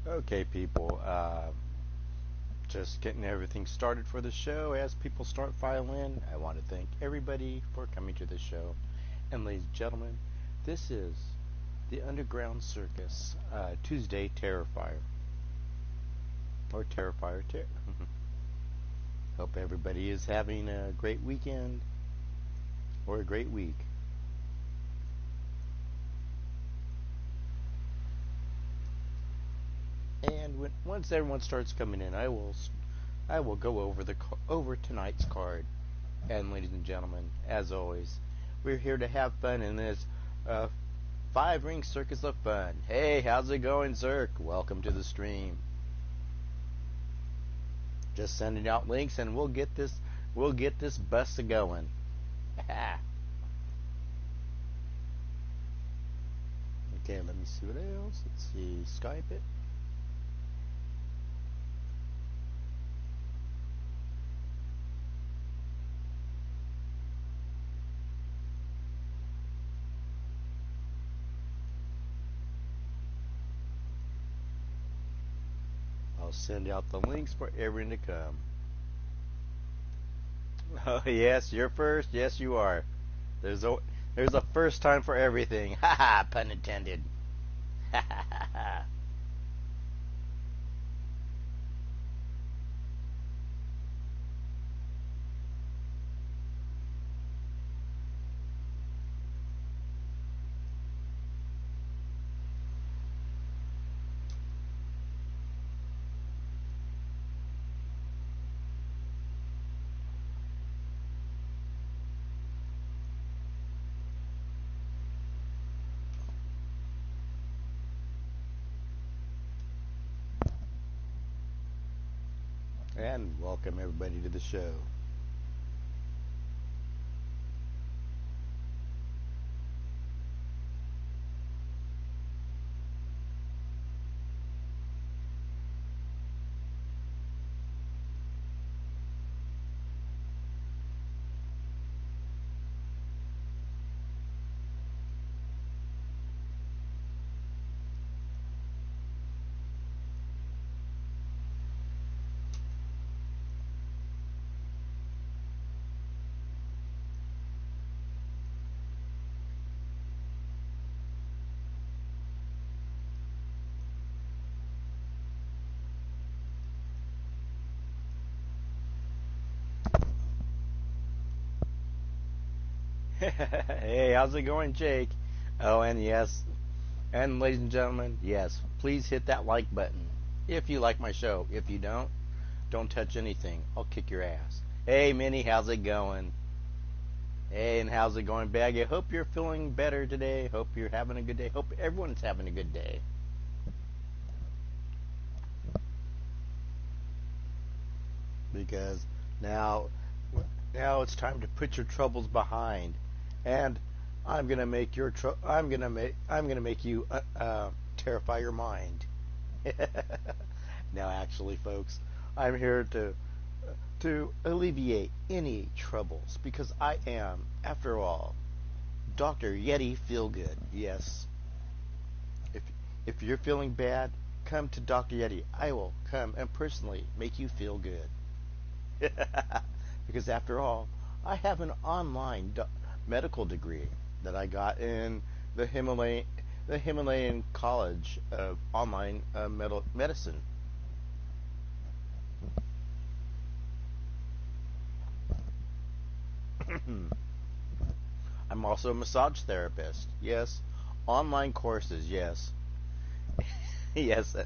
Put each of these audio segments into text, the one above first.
Okay, people, just getting everything started for the show. As people start filing in, I want to thank everybody for coming to the show. And ladies and gentlemen, this is the Underground Circus Tuesday Terrifier. Or Terrifier. Hope everybody is having a great weekend or a great week. And once everyone starts coming in, I will go over tonight's card. And ladies and gentlemen, as always, we're here to have fun in this 5-ring circus of fun. Hey, how's it going, Zerk? Welcome to the stream. Just sending out links, and we'll get this bus going. Okay, let me see what else. Let's see, Skype it. I'll send out the links for everyone to come. Oh yes, you're first. Yes, you are. There's a first time for everything. Ha ha, pun intended. Ha ha ha ha. And welcome everybody to the show. Hey, how's it going, Jake? Oh, and yes, and ladies and gentlemen, yes, please hit that like button if you like my show. If you don't touch anything. I'll kick your ass. Hey, Minnie, how's it going? Hey, and how's it going, Baggy? Hope you're feeling better today. Hope you're having a good day. Hope everyone's having a good day. Because now it's time to put your troubles behind, and I'm gonna make I'm gonna make you terrify your mind. Now, actually, folks, I'm here to alleviate any troubles because I am, after all, Dr. Yeti Feelgood. Yes, if if you're feeling bad, come to Dr. Yeti. I will come and personally make you feel good. Because after all, I have an online medical degree that I got in the Himalayan College of Online Medicine. I'm also a massage therapist. Yes, online courses. Yes, yes.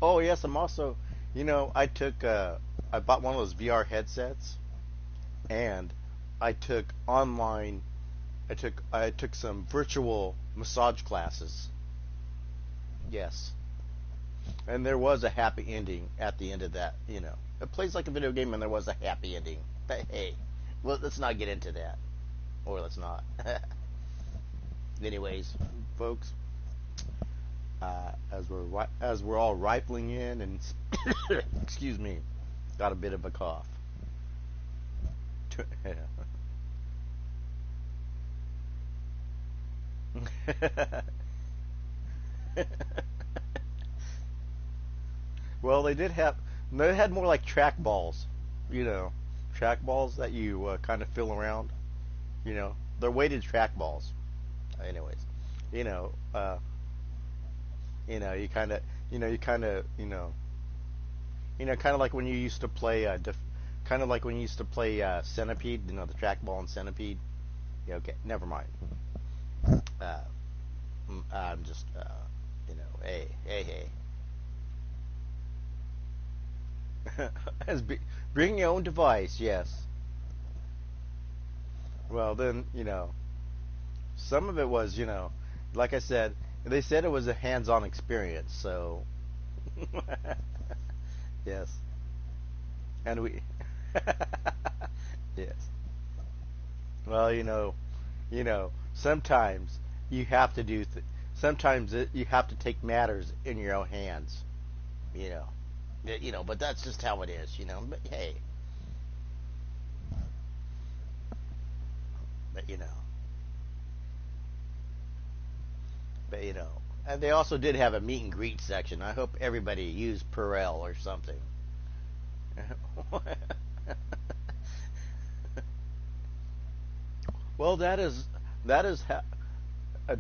Oh, yes. I'm also, I bought one of those VR headsets, and I took online I took some virtual massage classes. Yes. And there was a happy ending at the end of that. It plays like a video game and there was a happy ending. But hey, well, let's not get into that. Or let's not. Anyways, folks, as we're all rifling in and excuse me, got a bit of a cough. Well, they did have. They had more like track balls, you know, track balls that you kind of feel around. You know, they're weighted track balls. Anyways, you know, you kind of, you kind of, kind of like when you used to play, kind of like when you used to play Centipede. You know, the track ball and Centipede. Yeah, okay, never mind. Uh, I'm just, hey. As bring your own device, yes. Well, then, some of it was, like I said, they said it was a hands-on experience, so yes. And we yes. Well, sometimes you have to sometimes you have to take matters in your own hands, you know. But that's just how it is. But hey, but you know, but and they also did have a meet and greet section. I hope everybody used Perel or something. Well,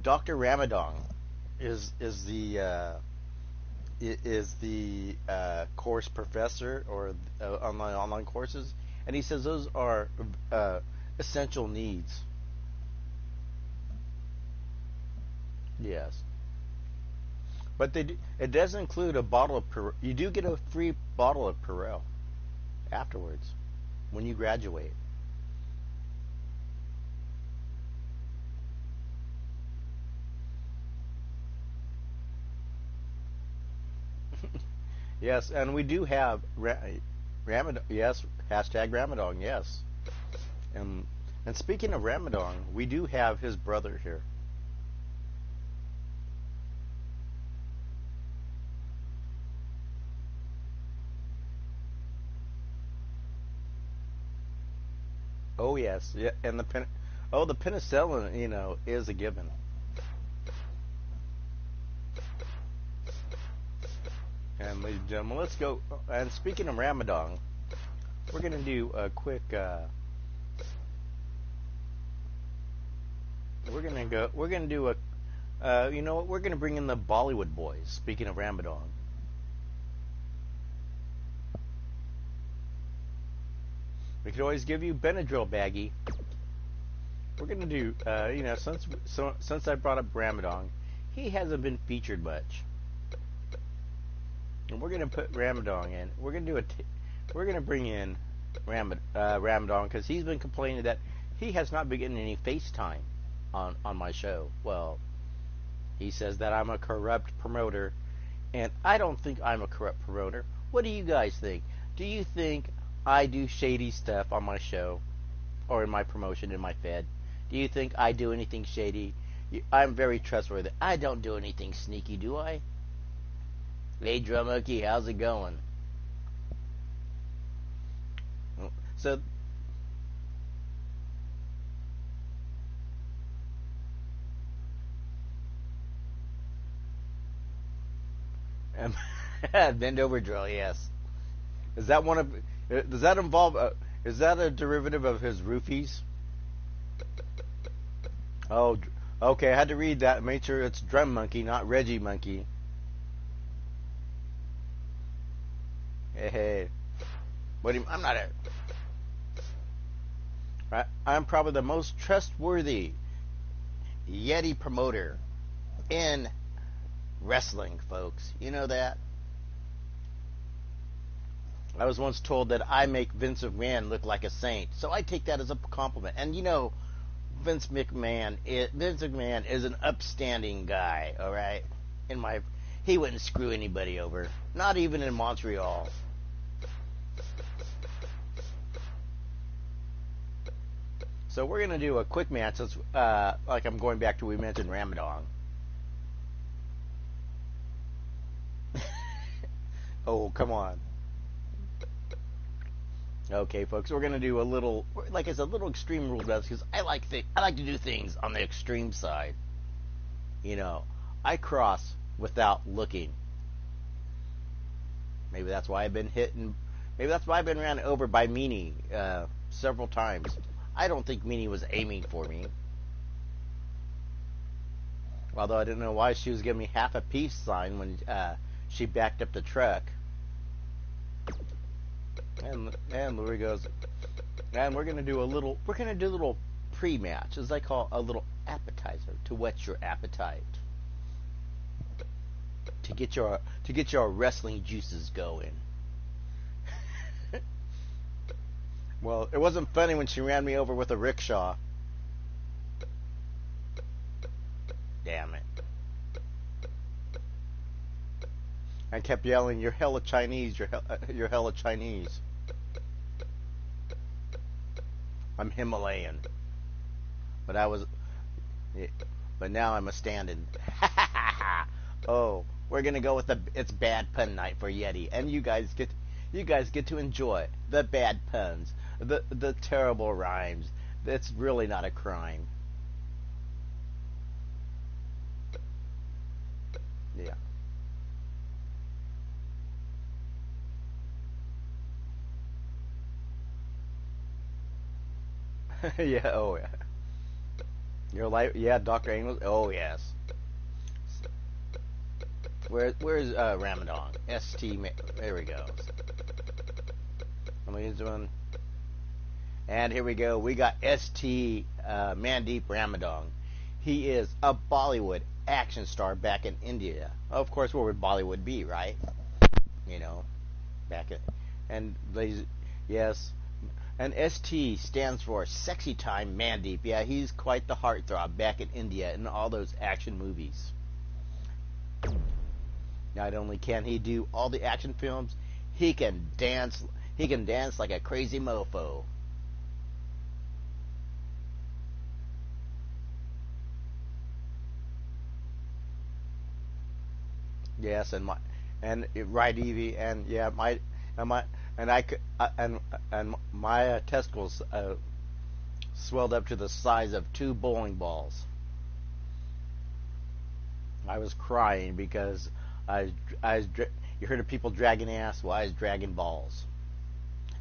Dr. Ramadan is the course professor or online courses, and he says those are essential needs. Yes, but it does include a bottle of you do get a free bottle of Perel afterwards when you graduate. Yes, and we do have Ramadan. Yes, hashtag Ramadan. Yes, and speaking of Ramadan, we do have his brother here. Oh yes, yeah, and the penicillin, is a given. And ladies and gentlemen, let's go. And speaking of Ramadan, we're gonna do a quick. We're gonna do a. You know what? We're gonna bring in the Bollywood boys. Speaking of Ramadan, we could always give you Benadryl baggie. We're gonna do. Since I brought up Ramadan, he hasn't been featured much. And we're gonna put Ramadan in. We're gonna do we're gonna bring in Ramadan because he's been complaining that he has not been getting any FaceTime on my show. Well, he says that I'm a corrupt promoter, and I don't think I'm a corrupt promoter. What do you guys think? Do you think I do shady stuff on my show or in my promotion in my Fed? Do you think I do anything shady? I'm very trustworthy. I don't do anything sneaky, do I? Hey, Drum Monkey, how's it going? So, bend over drill, yes. Is that one of? Does that involve? Is that a derivative of his roofies? Oh, okay. I had to read that. Make sure it's Drum Monkey, not Reggie Monkey. Hey. What do you, I'm not a. I'm probably the most trustworthy Yeti promoter in wrestling, folks. You know that? I was once told that I make Vince McMahon look like a saint, so I take that as a compliment. And Vince McMahon is an upstanding guy. All right, he wouldn't screw anybody over, not even in Montreal. So we're gonna do a quick match since, like I'm going back to we mentioned Ramadan. Oh, come on. Okay, folks, we're gonna do a little, like I said, a little extreme rule bets because I like to do things on the extreme side. I cross without looking. Maybe that's why I've been hitting. Maybe that's why I've been ran over by Meanie several times. I don't think Meanie was aiming for me. Although I didn't know why she was giving me half a peace sign when she backed up the truck. And Louis goes, and we're gonna do a little pre-match, as I call a little appetizer to whet your appetite, to get your wrestling juices going. Well, it wasn't funny when she ran me over with a rickshaw. Damn it. I kept yelling, "You're hella Chinese, you're hella Chinese." I'm Himalayan. But now I'm a stand-in. Oh, we're gonna go with it's bad pun night for Yeti, and you guys get to enjoy the bad puns, the terrible rhymes. It's really not a crime. Yeah. Yeah. Oh yeah. You're like, yeah, Dr. Angels. Oh yes. Where's Ramadan? There we go. Let me use one. And here we go. We got ST Mandeep Ramadan. He is a Bollywood action star back in India. Of course, where would Bollywood be, right? You know, back in, and ladies, yes. And ST stands for Sexy Time Mandeep. Yeah, he's quite the heartthrob back in India in all those action movies. Not only can he do all the action films, he can dance. He can dance like a crazy mofo. Yes, right, Evie, and yeah, and my and I could and my testicles swelled up to the size of two bowling balls. I was crying because you heard of people dragging ass. Well, I was dragging balls,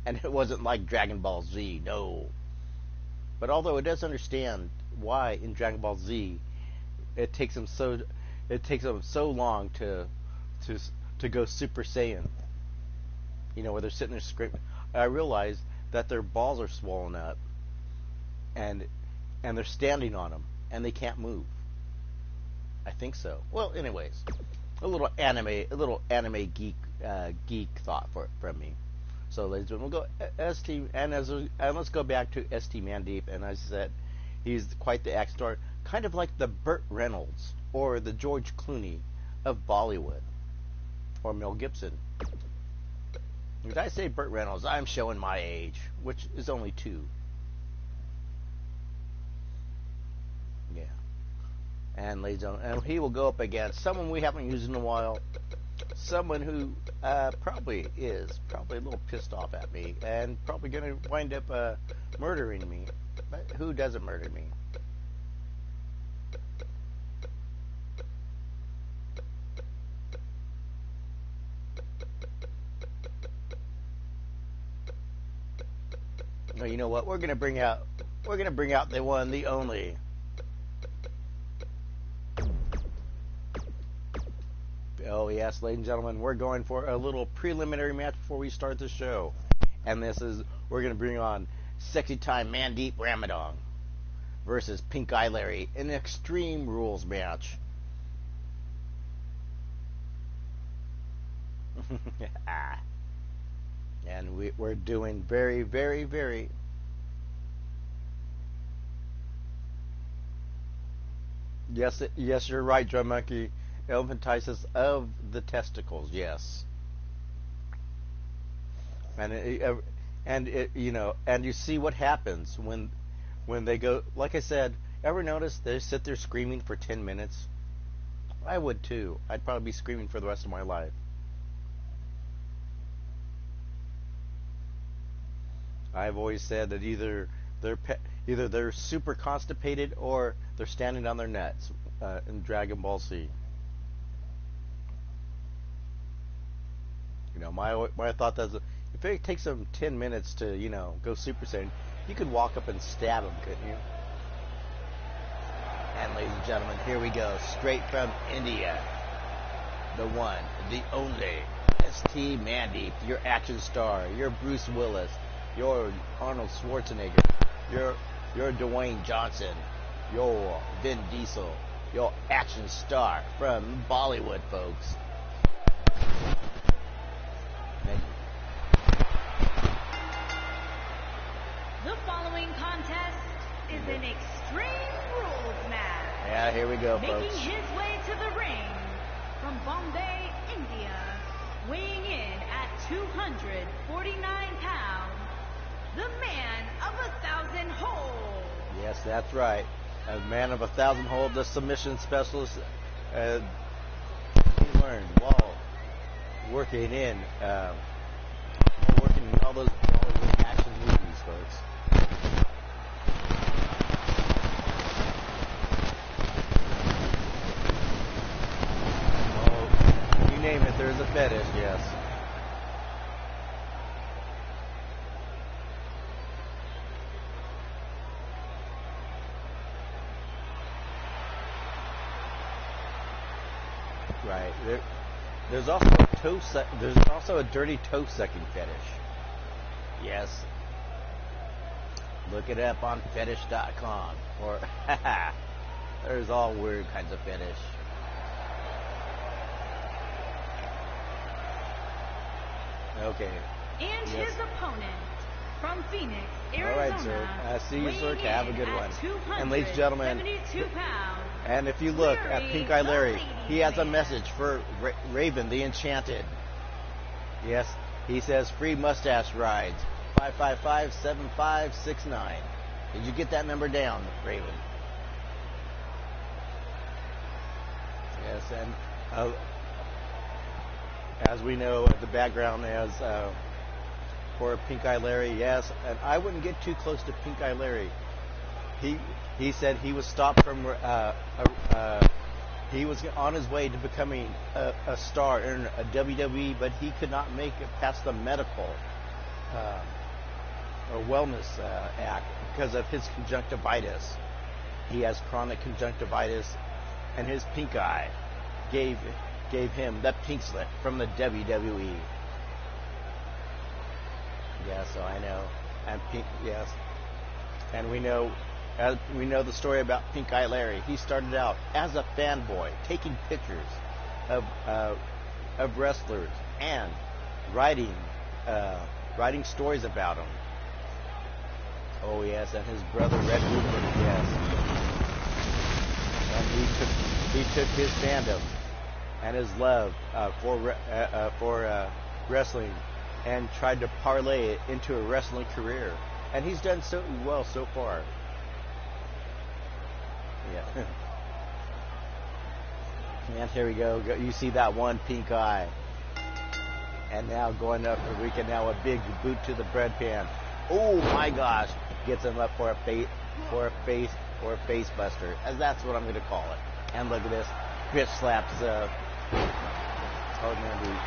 and it wasn't like Dragon Ball Z, no. But although it does understand why in Dragon Ball Z it takes them so long to to go Super Saiyan. You know, where they're sitting there screaming. I realize that their balls are swollen up, and they're standing on them, and they can't move. I think so. Well, anyways, a little anime geek thought from me. So, ladies and gentlemen, we'll go ST, and let's go back to ST Mandeep. And as I said, he's quite the action star, kind of like the Burt Reynolds or the George Clooney of Bollywood, or Mel Gibson. Did I say Burt Reynolds? I'm showing my age, which is only 2. Yeah. And ladies and gentlemen, and he will go up against someone we haven't used in a while, someone who probably a little pissed off at me, and probably going to wind up murdering me. But who doesn't murder me? Well, you know what? We're gonna bring out the one, the only. Oh yes, ladies and gentlemen, we're going for a little preliminary match before we start the show, and we're gonna bring on Sexy Time Mandeep Ramadan versus Pink Eye Larry in an Extreme Rules match. And we're doing very, very, very. Yes, you're right, Drum Monkey. Elephantiasis of the testicles, yes. And you see what happens when they go. Like I said, ever notice they sit there screaming for 10 minutes? I would too. I'd probably be screaming for the rest of my life. I've always said that either they're super constipated or they're standing on their nuts in Dragon Ball Z. my thought is, if it takes him 10 minutes to, go Super Saiyan, you could walk up and stab him, couldn't you? And ladies and gentlemen, here we go, straight from India, the one, the only, P.S.T. Mandy, your action star, your Bruce Willis, your Arnold Schwarzenegger, your Dwayne Johnson, your Vin Diesel, your action star from Bollywood, folks. The following contest is an Extreme Rules match. Yeah, here we go, Making folks. his way to the ring from Bombay, India, weighing in at 249 pounds, the man of 1,000 holds. Yes, that's right. A man of 1,000 hold, the submission specialist. He learned while working in all those action movies, folks. Oh, you name it, there's a fetish, yes. Right. There's also a dirty toe sucking fetish. Yes. Look it up on fetish.com. Or there's all weird kinds of fetish. Okay. And yes. his opponent from Phoenix, Arizona. All right, sir. See you, sir. Have a good one. And ladies and gentlemen, and if you look at Pink Eye Larry, he has a message for Raven the Enchanted. Yes, he says free mustache rides. 555-7569. Did you get that number down, Raven? Yes, and as we know, the background is for Pink Eye Larry. Yes, and I wouldn't get too close to Pink Eye Larry. He said he was stopped from he was on his way to becoming a star in a WWE, but he could not make it past the medical or wellness act because of his conjunctivitis. He has chronic conjunctivitis, and his pink eye gave him the pink slip from the WWE. Yeah, so I know, and pink, yes, and we know the story about Pink Eye Larry. He started out as a fanboy, taking pictures of wrestlers and writing stories about them. Oh yes, and his brother Red Rupert, yes, and he took his fandom and his love for wrestling and tried to parlay it into a wrestling career, and he's done so well so far. Yeah. And here we go. You see that one pink eye, and now going up for weekend. Now a big boot to the bread pan. Oh my gosh! Gets him up for a face buster, as that's what I'm going to call it. And look at this, bitch slaps. Mandy.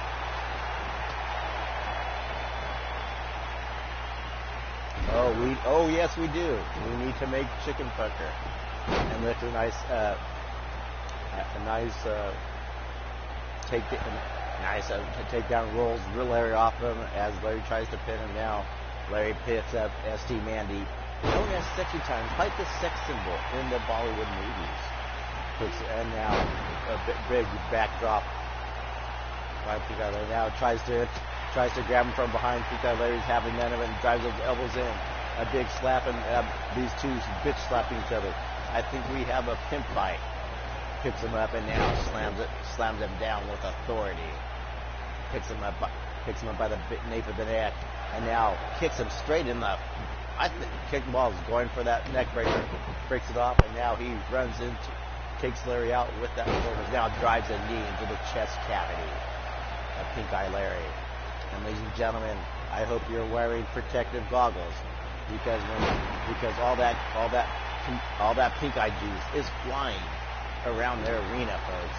Oh yes we do. We need to make chicken pucker, and lift a nice takedown rolls Larry off him as Larry tries to pin him. Now Larry picks up P.S.T. Mandy, known as Sexy Time, quite the sex symbol in the Bollywood movies. And now a big backdrop by Pink Eye Larry. Now tries to grab him from behind. Pink Eye Larry's having none of it and drives those elbows in. A big slap, and these two bitch slapping each other. I think we have a pimp fight. Picks him up and now slams him down with authority. Picks him up by the nape of the neck, and now kicks him straight in the. I think Kickball's going for that neck breaker, breaks it off, and now he runs into, takes Larry out with that shoulders. Now drives a knee into the chest cavity of Pink Eye Larry. And ladies and gentlemen, I hope you're wearing protective goggles because all that pink eye juice is flying around their arena, folks.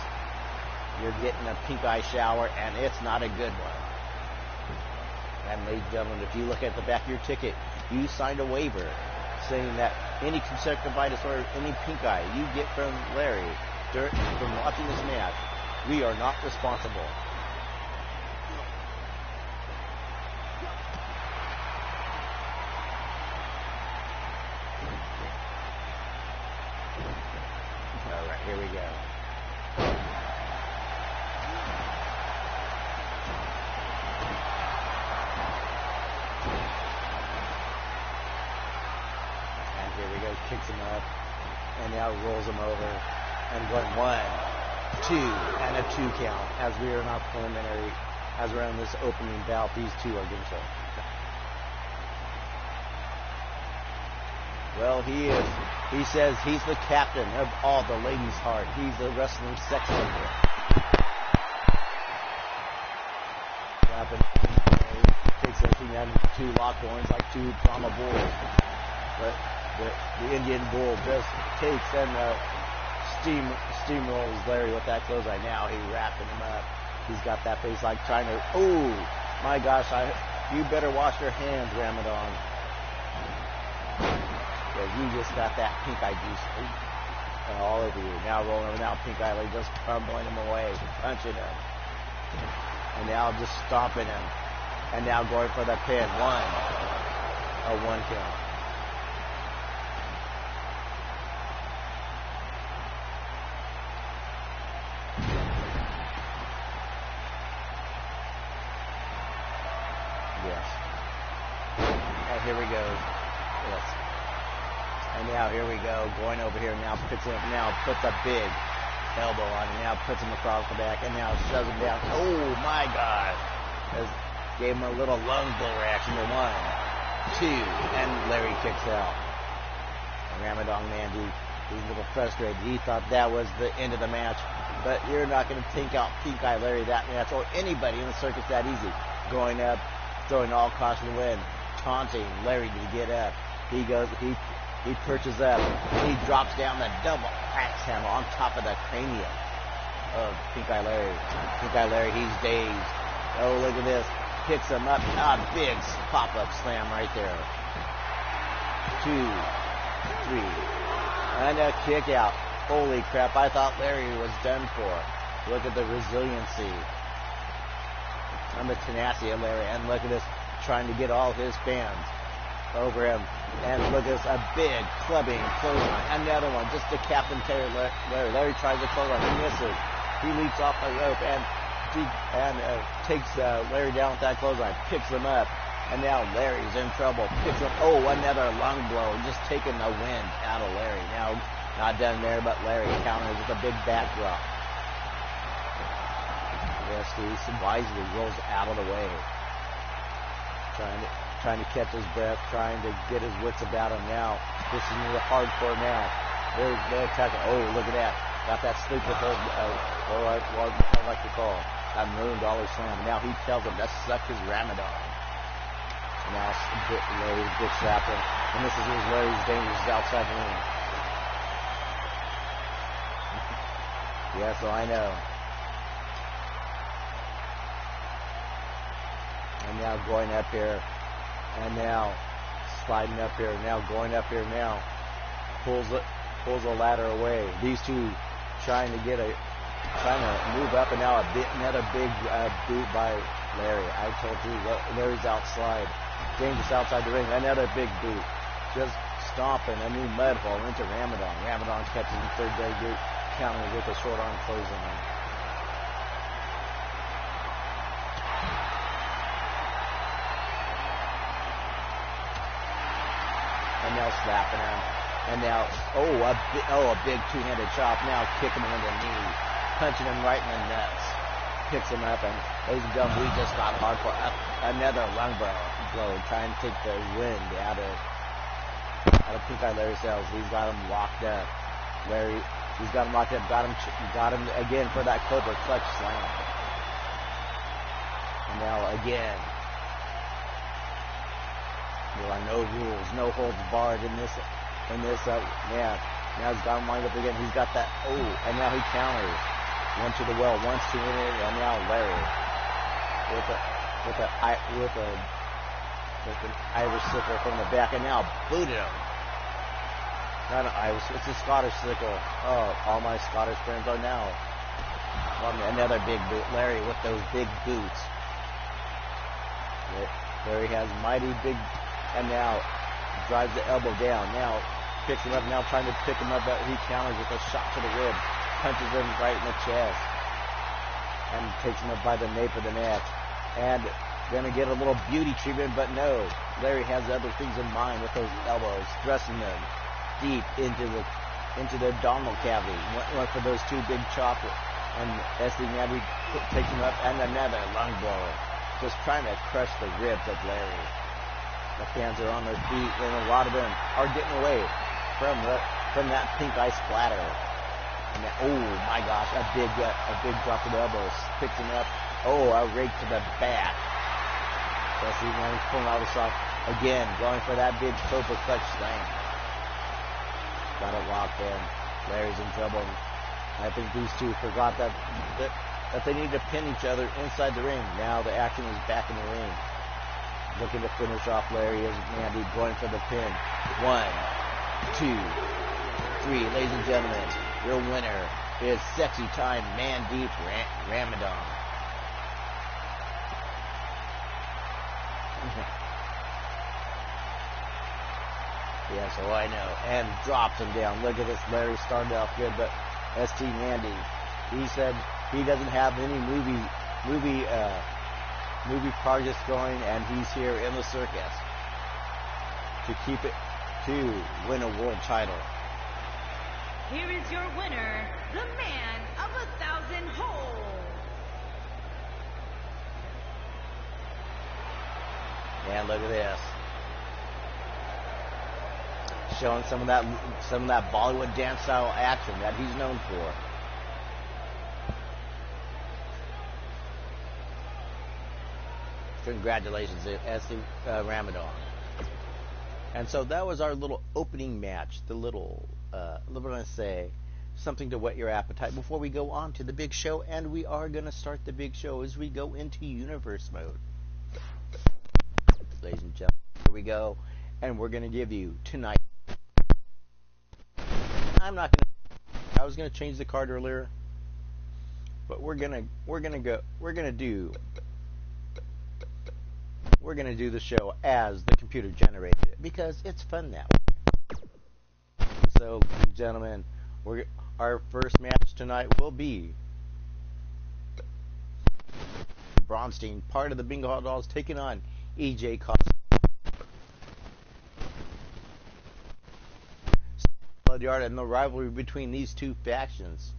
You're getting a pink eye shower, and it's not a good one. And ladies and gentlemen, if you look at the back of your ticket, you signed a waiver saying that any conjunctivitis or any pink eye you get from Larry from watching this match, we are not responsible. All right, here we go. Here we go, kicks him up, and now rolls him over, and going 1, 2, and a 2 count. As we are in our preliminary, as we're in this opening bout, these two are getting killed. Well, he says he's the captain of all the ladies' heart. He's the wrestling sex symbol. Takes everything out of 2 lock horns like 2 Brahma bulls. But the Indian bull just takes and steamrolls Larry with that clothesline. Now he's wrapping him up. He's got that face like trying to, oh my gosh, you better wash your hands, Ramadan. Because you just got that pink eye juice all over you. Now rolling over, now pink eye Larry just crumbling him away, punching him. And now just stomping him. And now going for the pin. 1 count. Yes. And here we go. Yes. And now here we go. Going over here. Now puts a big elbow on him. Now puts him across the back. And now shoves him down. Oh my God. Gave him a little lung blow reaction to 1, 2, and Larry kicks out. And Ramadan man, he's a little frustrated. He thought that was the end of the match. But you're not going to take out Pink Eye Larry that match, or anybody in the circus that easy. Going up, throwing all caution to win, taunting Larry to get up. He perches up. He drops down the double axe hammer on top of the cranium of Pink Eye Larry. Pink Eye Larry, he's dazed. Oh, look at this. Picks him up. Big pop-up slam right there. 2, 3. And a kick out. Holy crap, I thought Larry was done for. Look at the resiliency and the tenacity of Larry. And look at this, trying to get all his fans over him. And look at this, a big clubbing clothesline. Another one, just to Captain Larry. Larry tries to clothesline, he misses. He leaps off the rope and takes Larry down with that clothesline, picks him up, and now Larry's in trouble. Picks him. Oh, another lung blow, just taking the wind out of Larry. Now, not done there, but Larry counters with a big backdrop. Yes, he wisely rolls out of the way, trying to catch his breath, trying to get his wits about him. Now, this is the hardcore now. They're attacking. Oh, look at that. Got that sleeper hold, what I like to call that $1 million slam. Now he tells him to suck his Ramadan. Now Larry's big trapper. And this is Larry's dangerous outside the ring. Yeah, so I know. And now going up here. And now sliding up here. Now going up here now. Pulls a ladder away. These two trying to move up, and now another big boot by Larry. I told you, Larry's outside. Dangerous outside the ring. Another big boot. Just stomping a new mud hole into Ramadan. Ramadan catching the third day boot, countering with a short arm clothesline. And now slapping him. And now, a big two-handed chop. Now kicking him in the knee, punching him right in the nuts. Picks him up, and ladies and gentlemen, we just got hardcore. Another lung blow, trying to take the wind out of Pink Eye Larry's cells. He's got him locked up. He's got him locked up. Got him again for that Cobra clutch slam. And now again. There are no rules, no holds barred in this. Now he's got him lined up again. He's got that. And now he counters. One to the well, once to it, and now Larry with with an Irish sickle from the back, and now booted him. Not an Irish, it's a Scottish sickle. Oh, all my Scottish friends are now. Another big boot. Larry with those big boots. Larry has mighty big, and now drives the elbow down. Now picks him up, now trying to pick him up, but he counters with a shot to the rib. Punches him right in the chest. And takes him up by the nape of the neck. And gonna get a little beauty treatment, but no. Larry has other things in mind with those elbows, thrusting them deep into the abdominal cavity. Went for those two big chops, and S.T. Mandy takes him up, and another lung blower, just trying to crush the ribs of Larry. The fans are on their feet, and a lot of them are getting away from that pink eye splatter. And then, oh my gosh, a big drop to the elbows, picks him up. Oh, a rake to the back. S.T. Mandy's pulling out the shot again, going for that big Cobra clutch slam. Got it locked in. Larry's in trouble. I think these two forgot that they need to pin each other inside the ring. Now the action is back in the ring. Looking to finish off Larry as Mandy going for the pin. 1, 2, 3. Ladies and gentlemen, your winner is Sexy Time Mandeep Ramadan. Yes, oh I know. And drops him down. Look at this. Larry started off good, but S.T. Mandy, he said he doesn't have any movie projects going, and he's here in the circus to keep it, to win a world title. Here is your winner, the man of 1,000 holds. And look at this. Showing some of that Bollywood dance style action that he's known for. Congratulations, S.T. Ramadan. And so that was our little opening match. The little, what do I say? Something to whet your appetite before we go on to the big show. And we are going to start the big show as we go into universe mode. Ladies and gentlemen, here we go. And we're going to give you tonight. I was gonna change the card earlier, but we're gonna do the show as the computer generated it because it's fun that way. So, ladies and gentlemen, our first match tonight will be Braunstein, part of the Bingo Hot Dolls, taking on E.J. Costa. Yard, and the rivalry between these two factions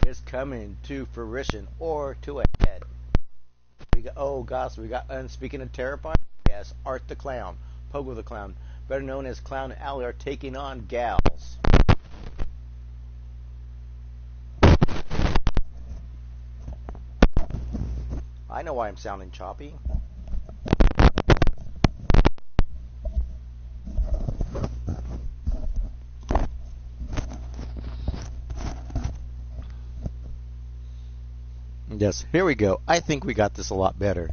is coming to fruition or to a head. We got, and speaking of Terrifier, yes, Art the Clown, Pogo the Clown, better known as Clown Alley, are taking on Gals. I know why I'm sounding choppy. Yes, here we go. I think we got this a lot better.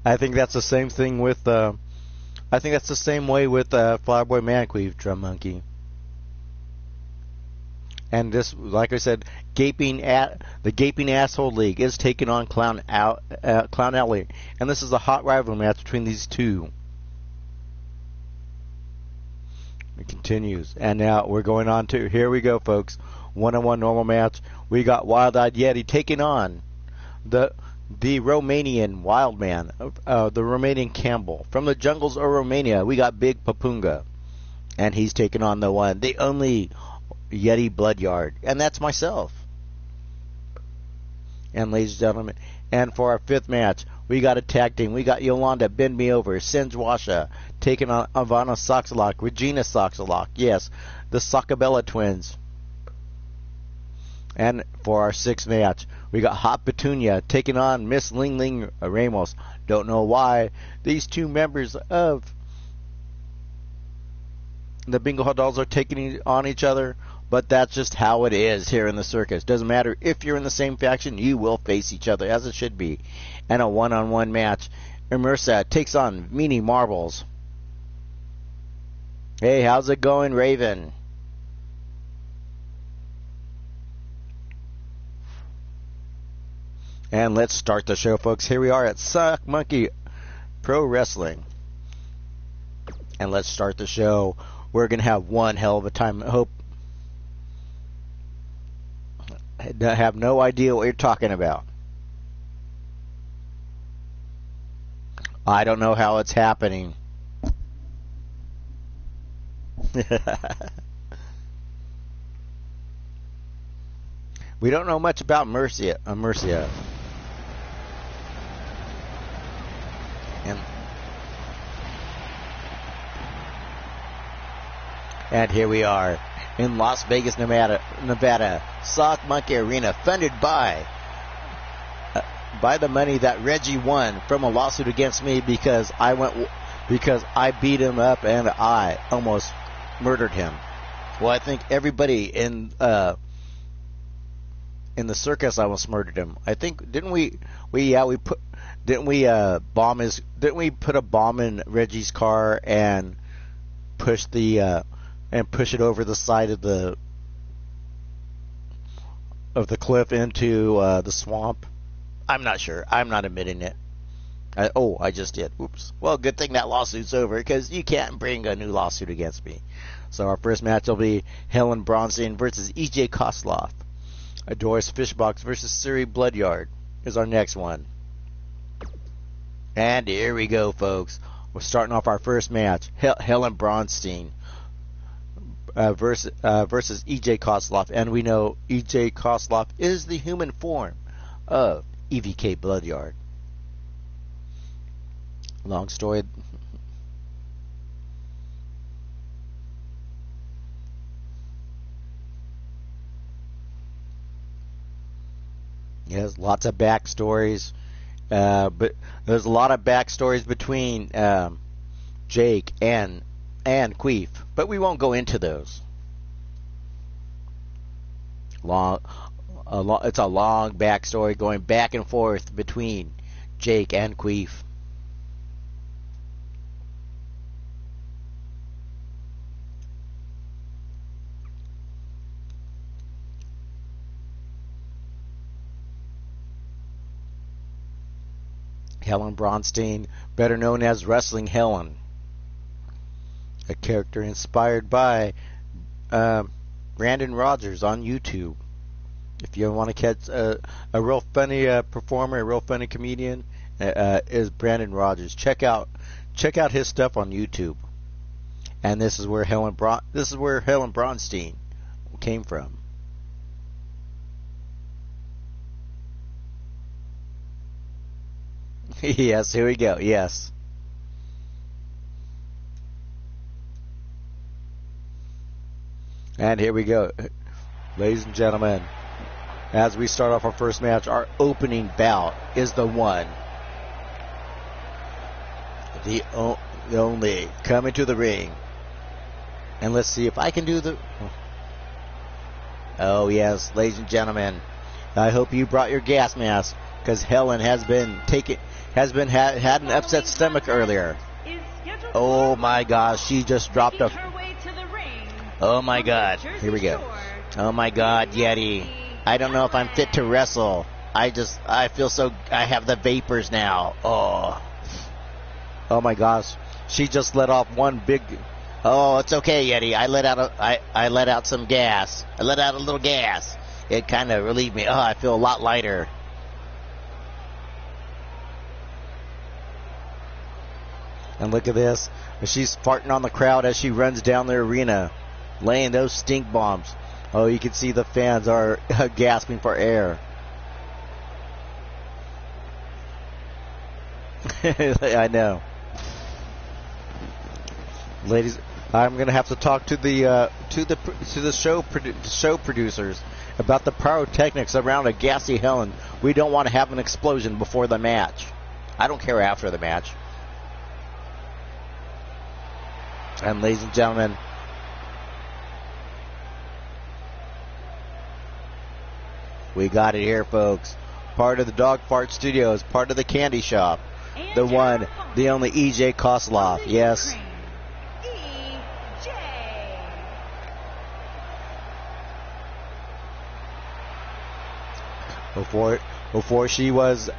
I think that's the same thing with. I think that's the same way with Flowerboy Manqueef, Drum Monkey. And this, like I said, the Gaping Asshole League is taking on Clown Alley, and this is a hot rivalry match between these two. It continues, and now we're going on to, here we go, folks, one-on-one normal match. We got Wild Eyed Yeti taking on the Romanian Wild Man, the Romanian Campbell. From the jungles of Romania, we got Big Papunga, and he's taking on the one, the only Yeti Bloodyard, and that's myself. And ladies and gentlemen, and for our fifth match, we got a tag team. We got Yolanda Bend Me Over, Sinjwasha, taking on Ivana Soxalak, Regina Soxalak, yes, the Sacabella twins. And for our sixth match, we got Hot Petunia taking on Miss Ling Ling Ramos, Don't know why these two members of the Bingo Hall Dolls are taking on each other, but that's just how it is here in the circus. Doesn't matter if you're in the same faction, you will face each other as it should be. And a one-on-one match. Immersa takes on Meanie Marbles. Hey, how's it going, Raven? And let's start the show, folks. Here we are at Suck Monkey Pro Wrestling. And let's start the show. We're going to have one hell of a time. I have no idea what you're talking about. I don't know how it's happening. We don't know much about Mercia. And here we are in Las Vegas, Nevada, Sock Monkey Arena, funded by the money that Reggie won from a lawsuit against me because I beat him up and I almost murdered him. Well, I think everybody in the circus almost murdered him. I think didn't we put a bomb in Reggie's car and push it over the side of the cliff into the swamp? I'm not sure. I'm not admitting it. I just did. Oops. Well, good thing that lawsuit's over because you can't bring a new lawsuit against me. So our first match will be Helen Bronstein versus E.J. Kosloff. Doris Fishbox versus Siri Bloodyard is our next one. And here we go, folks. We're starting off our first match. Helen Bronstein versus E.J. Kosloff. And we know E.J. Kosloff is the human form of EVK Bloodyard. Long story. Yes, lots of backstories. But there's a lot of backstories between Jake and Queef. But we won't go into those. It's a long backstory going back and forth between Jake and Queef. Helen Bronstein, better known as Wrestling Helen, a character inspired by Brandon Rogers on YouTube. If you want to catch a real funny performer, a real funny comedian, is Brandon Rogers. Check out his stuff on YouTube. And this is where Helen Bronstein came from. Yes, here we go. Yes. And here we go. Ladies and gentlemen, as we start off our first match, our opening bout is the one, the only, coming to the ring. And let's see if I can do the... Oh, yes, ladies and gentlemen, I hope you brought your gas mask, because Helen had an upset stomach earlier. Oh my gosh, she just dropped a... Oh my god, here we go. Oh my god, Yeti. I don't know if I'm fit to wrestle. I feel so... I have the vapors now. Oh my gosh. She just let off one big... Oh, it's okay, Yeti. I let out some gas. I let out a little gas. It kind of relieved me. Oh, I feel a lot lighter. And look at this. She's farting on the crowd as she runs down the arena, laying those stink bombs. Oh, you can see the fans are gasping for air. I know. Ladies, I'm going to have to talk to the show producers about the pyrotechnics around a gassy Helen. We don't want to have an explosion before the match. I don't care after the match. And ladies and gentlemen, we got it here, folks. Part of the Dog Fart Studios, part of the Candy Shop. And The one, the only EJ Kosloff. Yes. EJ. Before she was...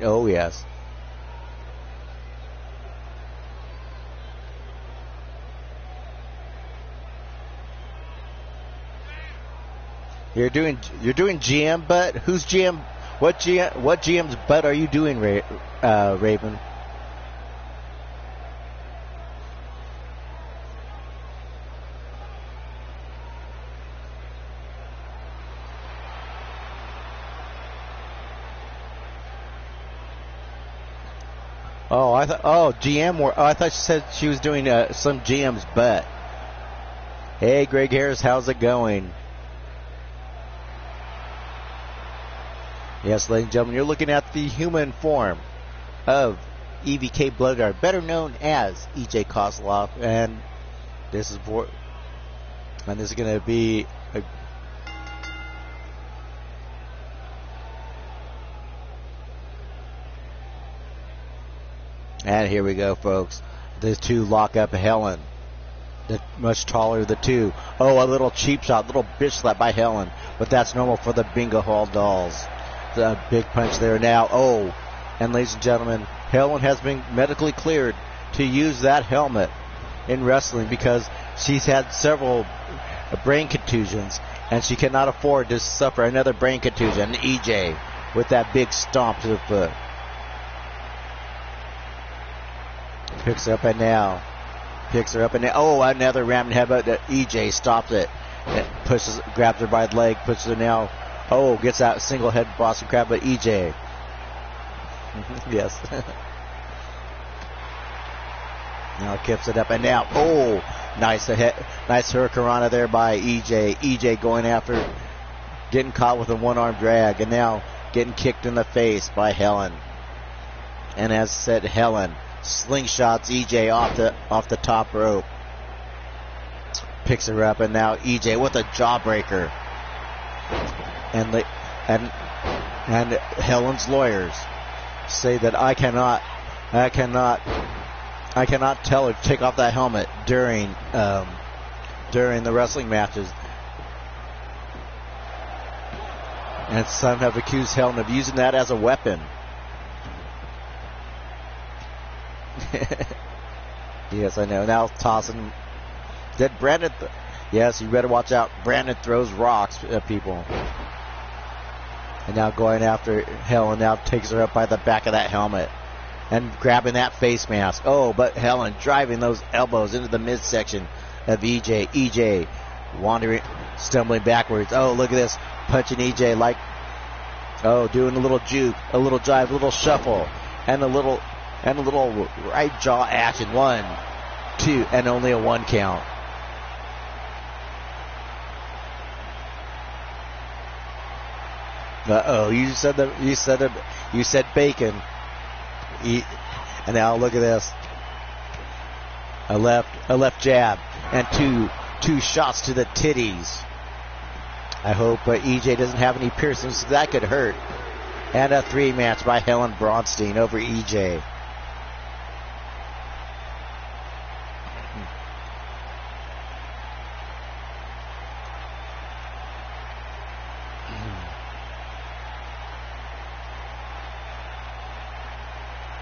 Oh, yes. You're doing GM butt? Who's GM? What GM's butt are you doing, Raven? Oh, I thought. Oh, GM. I thought she said she was doing some GM's butt. Hey, Greg Harris, how's it going? Yes, ladies and gentlemen, you're looking at the human form of EVK Bloodguard, better known as EJ Kosloff, and this is going to be a and here we go, folks. The two lock up Helen. The much taller of the two. Oh, a little cheap shot, little bitch slap by Helen, but that's normal for the Bingo Hall dolls. The big punch there now. Oh, and ladies and gentlemen, Helen has been medically cleared to use that helmet in wrestling because she's had several brain contusions and she cannot afford to suffer another brain contusion. EJ with that big stomp to the foot. Picks her up and now. Oh, another ramming headbutt. EJ stops it. Pushes, grabs her by the leg, pushes her now. Oh, gets out single head Boston Crab, but EJ. Yes. Now kicks it up and now. Oh, nice hurricanrana there by EJ. EJ going after, getting caught with a one-arm drag, and now getting kicked in the face by Helen. And as said, Helen slingshots EJ off the top rope. Picks her up, and now EJ with a jawbreaker. And Helen's lawyers say that I cannot tell her to take off that helmet during the wrestling matches. And some have accused Helen of using that as a weapon. Yes, I know. Now tossing. Did Brandon? Yes, you better watch out. Brandon throws rocks at people. And now going after Helen, now takes her up by the back of that helmet and grabbing that face mask. Oh, but Helen driving those elbows into the midsection of EJ. EJ wandering, stumbling backwards. Oh, look at this, punching EJ like, oh, doing a little juke, a little jive, a little shuffle, and a little right jaw action. 1, 2, and only a 1 count. Uh-oh, you said bacon. And now look at this. A left jab and two shots to the titties. I hope EJ doesn't have any piercings. That could hurt. And a 3 match by Helen Bronstein over EJ.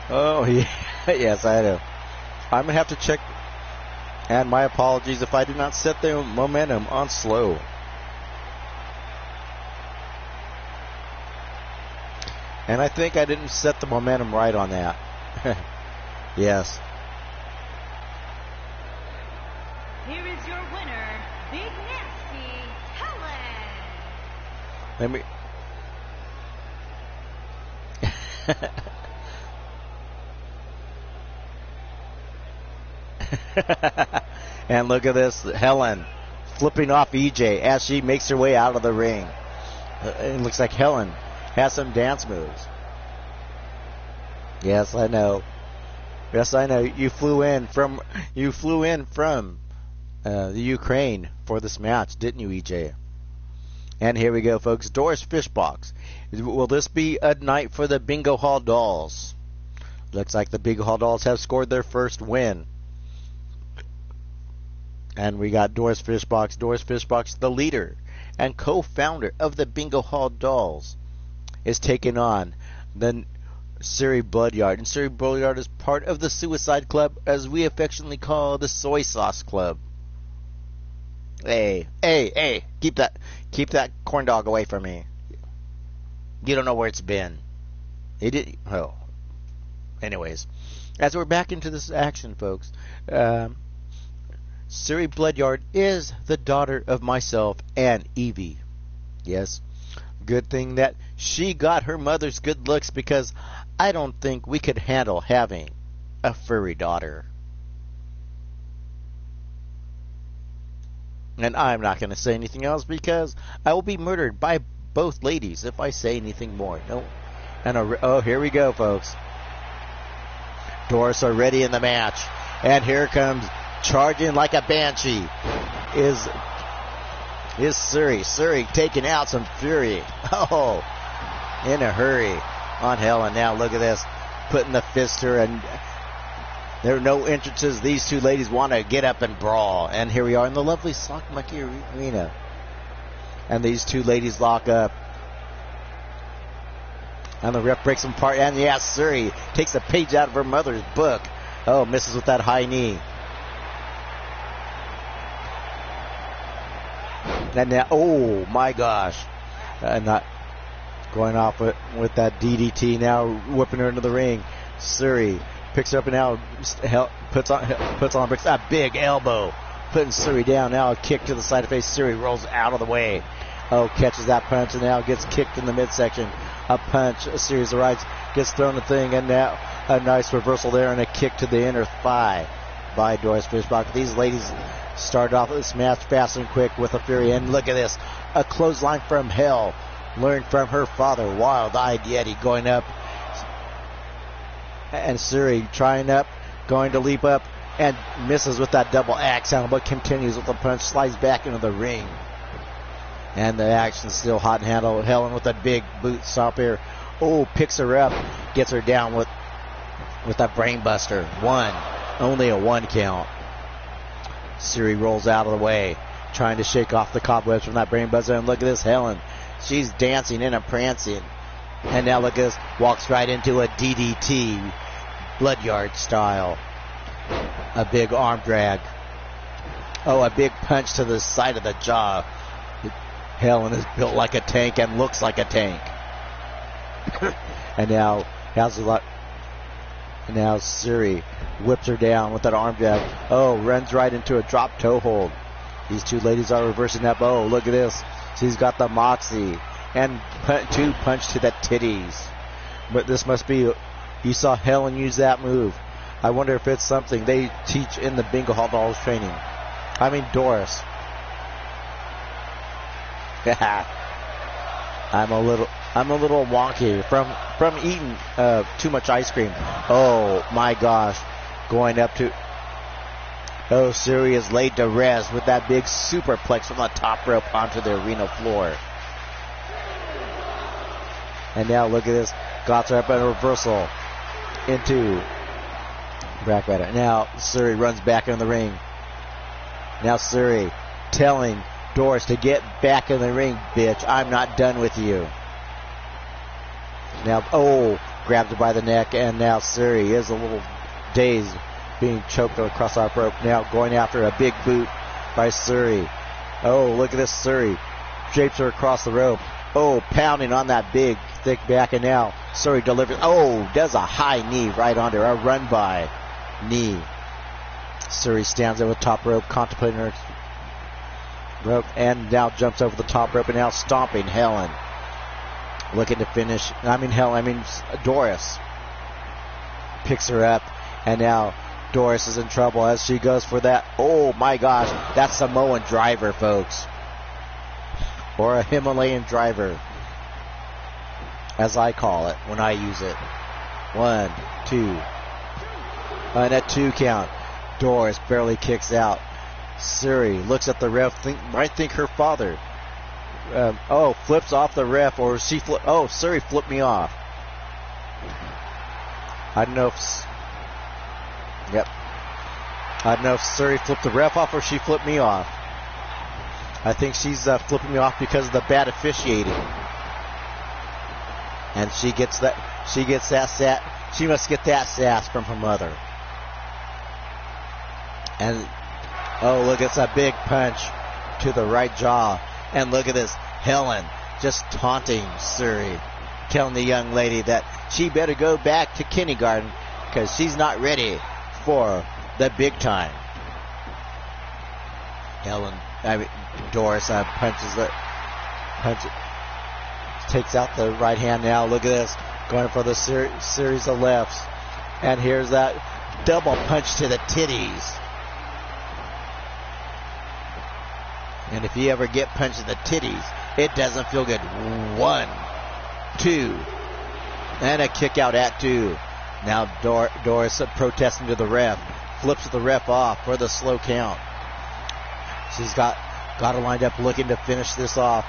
Oh, yeah. Yes, I know. I'm going to have to check, and my apologies if I do not set the momentum on slow. And I think I didn't set the momentum right on that. Yes. Here is your winner, Big Nasty Helen. Let me... And look at this, Helen flipping off EJ as she makes her way out of the ring. It looks like Helen has some dance moves. Yes, I know. Yes, I know. You flew in from the Ukraine for this match, didn't you, EJ? And here we go, folks. Doris Fishbox. Will this be a night for the Bingo Hall Dolls? Looks like the Bingo Hall Dolls have scored their first win. And we got Doris Fishbox. Doris Fishbox, the leader and co-founder of the Bingo Hall Dolls, is taking on the Suri Bloodyard. And Suri Bloodyard is part of the Suicide Club, as we affectionately call the Soy Sauce Club. Hey, keep that corn dog away from me. You don't know where it's been. It did. Oh. Anyways, as we're back into this action, folks, Suri Bloodyard is the daughter of myself and Evie. Yes, good thing that she got her mother's good looks, because I don't think we could handle having a furry daughter. And I'm not going to say anything else, because I will be murdered by both ladies if I say anything more. No. And oh, here we go, folks. Doris already in the match, and here comes charging like a banshee is Suri. Suri taking out some fury. Oh, in a hurry on Helen. Now look at this, putting the fist to her, and there are no entrances. These two ladies want to get up and brawl, and here we are in the lovely Sock Monkey Arena, and these two ladies lock up, and the ref breaks them apart. And yes, Suri takes a page out of her mother's book. Oh, misses with that high knee. And now, oh my gosh, not going off with that DDT. Now whipping her into the ring. Suri picks her up and now puts on bricks. A big elbow, putting Suri down. Now a kick to the side of the face. Suri rolls out of the way. Oh, catches that punch and now gets kicked in the midsection. A punch, a series of rights, gets thrown a thing, and now a nice reversal there and a kick to the inner thigh by Doris Fishbox. These ladies started off this match fast and quick with a fury, and look at this, a clothesline from hell, learned from her father, Wild-Eyed Yeti, going up, and Suri trying up, going to leap up, and misses with that double axe handle, but continues with the punch, slides back into the ring, and the action's still hot and handle. Helen with a big boot stop here. Oh, picks her up, gets her down with that brain buster. Only a one count. Suri rolls out of the way, trying to shake off the cobwebs from that brain buzzer. And look at this, Helen. She's dancing and prancing. And now look at this, walks right into a DDT, Bloodyard style. A big arm drag. Oh, a big punch to the side of the jaw. Helen is built like a tank and looks like a tank. And now has a lot. And now Suri whips her down with that arm drag. Oh, runs right into a drop toe hold. These two ladies are reversing up. Oh, look at this. She's got the moxie. And two punch to the titties. But this must be, you saw Helen use that move. I wonder if it's something they teach in the Bingo Hall Dolls training. I mean, Doris. I'm a little wonky from eating too much ice cream. Oh my gosh, going up to. Oh, Suri is laid to rest with that big superplex from the top rope onto the arena floor. And now look at this, got her up in a reversal into Brackrider. Now Suri runs back in the ring. Now Suri telling Doris to get back in the ring, bitch. I'm not done with you. Now, oh, grabs her by the neck, and now Suri is a little dazed, being choked across our rope. Now going after a big boot by Suri. Oh, look at this, Suri drapes her across the rope. Oh, pounding on that big, thick back, and now Suri delivers. Oh, does a high knee right onto her, a run by knee. Suri stands there with top rope, contemplating her rope, and now jumps over the top rope, and now stomping Helen. Looking to finish. Doris picks her up, and now Doris is in trouble as she goes for that. Oh my gosh, that's Samoan driver, folks, or a Himalayan driver. as I call it when I use it. 1, 2. And a 2 count. Doris barely kicks out. Suri looks at the ref, might think her father. Flips off the ref, or she Suri flipped me off. I don't know if... Yep. I don't know if Suri flipped the ref off or she flipped me off. I think she's flipping me off because of the bad officiating. And she gets that sass. She must get that sass from her mother. And look, it's a big punch to the right jaw. And look at this, Helen just taunting Suri, telling the young lady that she better go back to kindergarten because she's not ready for the big time. Doris takes out the right hand now. Look at this, going for the series of lefts. And here's that double punch to the titties. And if you ever get punched in the titties, it doesn't feel good. 1, 2, and a kick out at 2. Now Doris protesting to the ref, flips the ref off for the slow count. She's got her lined up looking to finish this off,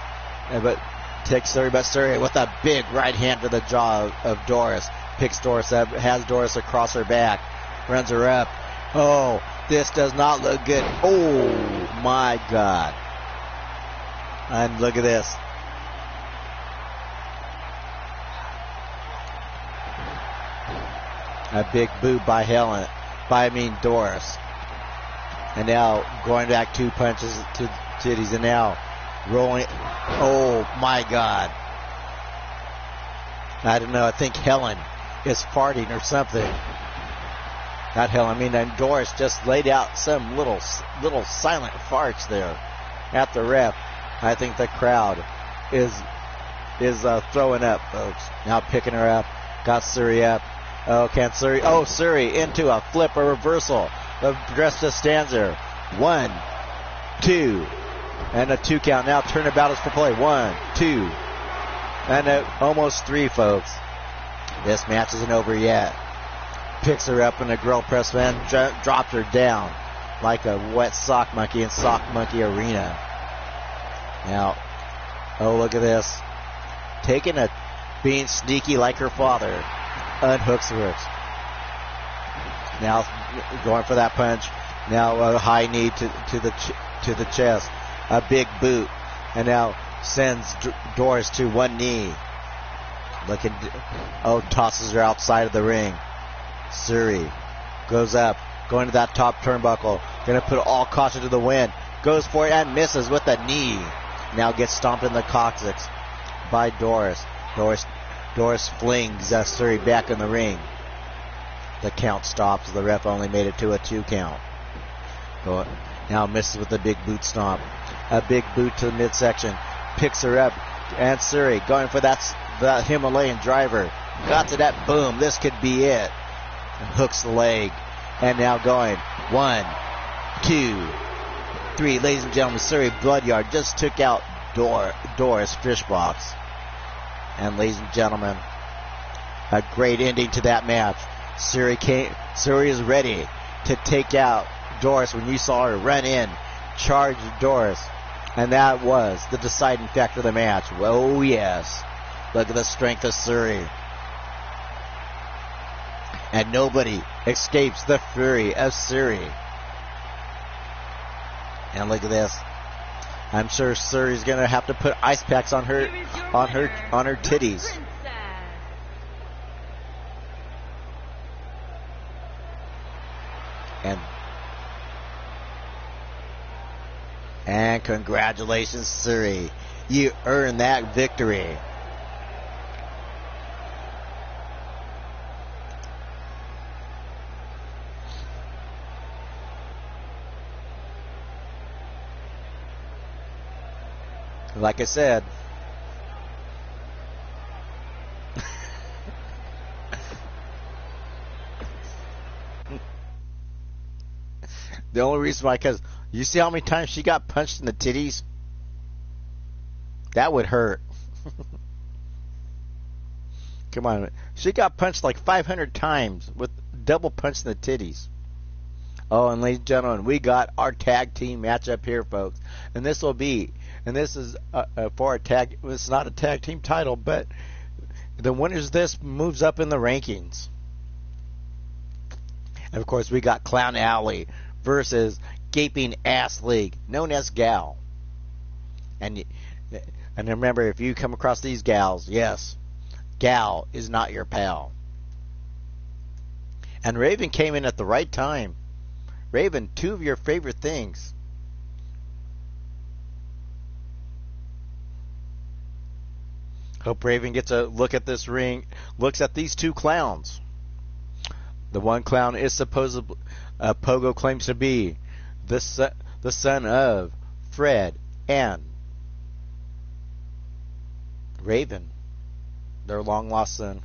but takes Suri, but Suri with a big right hand to the jaw of Doris, picks Doris up, has Doris across her back, runs her up. Oh, this does not look good. Oh my God. And look at this. A big boot by Doris. And now going back 2 punches to titties, and now rolling. Oh my God. I don't know. I think Helen is farting or something. Not Helen. And Doris just laid out some little silent farts there at the ref. I think the crowd is throwing up, folks. Now picking her up. Got Suri up. Oh, can Suri? Oh, Suri into a flip, a reversal. The dress just stands there. 1, 2, and a 2 count. Now turnabout is for play. 1, 2, and almost 3, folks. This match isn't over yet. Picks her up in a grill press, man. Dropped her down like a wet sock monkey in Sock Monkey Arena. Now, look at this. Being sneaky like her father. Unhooks her. Now going for that punch. Now a high knee to the chest. A big boot. And now sends Doris to one knee. Tosses her outside of the ring. Suri goes up. Going to that top turnbuckle. Going to put all caution to the wind. Goes for it and misses with a knee. Now gets stomped in the coccyx by Doris. Doris flings Suri back in the ring. The count stops. The ref only made it to a 2 count. Now misses with the big boot stomp. A big boot to the midsection. Picks her up. And Suri going for that Himalayan driver. Got to that. Boom. This could be it. Hooks the leg. And now going. 1, 2, 3. Ladies and gentlemen, Suri Bloodyard just took out Doris Fishbox. And ladies and gentlemen, a great ending to that match. Suri is ready to take out Doris when you saw her run in, charge Doris. And that was the deciding factor of the match. Oh, yes. Look at the strength of Suri. And nobody escapes the fury of Suri. And look at this. I'm sure Suri's going to have to put ice packs on her titties. And congratulations, Suri. You earned that victory. Like I said, the only reason why, because you see how many times she got punched in the titties? That would hurt. Come on. She got punched like 500 times with double punch in the titties. Oh, and ladies and gentlemen, we got our tag team matchup here, folks. And this is for a tag, it's not a tag team title, but the winners of this moves up in the rankings. And of course, we got Clown Alley versus Gaping Ass League, known as GAL. And remember, if you come across these gals, yes, GAL is not your pal. And Raven came in at the right time. Raven, two of your favorite things. Hope Raven gets a look at this ring, looks at these two clowns. The one clown is supposedly, Pogo claims to be the son of Fred and Raven, their long lost son.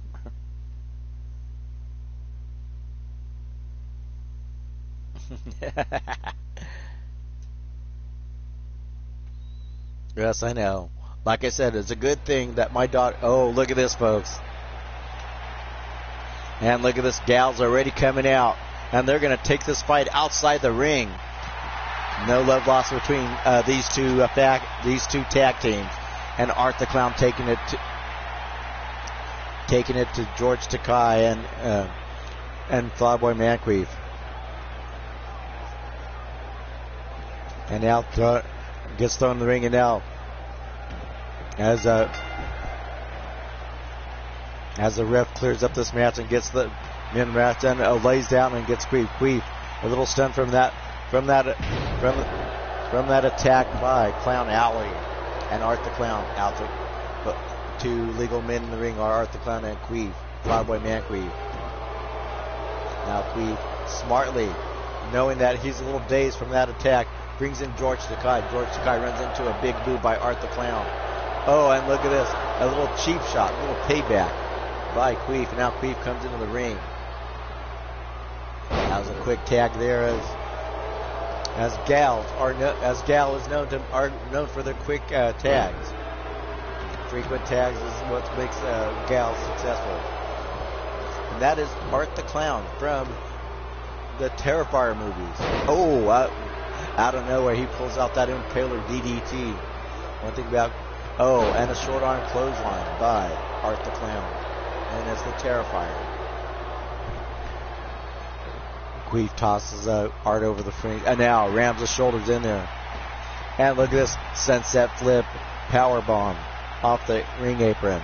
Yes, I know. Like I said, it's a good thing that my daughter... Oh, look at this, folks. And look at this. Gal's already coming out. And they're going to take this fight outside the ring. No love lost between these two tag teams. And Art the Clown taking it to George Takai and Flyboy Manqueef. And now gets thrown in the ring, and now as the ref clears up this match and gets the men match done, lays down and gets Queef. A little stun from that attack by Clown Alley and Art the Clown. Out to two legal men in the ring are Art the Clown and Queef, Flyboy Manqueef. Now Queef smartly, knowing that he's a little dazed from that attack, brings in George Takai. George Takai runs into a big boot by Art the Clown. Oh, and look at this. A little cheap shot, a little payback by Queef. And now Queef comes into the ring. That was a quick tag there as Gal is known for their quick tags. Frequent tags is what makes Gal successful. And that is Art the Clown from the Terrifier movies. Oh, out of nowhere, he pulls out that impaler DDT. One thing about... Oh, and a short arm clothesline by Art the Clown. And it's the Terrifier. Queef tosses Art over the front. And now rams the shoulders in there. And look at this sunset flip power bomb off the ring apron.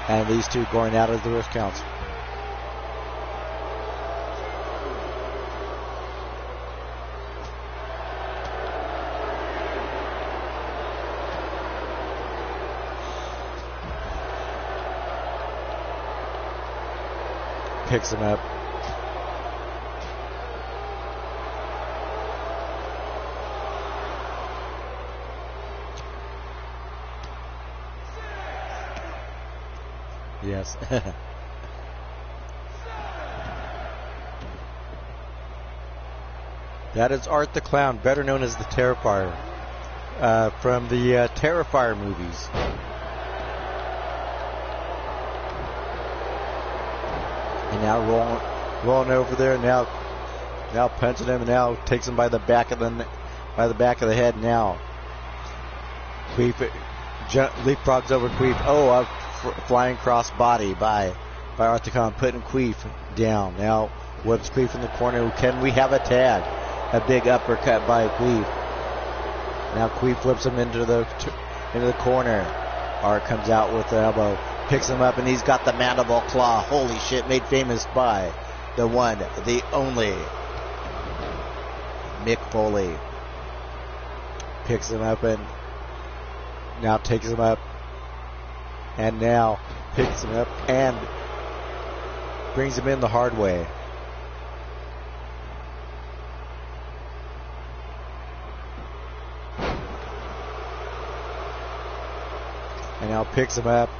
And these two going out of the risk counts. Picks him up. Yes. That is Art the Clown, better known as the Terrifier, from the Terrifier movies. And now rolling over there, now punching him, and now takes him by the back of the head. Now Queef leapfrogs over Queef. Oh, a flying cross body by Art the Clown, putting Queef down. Now whips Queef in the corner. Can we have a tag? A big uppercut by Queef. Now Queef flips him into the corner. Art comes out with the elbow. Picks him up, and he's got the mandible claw. Holy shit, made famous by the one, the only Mick Foley. Picks him up and now takes him up. And now picks him up and brings him in the hard way. And now picks him up.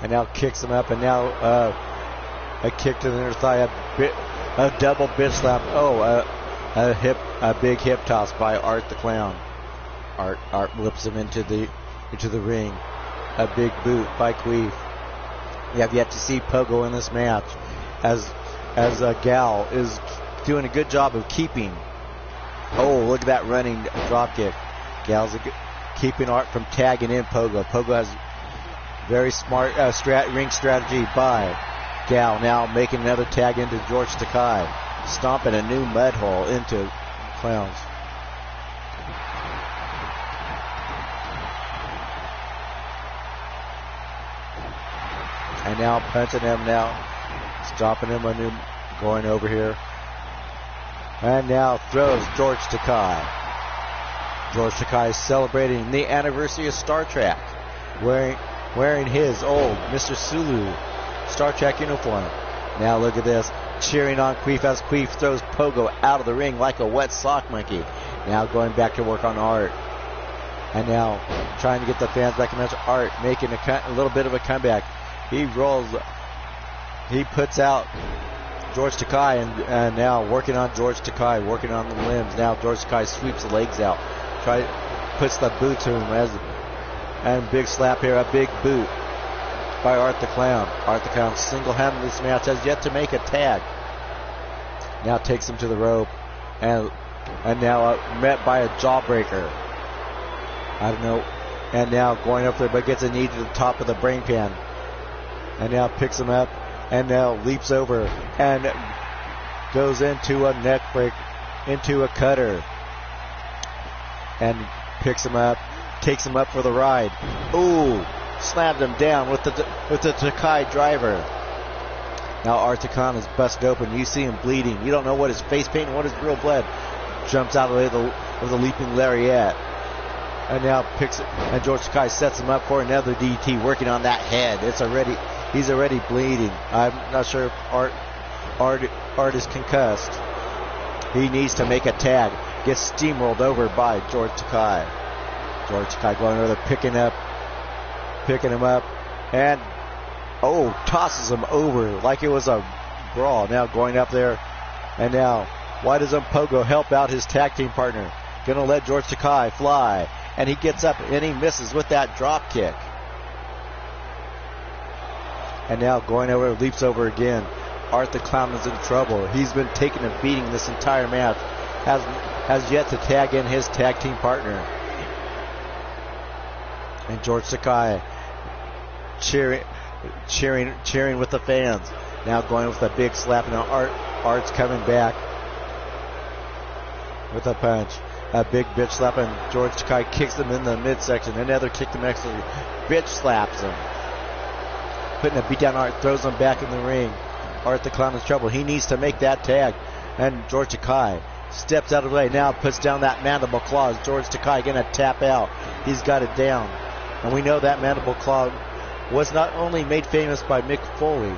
And now kicks him up, and now a kick to the inner thigh, a double bitch slap. Oh, a big hip toss by Art the Clown. Art whips him into the into the ring. A big boot by Queef. You have yet to see Pogo in this match, as Gal is doing a good job of keeping. Oh, look at that running drop kick. Gal's keeping Art from tagging in Pogo. Pogo has very smart ring strategy by Gal. Now making another tag into George Takai, stomping a new mud hole into Clowns. And now punching him now, stopping him going over here. And now throws George Takai. George Takai is celebrating the anniversary of Star Trek, wearing his old Mr. Sulu Star Trek uniform. Now look at this, cheering on Queef as Queef throws Pogo out of the ring like a wet sock monkey. Now going back to work on Art. And now trying to get the fans back in match. Art making a little bit of a comeback. He puts out George Takai and now working on George Takai, working on the limbs. Now George Takai sweeps the legs out, puts the boot to him and big slap here, a big boot by Art the Clown. Art the Clown single-handed this match, has yet to make a tag. Now takes him to the rope and now met by a jawbreaker. I don't know. And now going up there, but gets a knee to the top of the brain pan. And now picks him up and now leaps over and goes into a neck break, into a cutter. And picks him up, takes him up for the ride. Ooh, slammed him down with the Takai driver. Now Art Takan is busted open. You see him bleeding. You don't know what is face paint and what is real blood. Jumps out of the way of the leaping lariat. And now and George Takai sets him up for another DT, working on that head. He's already bleeding. I'm not sure if Art is concussed. He needs to make a tag. Gets steamrolled over by George Takai. George Takai going over there, picking him up, and tosses him over like it was a brawl. Now going up there, and now why doesn't Pogo help out his tag team partner? Gonna let George Takai fly, and he gets up and he misses with that drop kick. And now going over, leaps over again. Art the Clown is in trouble. He's been taking a beating this entire match. Has yet to tag in his tag team partner. And George Takai cheering with the fans. Now going with a big slap. Now Art's coming back with a punch. A big bitch slap, and George Takai kicks him in the midsection. Another kick to next. Bitch slaps him. Putting a beat down Art, throws him back in the ring. Art the Clown is in trouble. He needs to make that tag. And George Takai steps out of the way. Now puts down that mandible claw. George Takai going to tap out. He's got it down. And we know that mandible claw was not only made famous by Mick Foley,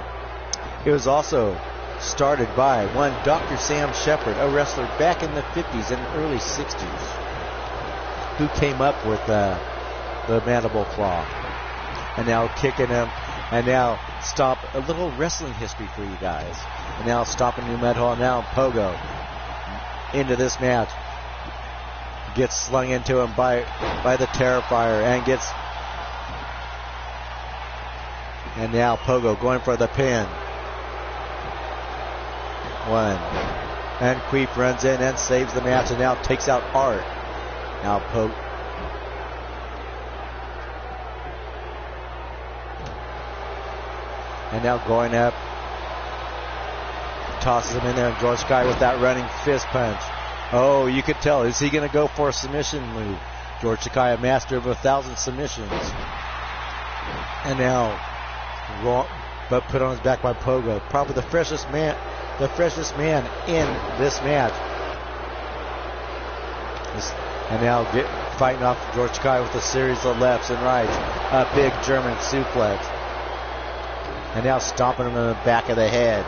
it was also started by one Dr. Sam Shepard, a wrestler back in the 50s and early 60s, who came up with the mandible claw. And now kicking him. And now stop a little wrestling history for you guys. And now stopping new med hall. Now Pogo into this match. Gets slung into him by the Terrifier and now Pogo going for the pin. One. And Queef runs in and saves the match and now takes out Art. Now Pogo. And now going up, tosses him in there, and George Takai with that running fist punch. Oh, you could tell. Is he going to go for a submission move? George Takai, a master of 1,000 submissions. And now, but put on his back by Pogo. Probably the freshest man in this match. And now fighting off George Takai with a series of lefts and rights. A big German suplex. And now stomping him in the back of the head.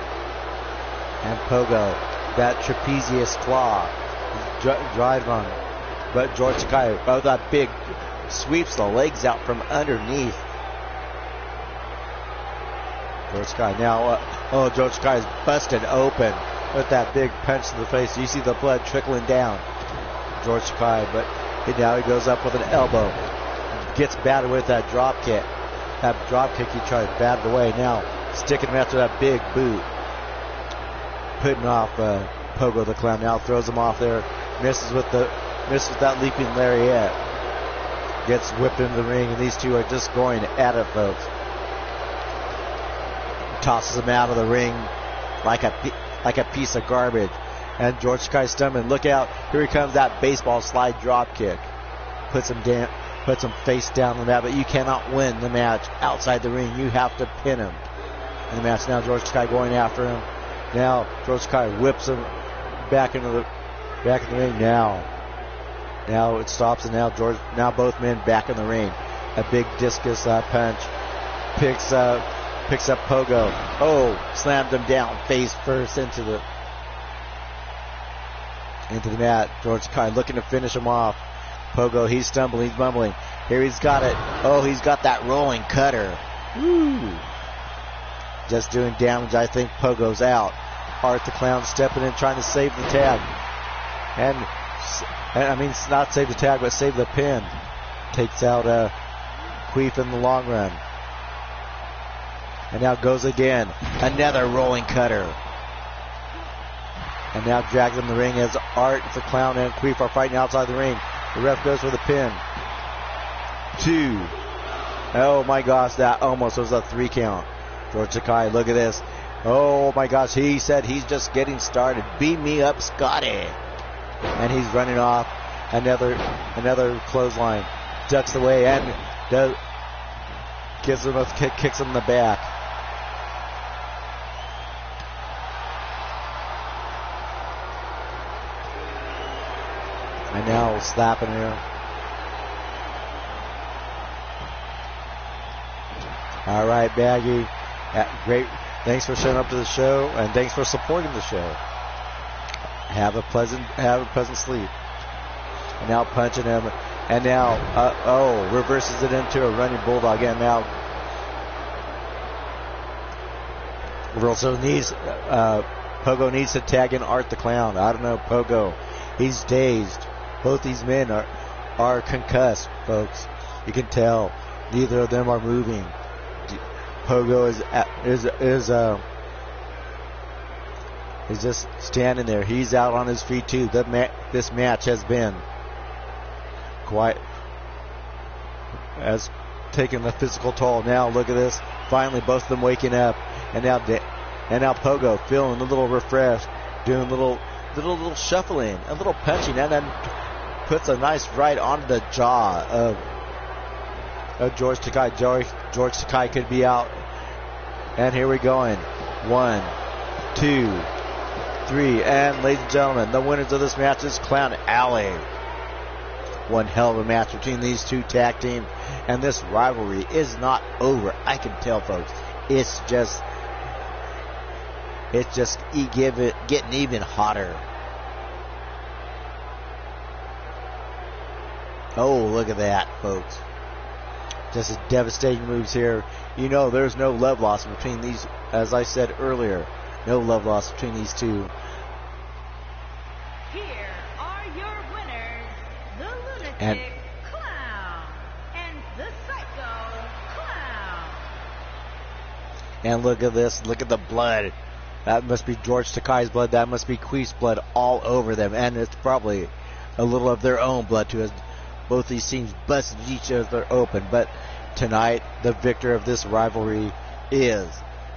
And Pogo, that trapezius claw, drive on. But George Takai, that big, sweeps the legs out from underneath. George Takai now, George Takai is busted open with that big punch to the face. You see the blood trickling down. George Takai, but now he goes up with an elbow. gets battered with that drop kick. That drop kick, he tries to bat it away. Now sticking him after that big boot. Putting off Pogo the Clown. Now throws him off there. Misses with that leaping lariat. Gets whipped into the ring, and these two are just going at it, folks. Tosses him out of the ring like a piece of garbage. And George Takei stumbling. Look out. Here he comes, that baseball slide drop kick. Puts him face down on the mat, but you cannot win the match outside the ring. You have to pin him in the match. Now George Takei going after him. Now George Takei whips him back in the ring. Now it stops, and now both men back in the ring. A big discus punch. Picks up Pogo. Oh, slammed him down face first into the mat. George Takei looking to finish him off. Pogo, he's stumbling, he's mumbling. Here he's got it. Oh, he's got that rolling cutter. Woo! Just doing damage. I think Pogo's out. Art the Clown stepping in, trying to save the tag. And I mean, not save the tag, but save the pin. Takes out Queef in the long run. And now goes again. Another rolling cutter. And now drags him in the ring as Art the Clown and Queef are fighting outside the ring. The ref goes for the pin. 2. Oh my gosh, that almost was a 3 count. George Takei, look at this. Oh my gosh, he said he's just getting started. Beat me up, Scotty. And he's running off. Another clothesline. Ducks away and gives him a kick, kicks him in the back. And now slapping her. All right, Baggy. Great. Thanks for showing up to the show, and thanks for supporting the show. Have a pleasant sleep. And now punching him. And now, reverses it into a running bulldog. And now, Pogo needs to tag in Art the Clown. I don't know, Pogo. He's dazed. Both these men are concussed, folks. You can tell. Neither of them are moving. Pogo is just standing there. He's out on his feet too. This match has been has taken a physical toll. Now look at this. Finally, both of them waking up, and now Pogo feeling a little refreshed, doing a little shuffling, a little punching, and then puts a nice right onto the jaw of George Takei. George Takei could be out. And here we're going. 1, 2, 3. And ladies and gentlemen, the winners of this match is Clown Alley. One hell of a match between these two tag teams. And this rivalry is not over. I can tell, folks. It's just getting even hotter. Oh, look at that, folks. Just devastating moves here. You know, there's no love lost between these, as I said earlier. No love lost between these two. Here are your winners, the Lunatic Clown and the Psycho Clown. And look at this. Look at the blood. That must be George Takei's blood. That must be Queef's blood all over them. And it's probably a little of their own blood too, as both these teams busted each other open. But tonight, the victor of this rivalry is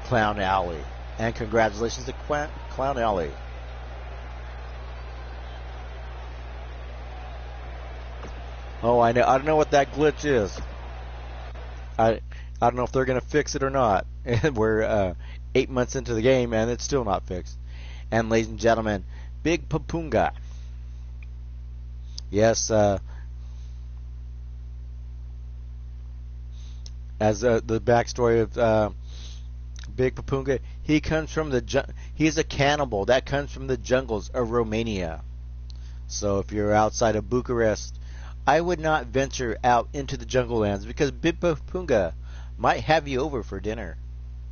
Clown Alley. And congratulations to Clown Alley. Oh, I don't know what that glitch is. I don't know if they're going to fix it or not. And we're 8 months into the game, and it's still not fixed. And ladies and gentlemen, Big Papunga. Yes, as the backstory of Big Papunga, he comes from he's a cannibal that comes from the jungles of Romania. So if you're outside of Bucharest, I would not venture out into the jungle lands, because Big Papunga might have you over for dinner.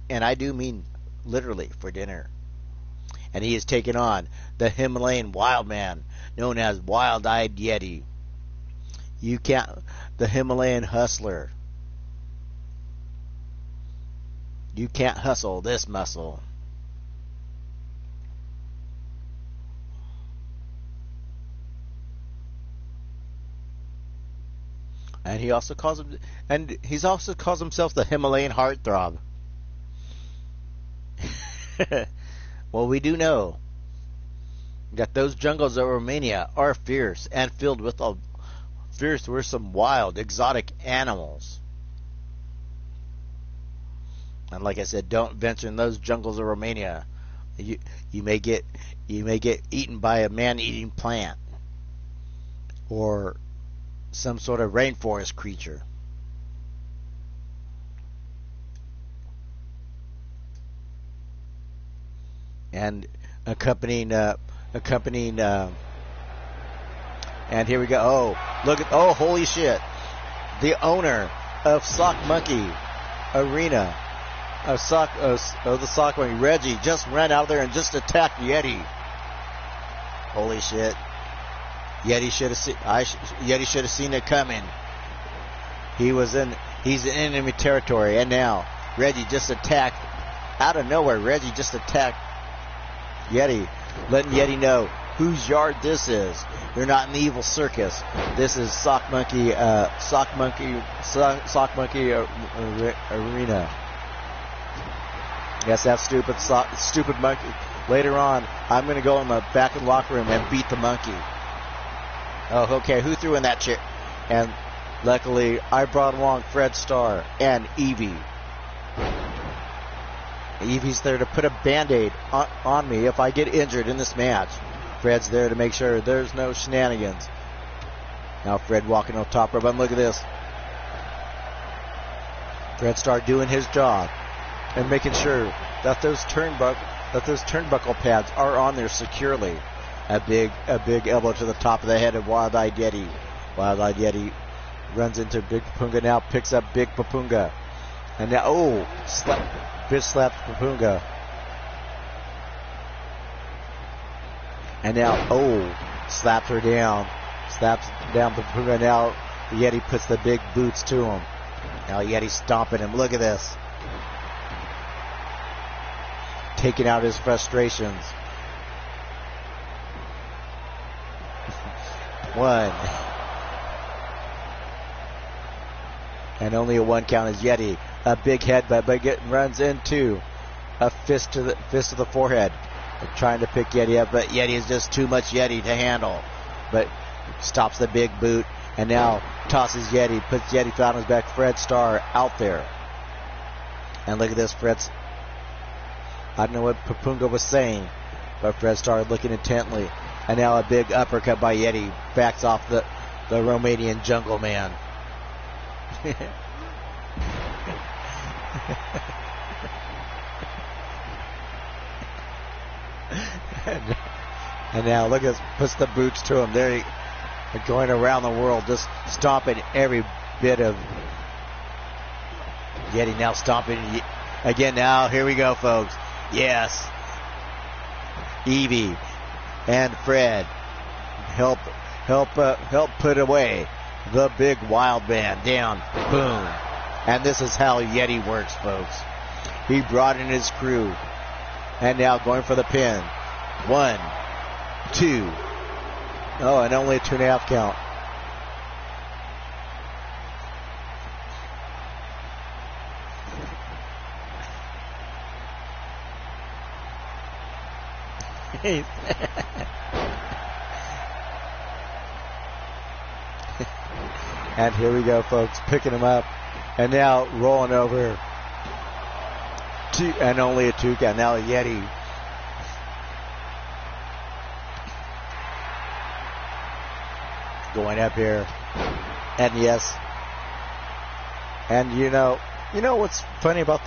And I do mean literally for dinner. And he has taken on the Himalayan wild man known as Wild-Eyed Yeti. You can't, the Himalayan hustler. You can't hustle this muscle. And he's also calls himself the Himalayan heartthrob. Well, we do know that those jungles of Romania are fierce and filled with some wild, exotic animals. And like I said, don't venture in those jungles of Romania. You may get eaten by a man-eating plant or some sort of rainforest creature. And accompanying, and here we go. Oh, holy shit! The owner of Sock Monkey Arena, the Sock Monkey, Reggie, just ran out there and just attacked Yeti. Holy shit! Yeti should have seen it coming. He's in enemy territory, and now Reggie just attacked out of nowhere. Reggie just attacked Yeti, letting Yeti know whose yard this is. You're not in the evil circus. This is Sock Monkey Arena. Yes, that stupid monkey. Later on, I'm going to go in the back of the locker room and beat the monkey. Oh, okay. Who threw in that chair? And luckily, I brought along Fred Starr and Evie. Evie's there to put a Band-Aid on me if I get injured in this match. Fred's there to make sure there's no shenanigans. Now Fred walking on top rope, and look at this. Fred Starr doing his job and making sure that those turnbuckle pads are on there securely. A big elbow to the top of the head of Wild Eyed Yeti. Wild Eyed Yeti runs into Big Papunga, now picks up Big Papunga. And now, bitch slaps Papunga. And now, slaps her down. Slaps down Papunga. Now the Yeti puts the big boots to him. Now Yeti's stomping him. Look at this. Taking out his frustrations. One. And only a one count is Yeti. A big headbutt, but runs into a fist to the forehead. Trying to pick Yeti up, but Yeti is just too much Yeti to handle. But stops the big boot, and now tosses Yeti, puts Yeti flat on his back. Fred Starr out there. And look at this, Fred's. I don't know what Papunga was saying, but Fred Starr looking intently. And now a big uppercut by Yeti backs off the Romanian jungle man. and now look at this, puts the boots to him. There he going around the world, just stomping every bit of Yeti. Now stomping again. Now here we go, folks. Yes, Evie and Fred help put away the big wild man. Down, boom. And this is how Yeti works, folks. He brought in his crew. And now going for the pin. 1, 2. Oh, and only a 2.5 count. And here we go, folks, picking him up. And now rolling over. And only a 2 count. Now a Yeti. Going up here. And yes. And you know what's funny about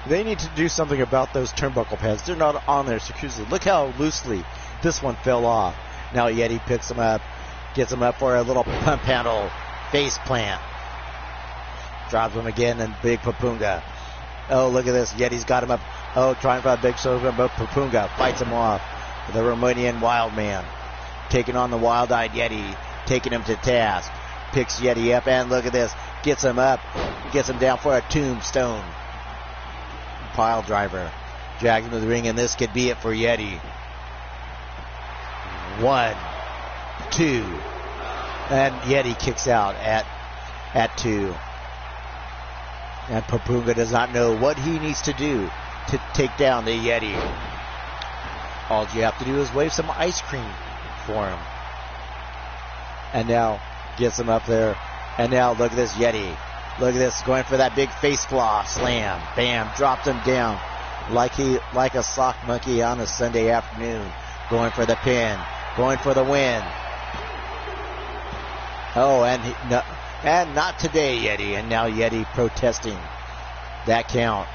they need to do something about those turnbuckle pads. They're not on there securely. Look how loosely this one fell off. Now Yeti picks him up, gets him up for a little pump handle face plant. Drops him again, and big Papunga. Oh, look at this. Yeti's got him up. Oh, trying for a big shoulder, but Papunga fights him off. The Romanian wild man taking on the wild-eyed Yeti, taking him to task. picks Yeti up, and look at this. Gets him up. Gets him down for a tombstone. Pile driver. Drags him to the ring, and this could be it for Yeti. 1, 2. And Yeti kicks out at 2. And Papunga does not know what he needs to do to take down the Yeti. All you have to do is wave some ice cream for him. And now gets him up there. And now look at this Yeti. Look at this, going for that big face claw slam. Bam, dropped him down like a sock monkey on a Sunday afternoon. Going for the pin. Going for the win. Oh, and not today, Yeti. And now Yeti protesting that count.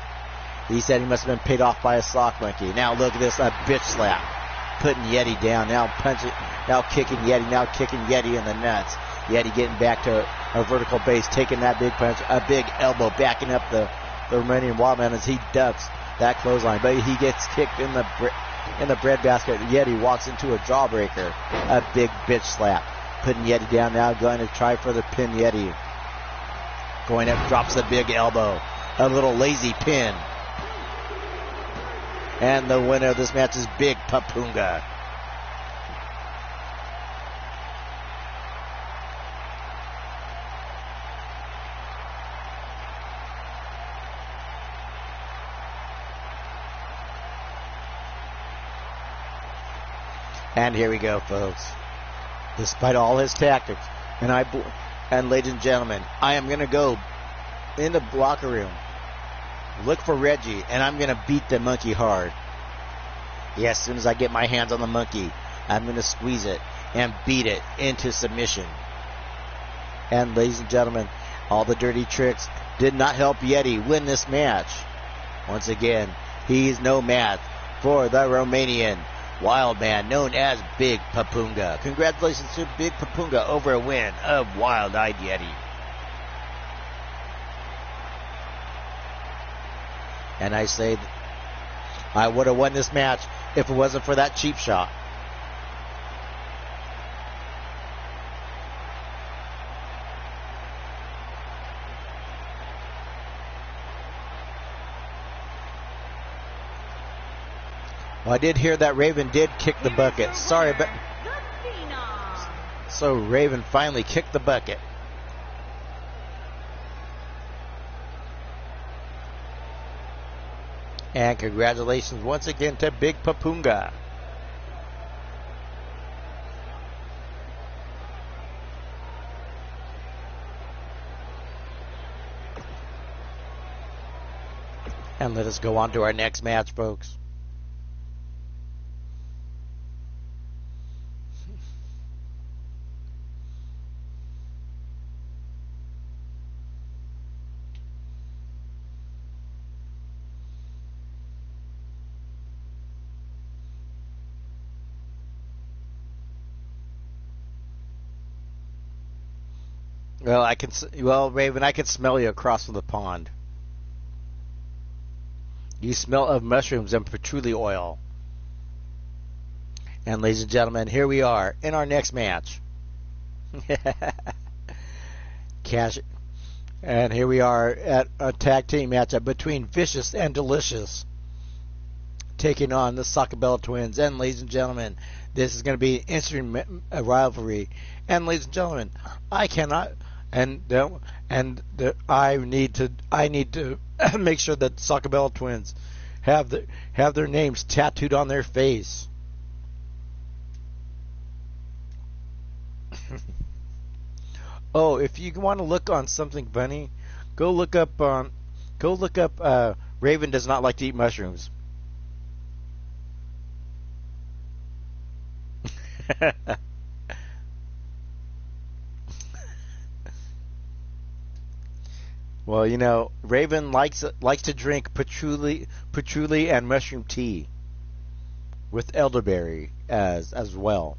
He said he must have been paid off by a sock monkey. Now look at this, a bitch slap. Putting Yeti down. Now kicking Yeti in the nuts. Yeti getting back to a vertical base, taking that big punch, a big elbow, backing up the Romanian Wildman as he ducks that clothesline. But he gets kicked in the breadbasket. Yeti walks into a jawbreaker. A big bitch slap. Putting Yeti down now, going to try for the pin. Yeti going up, drops the big elbow. A little lazy pin. And the winner of this match is Big Papunga. And here we go, folks. Despite all his tactics, and ladies and gentlemen, I am going to go in the locker room, look for Reggie, and I'm going to beat the monkey hard. Yes, as soon as I get my hands on the monkey, I'm going to squeeze it and beat it into submission. And ladies and gentlemen, all the dirty tricks did not help Yeti win this match. Once again, he's no match for the Romanian Wild Man, known as Big Papunga. Congratulations to Big Papunga over a win of Wild-Eyed Yeti. And I say I would have won this match if it wasn't for that cheap shot. Well, I did hear that Raven did kick the bucket. Sorry, but so Raven finally kicked the bucket. And congratulations once again to Big Papunga. And let us go on to our next match, folks. Well, Raven, I can smell you across from the pond. You smell of mushrooms and patchouli oil. And ladies and gentlemen, here we are in our next match. And here we are at a tag team matchup between Vicious and Delicious, taking on the Sacabella Twins. And ladies and gentlemen, this is going to be an interesting rivalry. And ladies and gentlemen, I need to make sure that Sacabella Twins have their names tattooed on their face. Oh, if you want to look on something funny, go look up Raven does not like to eat mushrooms. Well, you know, Raven likes to drink patchouli and mushroom tea with elderberry as well.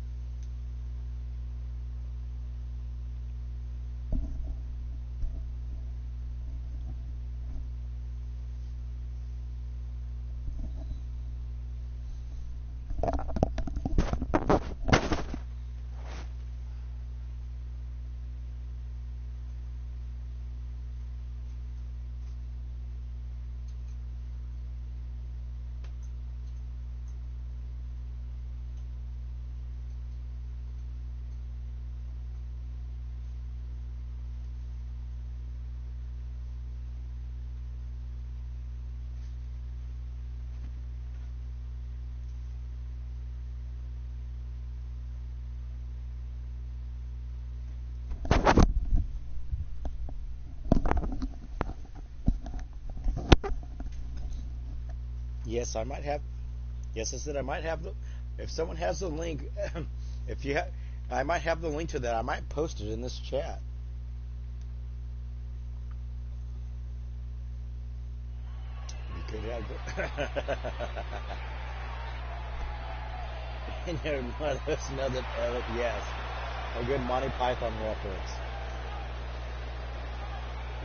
Yes, I might have. Yes, I said I might have the. If someone has the link, if you have, I might have the link to that. I might post it in this chat. You could have. And you're another yes, a good Monty Python reference.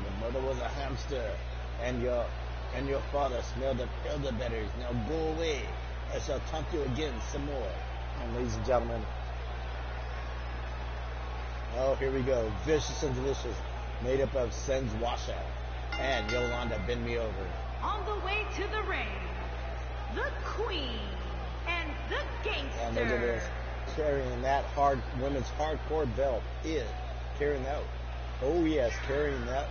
Your mother was a hamster, and your father smelled the elderberries. Now go away. I shall tempt you again some more. And ladies and gentlemen, oh, here we go. Vicious and delicious, made up of Sen's Washa and Yolanda Bend Me Over. On the way to the ring, the Queen and the Gangster. And look at this, carrying that women's hardcore belt is carrying that. Oh yes, carrying that.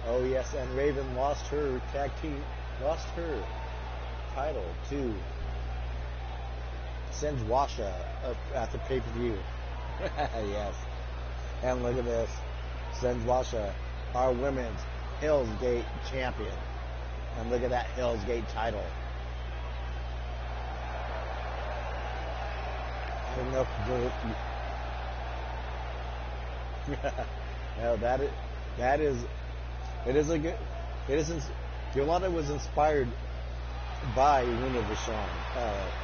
Oh yes, and Raven lost her title to Sen's Washa at the pay-per-view. Yes. And look at this. Sen's Washa, our women's Hell's Gate champion. And look at that Hell's Gate title. I don't know if no, Yolanda was inspired by Luna Vachon.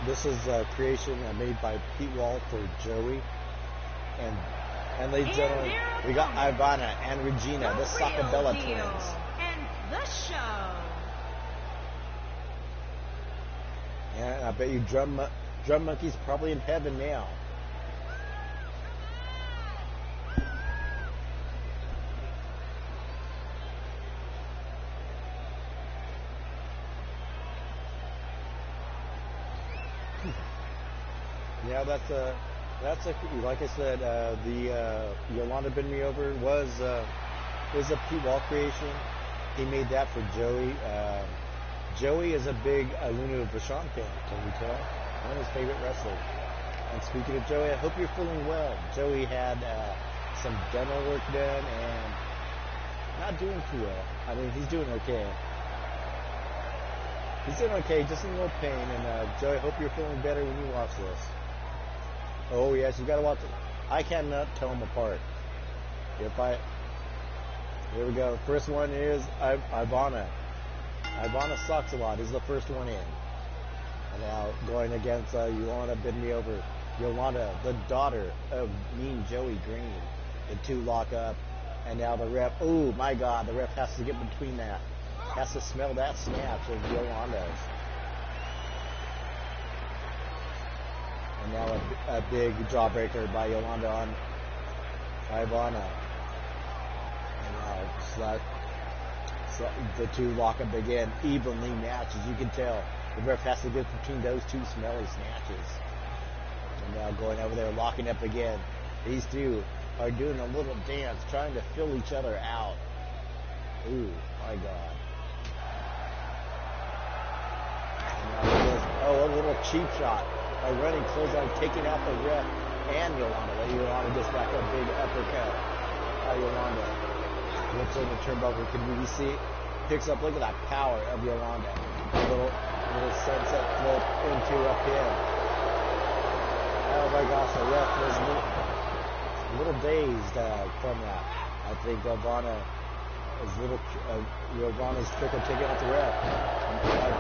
This is a creation made by Pete Wall for Joey. And ladies and gentlemen, we got Ivana and Regina, the Sacabella twins. And the show. And I bet you Drum Monkey's probably in heaven now. Yeah, that's a like I said, the Yolanda Bend Me Over is a Pete Wall creation. He made that for Joey. Joey is a big Luna Vachon fan, can you tell? One of his favorite wrestlers. And speaking of Joey, I hope you're feeling well. Joey had some dental work done and not doing too well. I mean, he's doing okay. He's doing okay, just in a little pain. And Joey, I hope you're feeling better when you watch this. Oh yes, you gotta watch it. I cannot tell them apart. Here we go. First one is Ivana. Ivana sucks a lot. Is the first one in. And now going against Yolanda Bend Me Over. Yolanda, the daughter of Mean Joey Green. The two lock up. And now the ref. Oh my God, the ref has to get between that. Has to smell that snatch of Yolanda's. And now a big jawbreaker by Yolanda on Ivana. And now the two lock up again, evenly matched, as you can tell. The ref has to get between those two smelly snatches. And now going over there, locking up again. These two are doing a little dance, trying to fill each other out. Ooh, my God. And now a little cheap shot. A running clothesline, taking out the ref and Yolanda. Yolanda just back a big uppercut. Yolanda whips in the turnbuckle. Can you see it? Picks up, look at that power of Yolanda. A little sunset flip into a pin. Oh my gosh, the ref was a little dazed from that. I think Ivana is Ivana's trick of taking out the ref.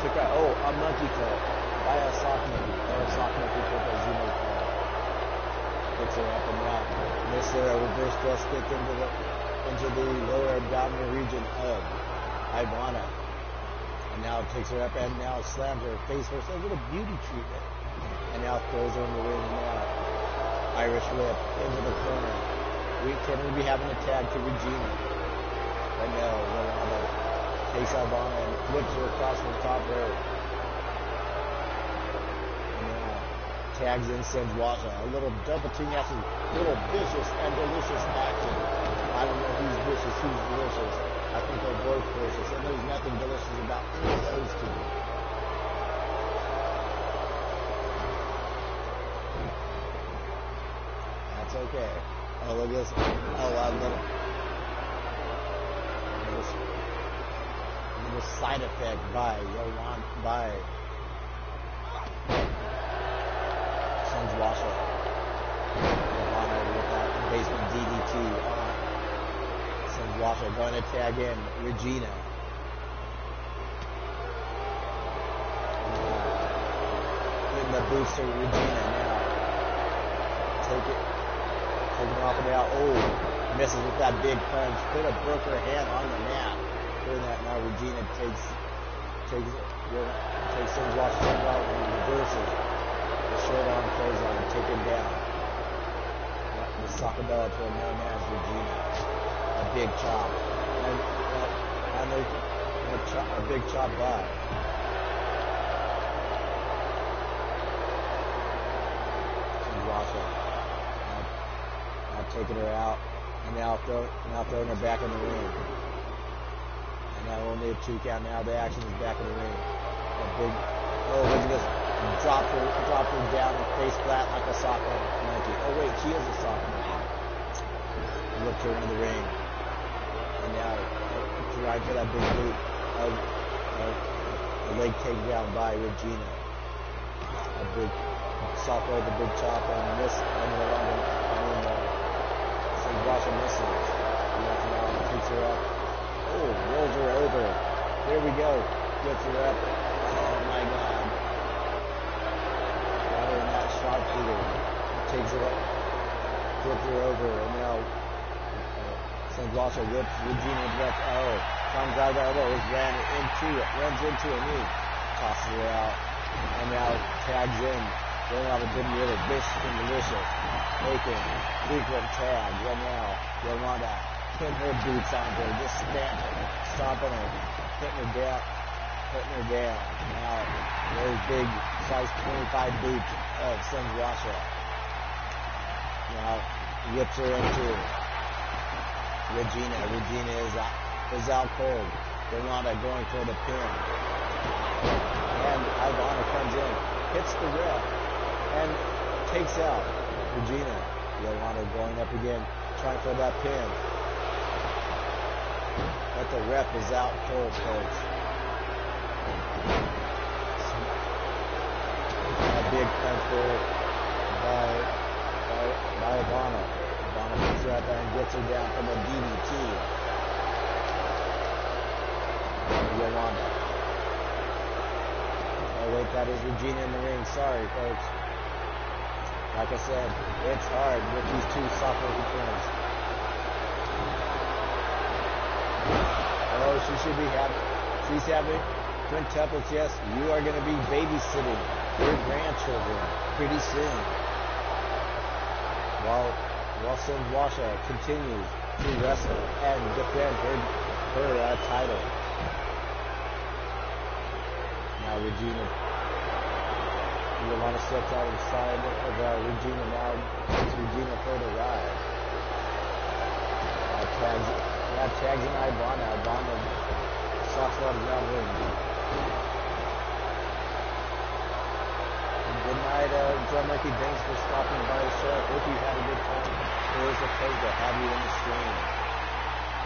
Took out, a monkey flip. By a soft monkey, or a soft monkey flip, as you may call it. Picks her up and down. Misses a reverse thrust kick into the lower abdominal region of Ivana. And now takes her up and now slams her face first. A little beauty treatment. And now throws her in the ring now. Irish whip into the corner. Can we be having a tag to Regina? But no, Yolanda takes Ivana and flips her across the top rope. Tags in Sen's Washa. A little double team action, little vicious and delicious action. I don't know who's vicious, who's delicious. I think they're both delicious, and there's nothing delicious about any of those two. That's okay. Oh, look at this. Oh, look at the side effect by Sons Washer. Yolanda with that basement DDT on. Sons Washer going to tag in Regina. Hitting the booster Regina now. Taking off and out. Oh, misses with that big punch. Could have broke her hand on the mat. Doing that now, Regina takes Sons Washer out and reverses. The short arm clothesline, taken down. The Sacabella to a known as Regina. A big chop. And a big chop by. Sons Washer. Now taking her out. And now throwing her back in the ring. And now only a 2 count. Now the action is back in the ring. Look at this. Dropped her down and face flat like a soccer monkey. Oh wait, she is a soccer monkey. Whipped her into the ring. And now trying for that big boot. A leg takedown by Regina. A big soft with a big chop and miss. Sons Washer misses. Now takes her up. Oh, rolls her over. There we go. Gets her up. Oh my God. Got her in that sharpshooter. Takes her up. Flips her over. And now Sons Washer whips Regina direct. Oh, comes out of the elbow. Runs into a knee. Tosses her out. And now tags in. Going off a good middle. Vicious and delicious. Taking frequent tags. And now Yolanda putting her boots on her. Just stomping her. Putting her down. Now, those big size 25 boots of Sons Washer. Now, whips her into Regina. Regina is out cold. Yolanda going for the pin. And Ivana comes in, hits the ref, and takes out Regina. Yolanda going up again, trying for that pin. But the ref is out cold, folks. A big punch there by Ivana. Ivana picks her up and gets her down from a DDT. Yolanda. Oh wait, that is Regina in the ring. Sorry, folks. Like I said, it's hard with these two soccer twins. Oh, she should be happy. She's having quintuples. Yes, you are going to be babysitting your grandchildren pretty soon. While Sons Washer continues to wrestle and defend her title. Now Regina, Yolanda steps out of the side of Regina. Now takes Regina for the ride. Tags in Ivana. Ivana socks out of the ring. Good night, Drum Monkey. Thanks for stopping by the show. Hope you had a good time. It was a pleasure to have you in the stream.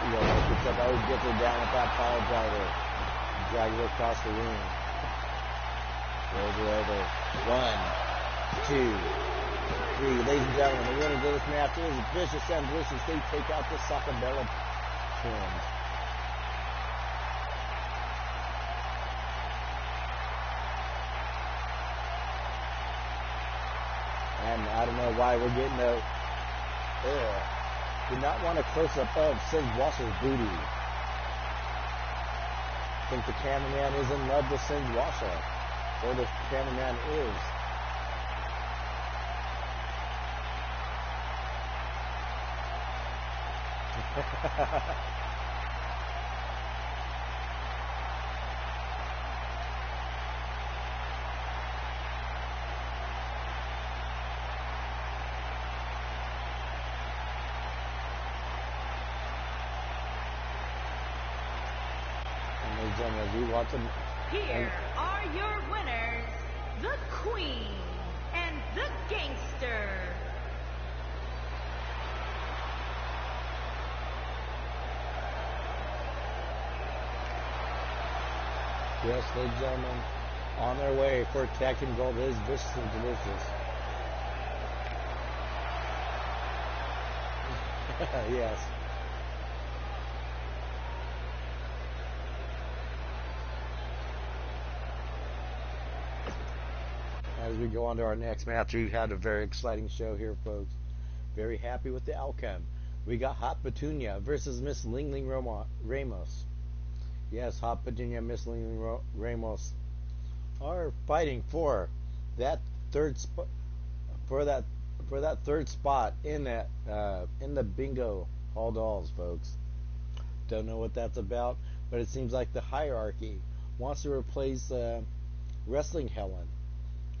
Yolanda picks up. Gets her down with that pile driver. Drags her across the ring. Rolls her over. 1, 2, 3. Ladies and gentlemen, the winners of this match is Vicious and Delicious. They take out the Sacabella twins. And I don't know why we're getting did not want a close-up of Sons Washer's booty. I think the cameraman is in love with Sons Washer. Or the cameraman is. Here are your winners, the Queen and the Gangster. Yes, ladies and gentlemen, on their way for tag team gold is Vicious and Delicious. Yes. As we go on to our next match, we've had a very exciting show here, folks. Very happy with the outcome. We got Hot Petunia versus Miss Ling Ling Ramos. Yes, Hot Petunia and Miss Ling Ling Ramos are fighting for that third spot, for that third spot in the Bingo Hall Dolls, folks. Don't know what that's about, but it seems like the hierarchy wants to replace Wrestling Helen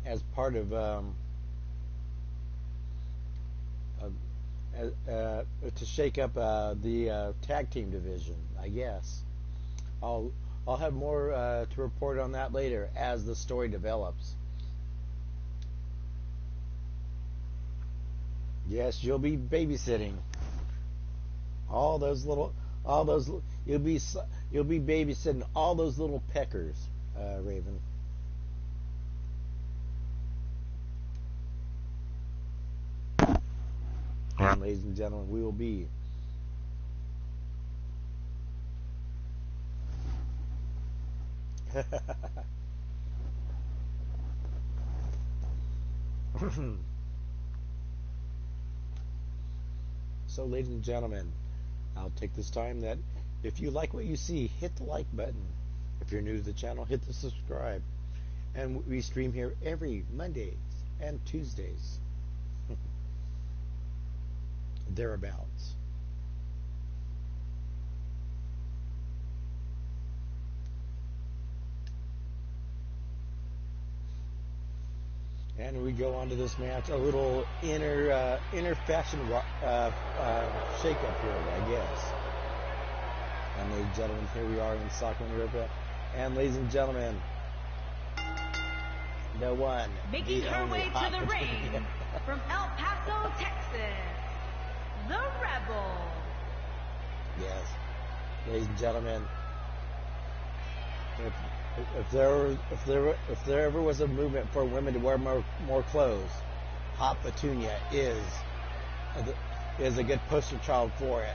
as part of to shake up the tag team division, I guess. I'll have more to report on that later as the story develops. Yes, you'll be babysitting you'll be babysitting all those little peckers, Raven. And ladies and gentlemen, we will be so, ladies and gentlemen, I'll take this time that if you like what you see, hit the like button. If you're new to the channel, hit the subscribe. And we stream here every Mondays and Tuesdays. Thereabouts. And we go on to this match, a little inner fashion shake-up here, I guess. And ladies and gentlemen, here we are in Stockholm, Europa. And ladies and gentlemen, the one, making her way to the ring from El Paso, Texas, the Rebel. Yes, ladies and gentlemen, if there ever was a movement for women to wear more clothes, Hot Petunia is a good poster child for it.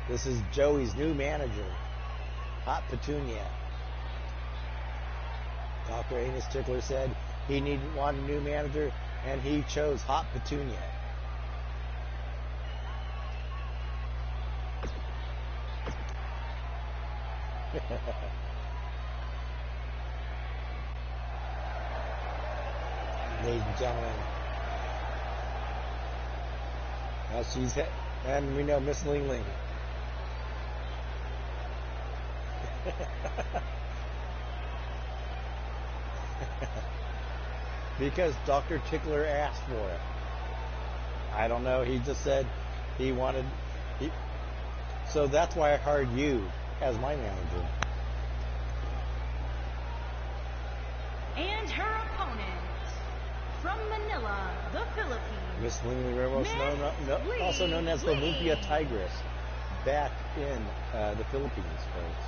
This is Joey's new manager, Hot Petunia. Dr. Anus Tickler said he didn't want a new manager, and he chose Hot Petunia. Ladies and gentlemen, and we know Miss Ling Ling. Because Dr. Tickler asked for it. I don't know, he just said he wanted... so that's why I hired you as my manager. And her opponent, from Manila, the Philippines, Miss Ling Ramos, also known as the Olympia Tigress, back in the Philippines, folks.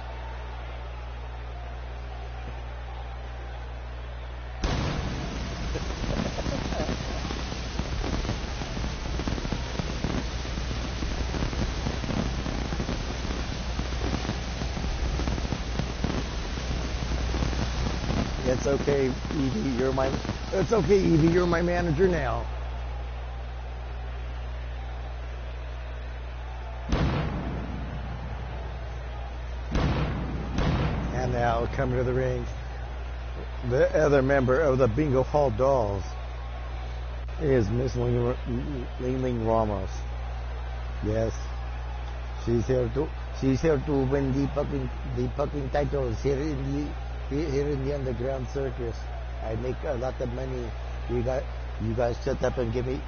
It's okay, Evie, it's okay, Evie, you're my manager now. And now, coming to the ring, the other member of the Bingo Hall Dolls is Miss Ling Ling Ramos. Yes, she's here to win the fucking titles here in the Underground Circus. I make a lot of money. You guys shut up and give me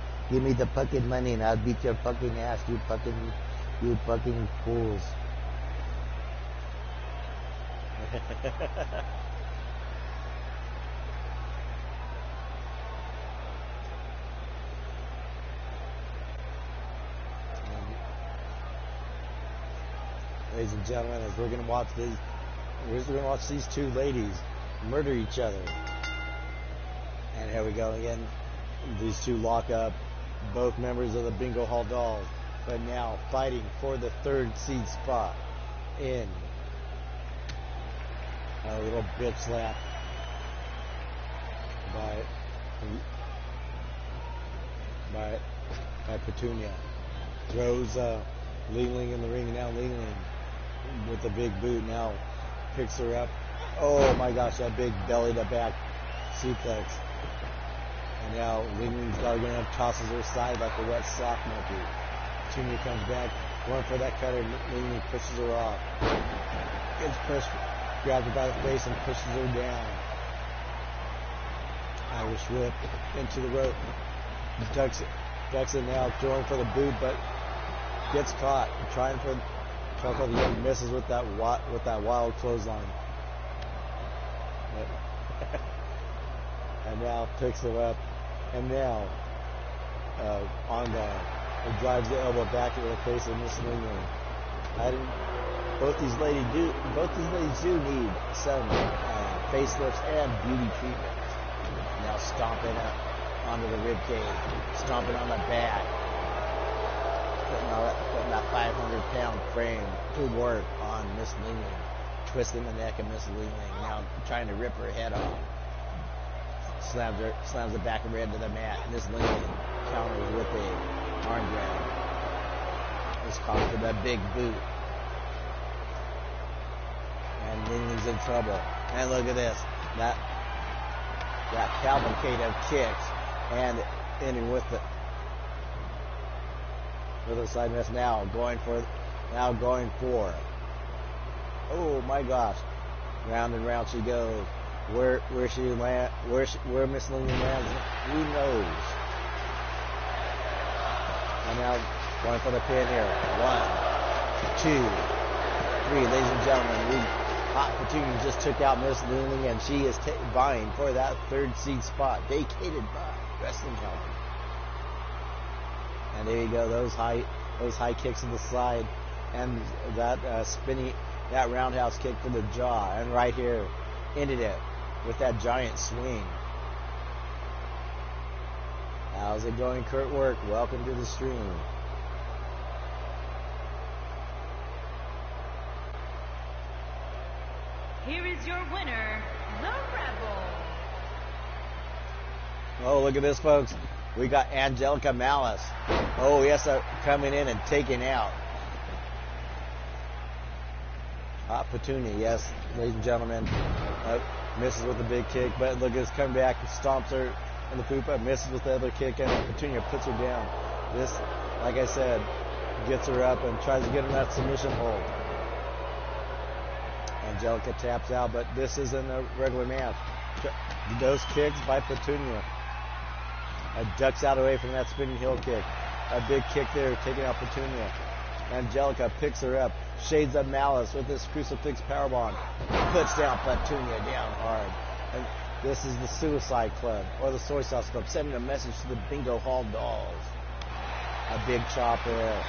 the fucking money, and I'll beat your fucking ass, you fucking fools. ladies and gentlemen, as we're gonna watch these two ladies murder each other. And here we go again. These two lock up, both members of the Bingo Hall Dolls, but now fighting for the third seed spot in a little bitch slap by Petunia. Throws Ling Ling in the ring. Now Ling Ling with the big boot now picks her up. Oh my gosh, that big belly to back suplex. And now Ling Ling's got to go and tosses her side like a wet sock monkey. Petunia comes back, going for that cutter. Ling Ling pushes her off. Gets pushed, grabs her by the face and pushes her down. Irish whip into the rope. Ducks it now, throwing for the boot, but gets caught. Trying for the end, misses with that wild clothesline. And now picks her up, and now on and drives the elbow back into the face of Miss Ling Ling. Both these ladies do need some facelifts and beauty treatments. Now stomping up onto the rib cage, stomping on the back, putting that 500-pound frame to work on Miss Ling Ling, twisting the neck of Miss Ling Ling, now trying to rip her head off. Slams the back of her into the mat. Miss Ling Ling counters with a arm grab. It's caught for that big boot. And Ling Ling's in trouble. And look at this. That cavalcade of kicks, and ending with a side miss. Now going for. Oh my gosh! Round and round she goes. Where Miss Ling Ling lands, who knows? And now going for the pin here. 1, 2, 3, ladies and gentlemen. Hot Petunia just took out Miss Ling Ling, and she is vying for that third seed spot, vacated by Wrestling Helmet. And there you go, those high kicks to the side, and that that roundhouse kick for the jaw, and right here ended it with that giant swing. How's it going, Kurt Work? Welcome to the stream. Here is your winner, the Rebel. Oh, look at this, folks. We got Angelica Malice. Oh, yes, coming in and taking out Hot Petunia. Yes, ladies and gentlemen. Misses with the big kick, but look at this, coming back, stomps her in the poop up, misses with the other kick, and Petunia puts her down. This, like I said, gets her up and tries to get in that submission hold. Angelica taps out, but this isn't a regular match. Those kicks by Petunia. Ducks out away from that spinning heel kick. A big kick there, taking out Petunia. Angelica picks her up. Shades of Malice with this crucifix powerbomb. Puts down Petunia down hard. And this is the Suicide Club, or the Soy Sauce Club, sending a message to the Bingo Hall Dolls. A big chop there.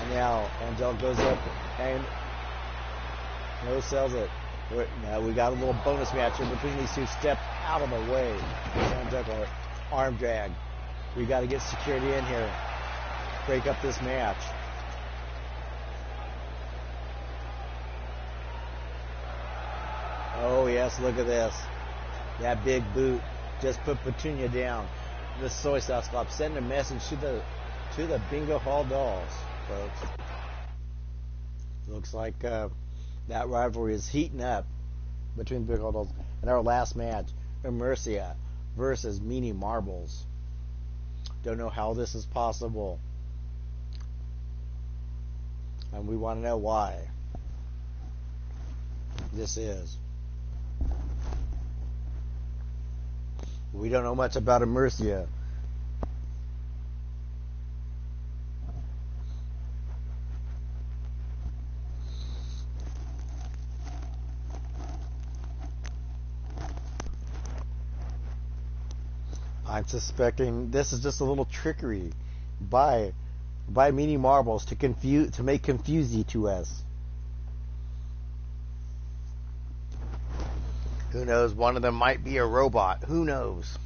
And now Angelica goes up and no sells it. Now we got a little bonus match here between these two. Step out of the way. Angelica, arm drag. We got to get security in here. Break up this match. Oh yes, look at this. That big boot just put Petunia down. The Soy Sauce Club sending a message to the Bingo Hall Dolls, folks. Looks like that rivalry is heating up between the Bingo Hall Dolls. And our last match, Immersia versus Meanie Marbles. Don't know how this is possible, and we want to know why this is. We don't know much about Immersia. I'm suspecting this is just a little trickery by Buy Meanie Marbles to make confusey to us. Who knows? One of them might be a robot. Who knows?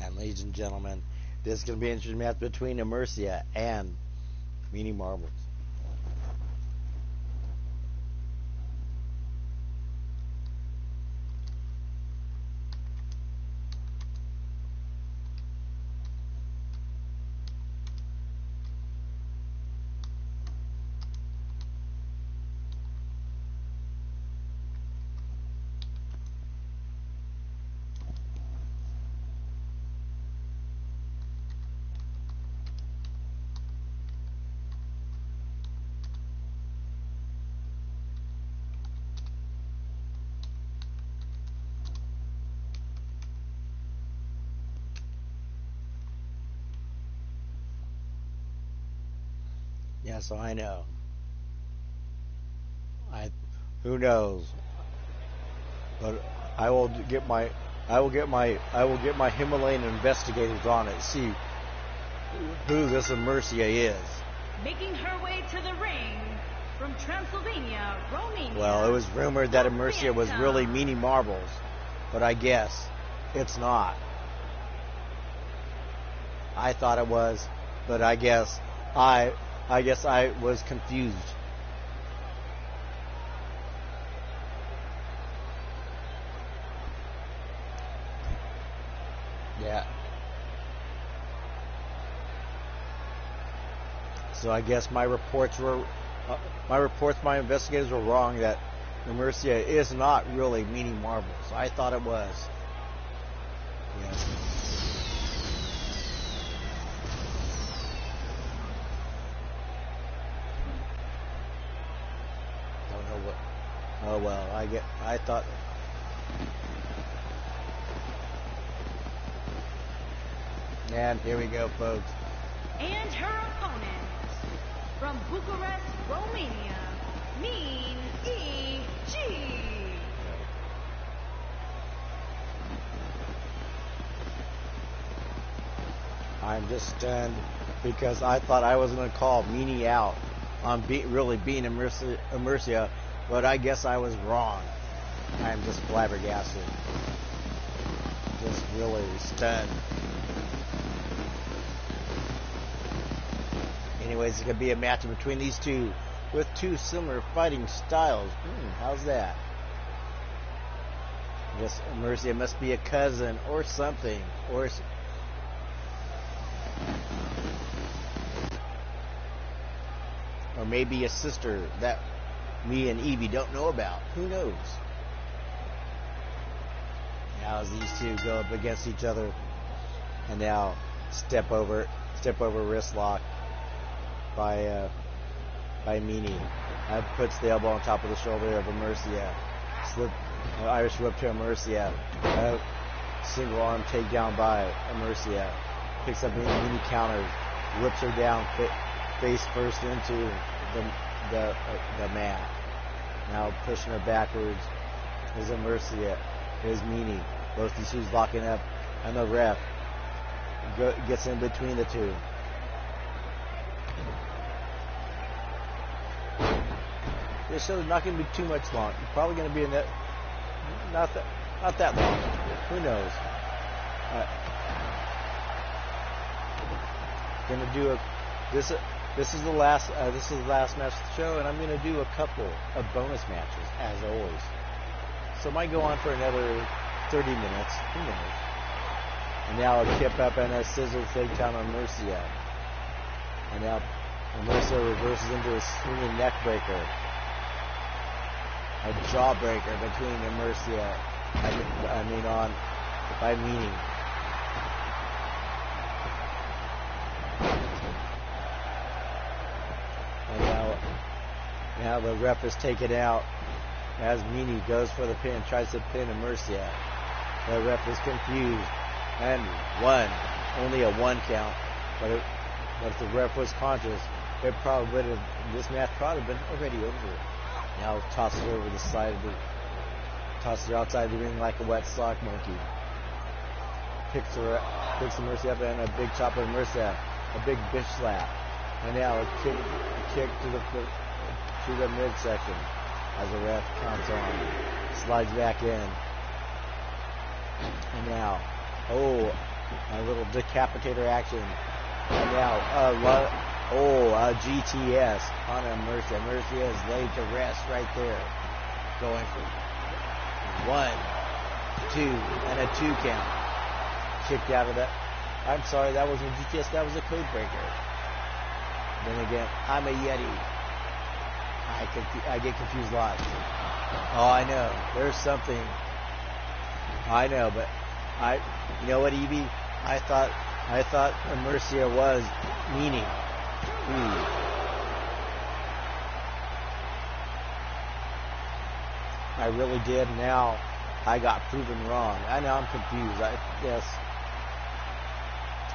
And ladies and gentlemen, this is going to be an interesting match between Immersia and Meanie Marbles. Yes, I know. Who knows? But I will get my Himalayan investigators on it. See who this Immersia is. Making her way to the ring from Transylvania, Romania. Well, it was rumored that Immersia was really Meanie Marbles, but I guess it's not. I thought it was, but I guess I was confused. Yeah. So I guess my investigators were wrong that Immersia is not really Meanie Marbles. I thought it was. Yes. Oh well, I thought. And here we go, folks. And her opponent from Bucharest, Romania, Mean E.G. I'm just stunned because I thought I was going to call Meanie out on really being Immersia, but I guess I was wrong. I'm just flabbergasted. Just really stunned. Anyways, it's going to be a match between these two with two similar fighting styles. How's that? I guess Immersia must be a cousin or something. Or maybe a sister that me and Evie don't know about. Who knows? Now as these two go up against each other, and now step over wrist lock by Meanie. That puts the elbow on top of the shoulder of Immersia. Irish whip to Immersia. Single arm takedown by Immersia. Picks up Meanie counters, whips her down face first into the mat. Now pushing her backwards is Immersia. Is Meanie. Both these two locking up, and the ref gets in between the two. This show's not going to be too much long. It's probably going to be not that long. Who knows? Going to do this is the last match of the show, and I'm going to do a couple of bonus matches as always. So it might go on for another 30 minutes. Who knows? And now a kip up and a scissor takedown on Immersia. And now Immersia reverses into a swinging neck breaker. A jawbreaker between Immersia by Meanie. And now the ref is taken out as Meanie goes for the pin, tries to pin Immersia. The ref was confused and won. Only a 1 count. But if the ref was conscious, it probably would have, this match probably been already over. Now toss it over the side of the, toss it outside the ring like a wet sock monkey. Picks the Mercy up and a big chop on Mercy, a big bitch slap. And now a kick to the midsection as the ref counts on. Slides back in. And now, a little decapitator action. And now, a GTS on a Mercy. Mercy is laid to rest right there. Going for 1, 2, and a 2 count. Kicked out of that. I'm sorry, that wasn't GTS, that was a code breaker. Then again, I'm a Yeti. I get confused lots. Oh, I know. There's something. I know, but you know what, Evie? I thought Mercia was meaning. I really did. Now I got proven wrong. I know I'm confused. Yes.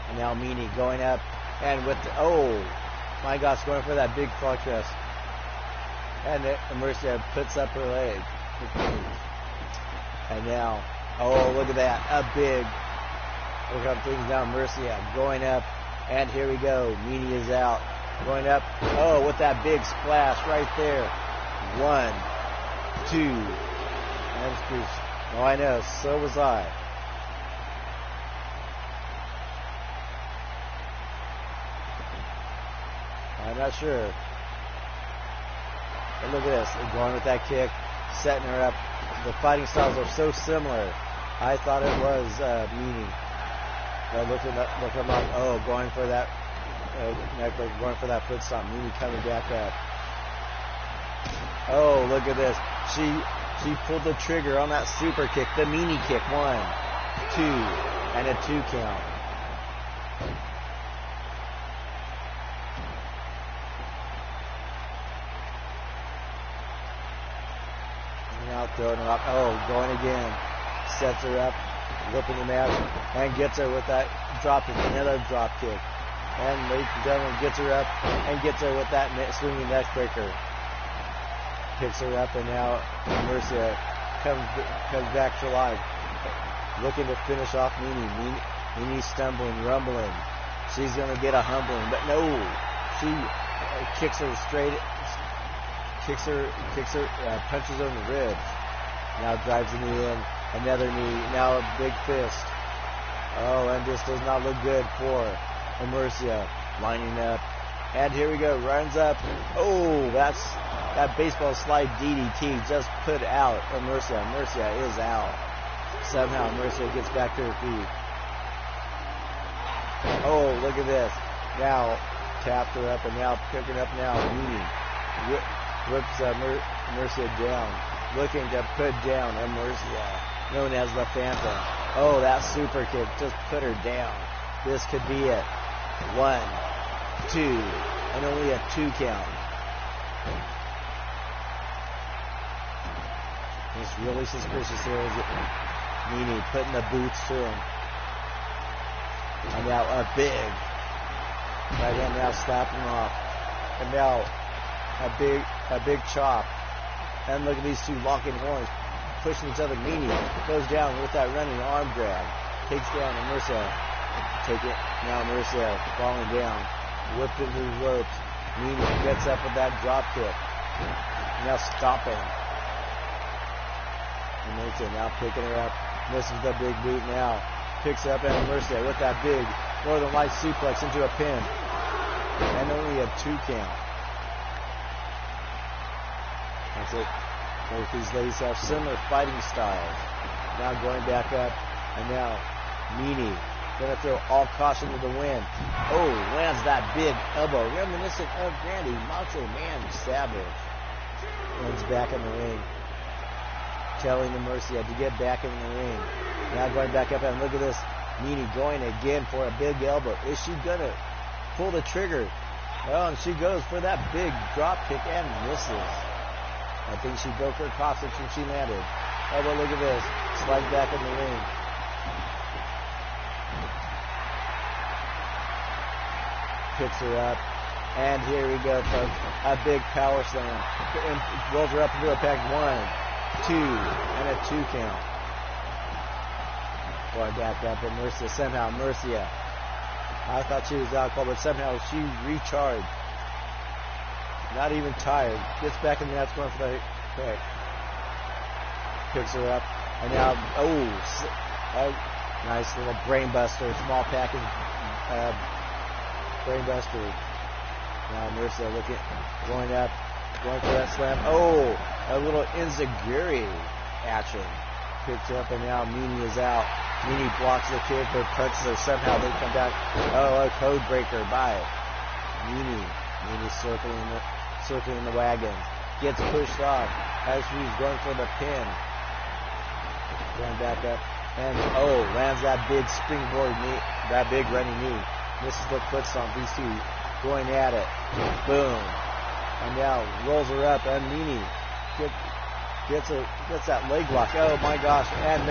And now Meanie going up and with my gosh, going for that big frog thrust. And Mercia puts up her leg. And now, look at that. Look up things now. Mercia going up. And here we go. Meanie is out. Going up. With that big splash right there. 1, 2. And screws. Oh, I know. So was I. I'm not sure. But look at this. They're going with that kick. Setting her up. The fighting styles are so similar. I thought it was Meanie. But looking up, going for that going for that foot stomp. Meanie coming back up. Oh, look at this. She pulled the trigger on that super kick. The Meanie kick. 1, 2, and a 2 count. Now throwing her up. Going again. Sets her up. Whipping the mat. And gets her with that drop kick. Another drop kick. And ladies and gentlemen, gets her up. And gets her with that swinging neck breaker. Picks her up. And now Mercia comes back to life. Looking to finish off Meanie. Meanie stumbling, rumbling. She's going to get a humbling. But no. She kicks her straight. Punches her in the ribs. Now drives the knee in. Another knee. Now a big fist. And this does not look good for Mercia. Lining up. And here we go. Runs up. That's that baseball slide DDT just put out Mercia. Mercia is out. Somehow Mercia gets back to her feet. Look at this. Now tapped her up and now picking up now. Meanie. Whips Mercia down. Looking to put down Mercia, known as the Phantom. That super kick just put her down. This could be it. 1, 2, and only a 2 count. It's really suspicious here. Is it Meanie putting the boots to him. And now a big right hand now slapping him off. And now a big chop. And look at these two locking horns, pushing each other. Meanie goes down with that running arm grab. Takes down Mercia. Take it. Now Mercia falling down. Whipped into the ropes. Meanie gets up with that drop kick. Now stopping. And Mercia now picking her up. Misses the big boot now. Picks up and Mercia with that big Northern Lights suplex into a pin. And only a 2 count. That's it. Both these ladies have similar fighting styles. Now going back up. And now Meanie going to throw all caution to the wind. Lands that big elbow. Reminiscent of Randy Macho Man Savage. Lands back in the ring. Telling the Mercia to get back in the ring. Now going back up and look at this. Meanie going again for a big elbow. Is she going to pull the trigger? And she goes for that big drop kick and misses. I think she broke her coccyx when she landed. But look at this. Slide back in the ring. picks her up, and here we go, folks. A big power slam. And rolls her up into a peg. 1, 2, and a 2 count. Going back up, and Mercia. I thought she was out cold, but somehow she recharged. Not even tired. Gets back in the match, going for the pick. Picks her up, and now, nice little brain buster, small package brain buster. Now Mercia going up, going for that slam. Oh, a little enziguri action. Picks her up, and now Meanie is out. Meanie blocks the kick, but punches her. Somehow they come back. Oh, a code breaker by Meanie. Meanie circling the wagon. Gets pushed off as she's going for the pin. Going back up. And, lands that big springboard knee, that big running knee. Misses the foot stomp. These two going at it. Boom. And now rolls her up, and Meanie gets that leg lock. Oh my gosh. And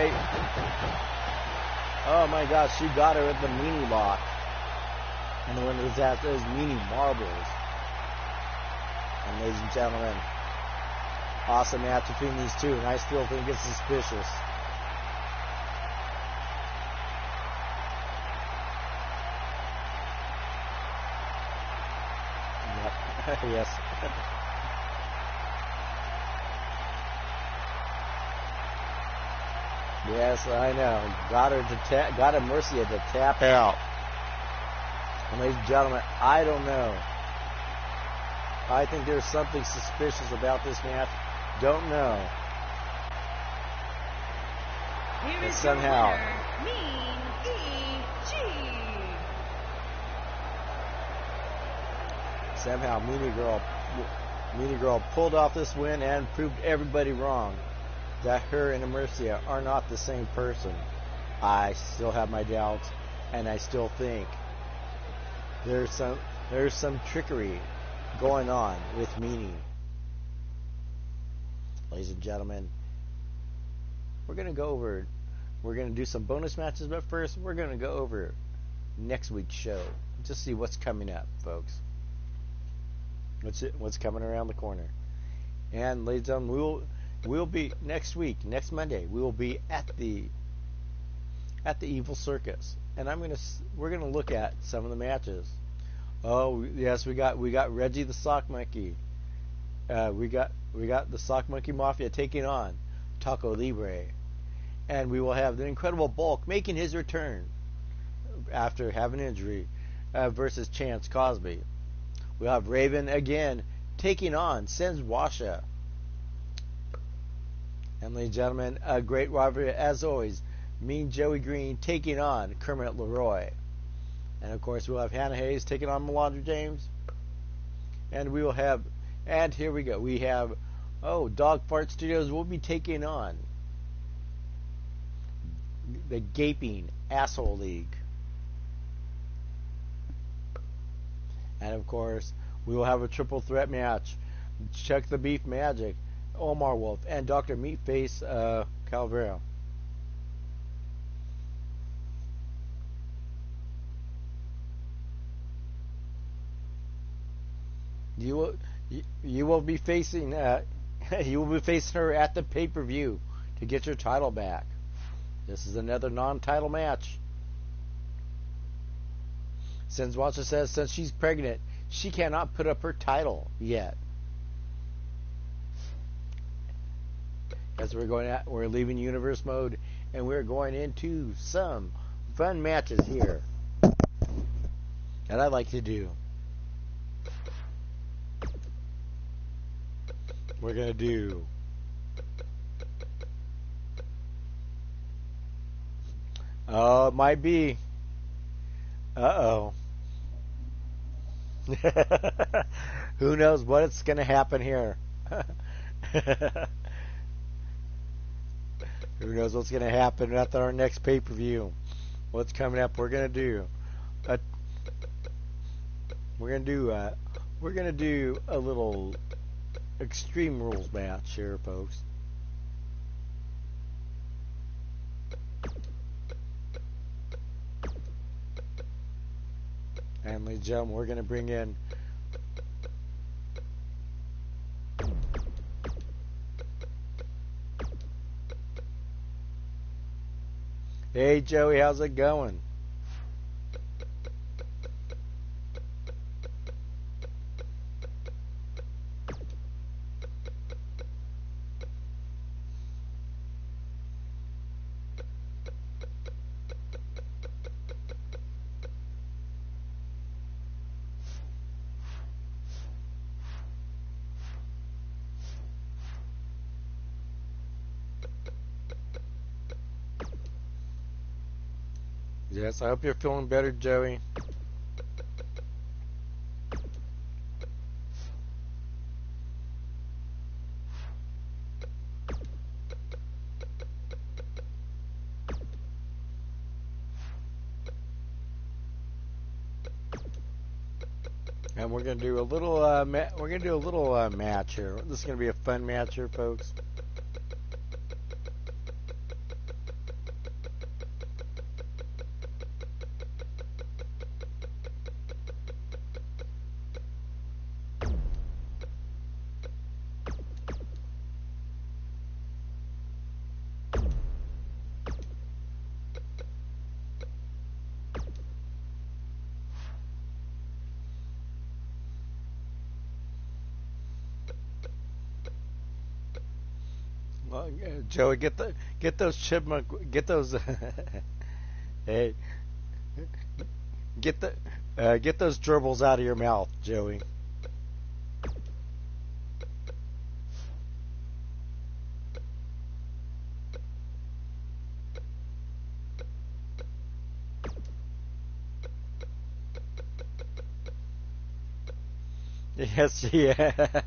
she got her with the Meanie lock. And the winner is that those Meanie marbles. And ladies and gentlemen, awesome match between these two. And I still think it's suspicious. Yep. Yes. Yes, I know. Got Mercia to tap out. And ladies and gentlemen, I don't know. I think there's something suspicious about this match. Don't know. Here is somehow, your winner, Mean E.G. Somehow Meanie Girl pulled off this win and proved everybody wrong. That her and Mercia are not the same person. I still have my doubts, and I still think there's some trickery going on with Meanie. Ladies and gentlemen, we're going to do some bonus matches, but first we're going to go over next week's show. Just see what's coming up, folks. What's coming around the corner. And ladies and gentlemen, we'll be next week, Monday, we will be at the Evil Circus. And we're going to look at some of the matches. Oh, yes, we got Reggie the Sock Monkey. We got the Sock Monkey Mafia taking on Taco Libre. And we will have the Incredible Bulk making his return after having an injury versus Chance Cosby. We'll have Raven again taking on Sens Washa. And ladies and gentlemen, a great rivalry as always. Mean Joey Green taking on Kermit Leroy. And of course we'll have Hannah Hayes taking on Melandra James. And we will have, and here we go, we have, Dog Fart Studios will be taking on the Gaping Asshole League. And of course, we will have a triple threat match. Chuck the Beef Magic, Omar Wolf, and Dr. Meatface Calvera. You will be facing her at the pay-per-view to get your title back. This is another non-title match. Since Watcher says since she's pregnant, she cannot put up her title yet. As we're leaving universe mode, and we're going into some fun matches here that I like to do. We're gonna do it might be who knows what's gonna happen here. Who knows what's going to happen at our next pay-per-view? What's coming up? We're going to do a little Extreme Rules match here, folks. And ladies and gentlemen, we're going to bring in Hey Joey, how's it going? Yes, I hope you're feeling better, Joey. And we're gonna do a little match here. This is gonna be a fun match here, folks. Well, Joey, get those hey, get those gerbils out of your mouth, Joey. Yes, yeah,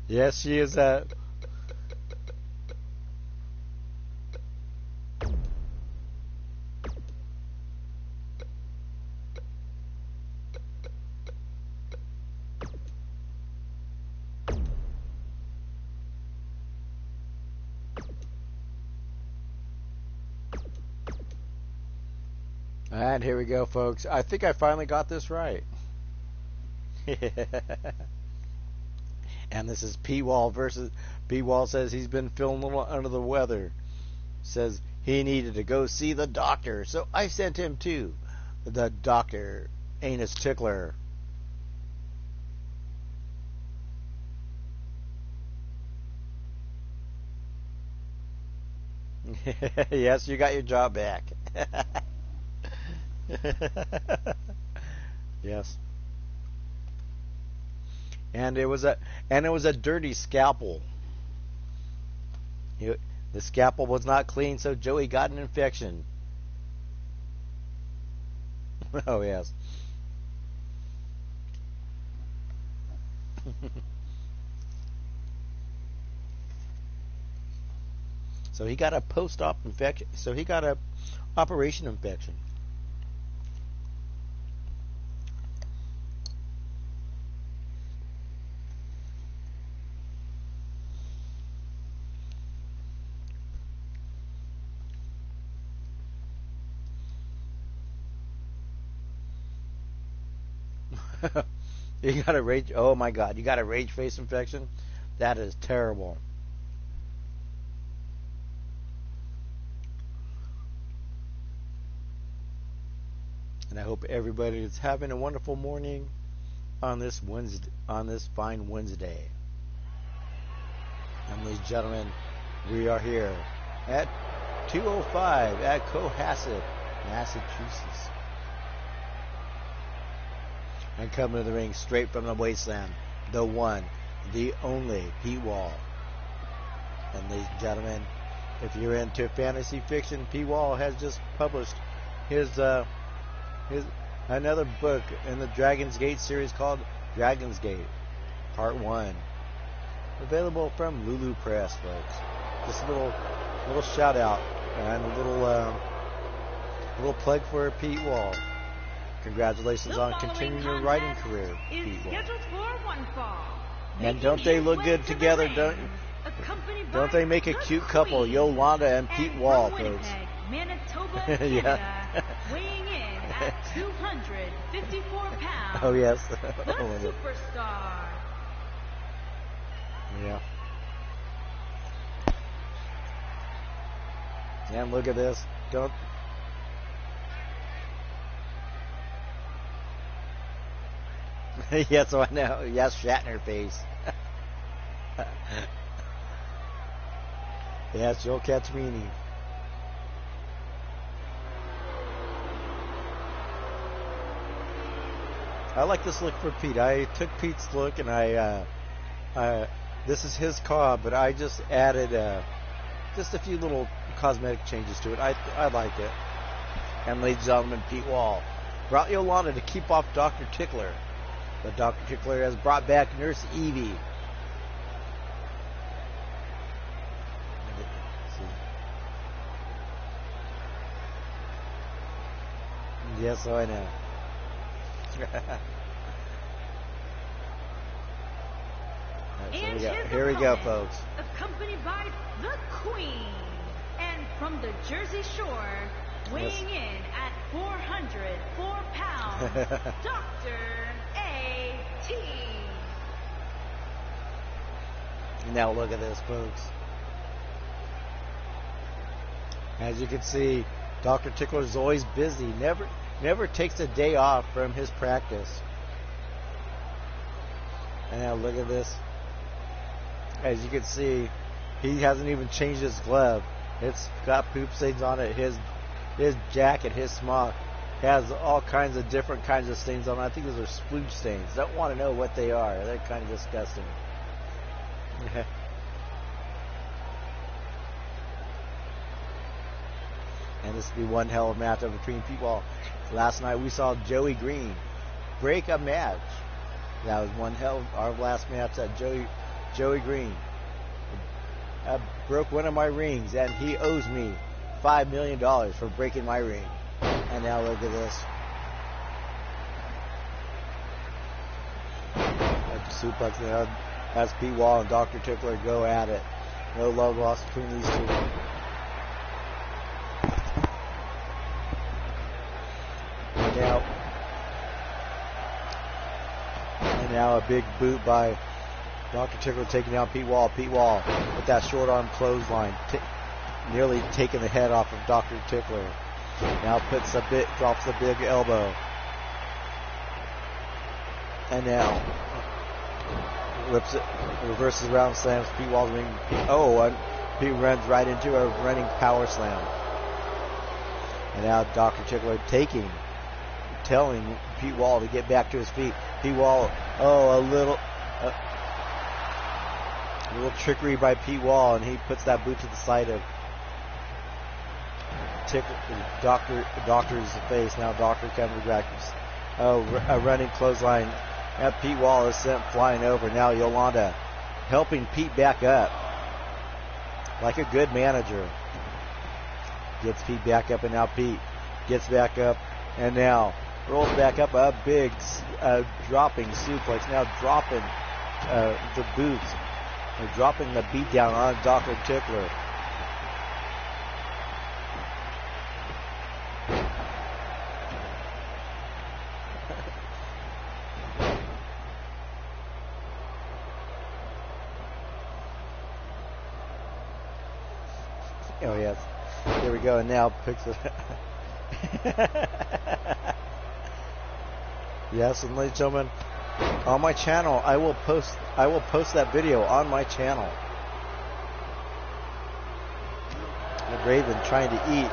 yes, she is. And here we go, folks. I think I finally got this right. And this is P-Wall versus P-Wall says he's been feeling a little under the weather. Says he needed to go see the doctor, so I sent him to the doctor, Anus Tickler. Yes, you got your job back. Yes. And it was a dirty scalpel. The scalpel was not clean, so Joey got an infection. Oh yes. So he got a post-op infection. So he got a operation infection. You got a rage. Oh my God! You got a rage face infection. That is terrible. And I hope everybody is having a wonderful morning on this Wednesday, on this fine Wednesday. And ladies and gentlemen, we are here at 205 at Cohasset, Massachusetts. And coming to the ring straight from the wasteland, the one, the only Pete Wall. And ladies and gentlemen, if you're into fantasy fiction, Pete Wall has just published his another book in the Dragon's Gate series called Dragon's Gate, Part 1. Available from Lulu Press, folks. Just a little shout out and a little plug for Pete Wall. Congratulations on continuing your writing career, Pete Wall. And don't they look good together? Don't they make a cute couple, Yolanda and Pete Wall, folks? Manitoba, Yeah. weighing in at 254 pounds. Oh, yes. The superstar. Yeah. And look at this. Don't. Yes, I know. Yes, Shatner face. Yes, Joel Catrini. I like this look for Pete. I took Pete's look and this is his CAW, but I just added just a few little cosmetic changes to it. I like it. And ladies and gentlemen, Pete Wall brought Yolanda to keep off Dr. Tickler. But Dr. Tickler has brought back Nurse Evie. Yes, I know. And here we go, folks. Accompanied by the Queen. And from the Jersey Shore, weighing in at 404 pounds, Dr. A.T. Now look at this, folks. As you can see, Dr. Tickler is always busy. Never takes a day off from his practice. And now look at this. As you can see, he hasn't even changed his glove. It's got poop stains on it. His jacket, his smock, has all kinds of different kinds of stains on it. I think those are splooge stains. Don't want to know what they are. They're kind of disgusting. And this will be one hell of a matchup between Pete Wall. Last night we saw Joey Green break a match. That was one hell of our last match that Joey Green broke one of my rings, and he owes me $5 million for breaking my ring. And now look at this. Suplex now as Pete Wall and Dr. Tickler go at it. No love lost between these two. And now a big boot by Dr. Tickler taking down Pete Wall. Pete Wall with that short arm clothesline, nearly taking the head off of Dr. Tickler. Now drops a big elbow. And now whips it, reverses around, slams Pete Wall's ring. Pete runs right into a running power slam. And now Dr. Tickler telling Pete Wall to get back to his feet. Pete Wall, a little trickery by Pete Wall, and he puts that boot to the side of Doctor's face. Now Doctor comes back. A running clothesline. Now Pete Wall is sent flying over. Now Yolanda helping Pete back up like a good manager. Gets Pete back up, and now Pete gets back up, and now rolls back up a big dropping suplex. Now dropping the boots. They're dropping the beat down on Dr. Tickler. Oh yes. Here we go, and now picks it. Yes, and ladies and gentlemen, on my channel, I will post that video on my channel. The Raven trying to eat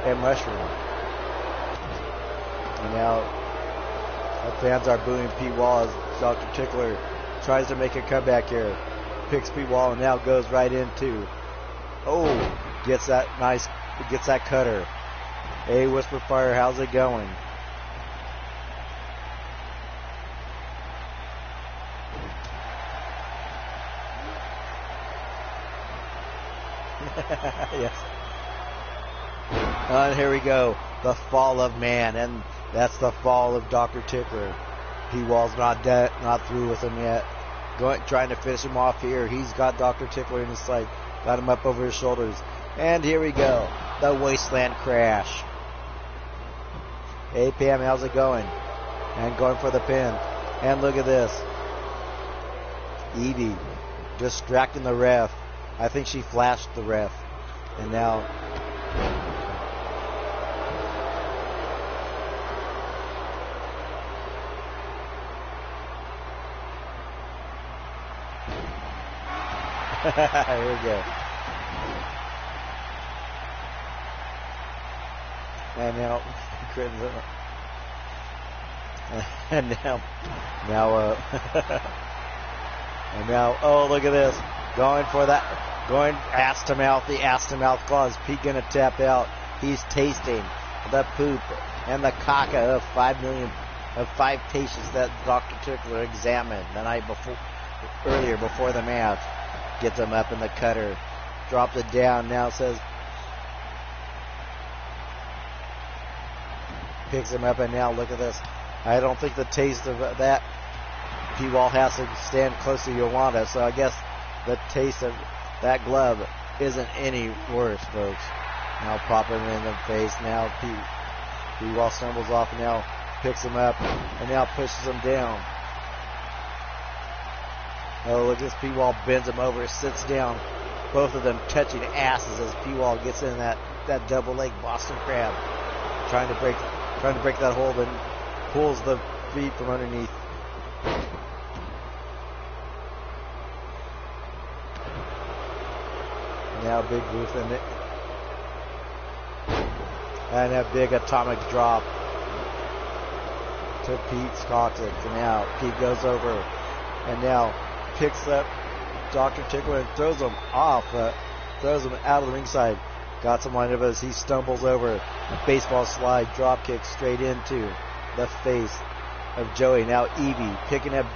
a mushroom. And now the fans are booing Pete Wall as Dr. Tickler tries to make a comeback here. Picks Pete Wall and now goes right into. Gets that cutter. Hey, Whisper Fire, how's it going? Yes. And here we go. The fall of man, and that's the fall of Dr. Tickler. Pete Wall's not through with him yet. Trying to finish him off here. He's got Dr. Tickler in his sight. Got him up over his shoulders. And here we go. The Wasteland Crash. Hey Pam, how's it going? And going for the pin. And look at this. Evie distracting the ref. I think she flashed the ref. And now here we go. And now Crimson. And now and now, oh, look at this. Going for that. Going ass to mouth. The ass to mouth claws. Pete gonna tap out. He's tasting the poop and the caca of 5 patients that Dr. Tickler examined the night before, earlier before the match. Gets him up in the cutter. Drops it down. Now says, picks him up, and now look at this. I don't think the taste of that, P-Wall has to stand close to Yolanda, so I guess the taste of that glove isn't any worse, folks. Now popping him in the face. Now P-Wall stumbles off, and now picks him up, and now pushes him down. Oh, look at this. P-Wall bends him over, sits down. Both of them touching asses as P-Wall gets in that double leg Boston Crab. Trying to break that hold and pulls the feet from underneath. Now big roof in it. And a big atomic drop to Pete's coccyx. And now Pete goes over and now picks up Dr. Tickler and throws him off, throws him out of the ringside. Got some line of as he stumbles over. A baseball slide drop kick straight into the face of Joey. Now Evie picking up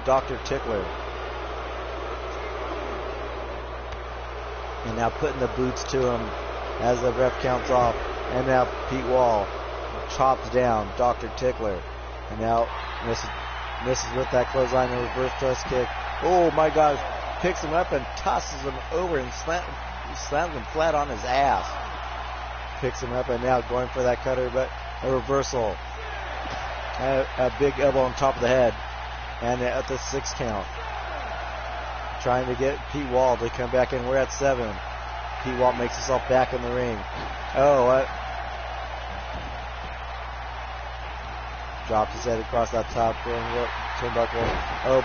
Dr. Tickler. And now putting the boots to him as the ref counts off. And now Pete Wall chops down Dr. Tickler. And now misses with that clothesline and reverse thrust kick. Oh my gosh. Picks him up and tosses him over and slams him flat on his ass. Picks him up and now going for that cutter, but a reversal. A big elbow on top of the head. And at the 6 count. Trying to get Pete Wall to come back in. We're at 7. Pete Wall makes himself back in the ring. Oh, drops his head across that top turnbuckle. Oh,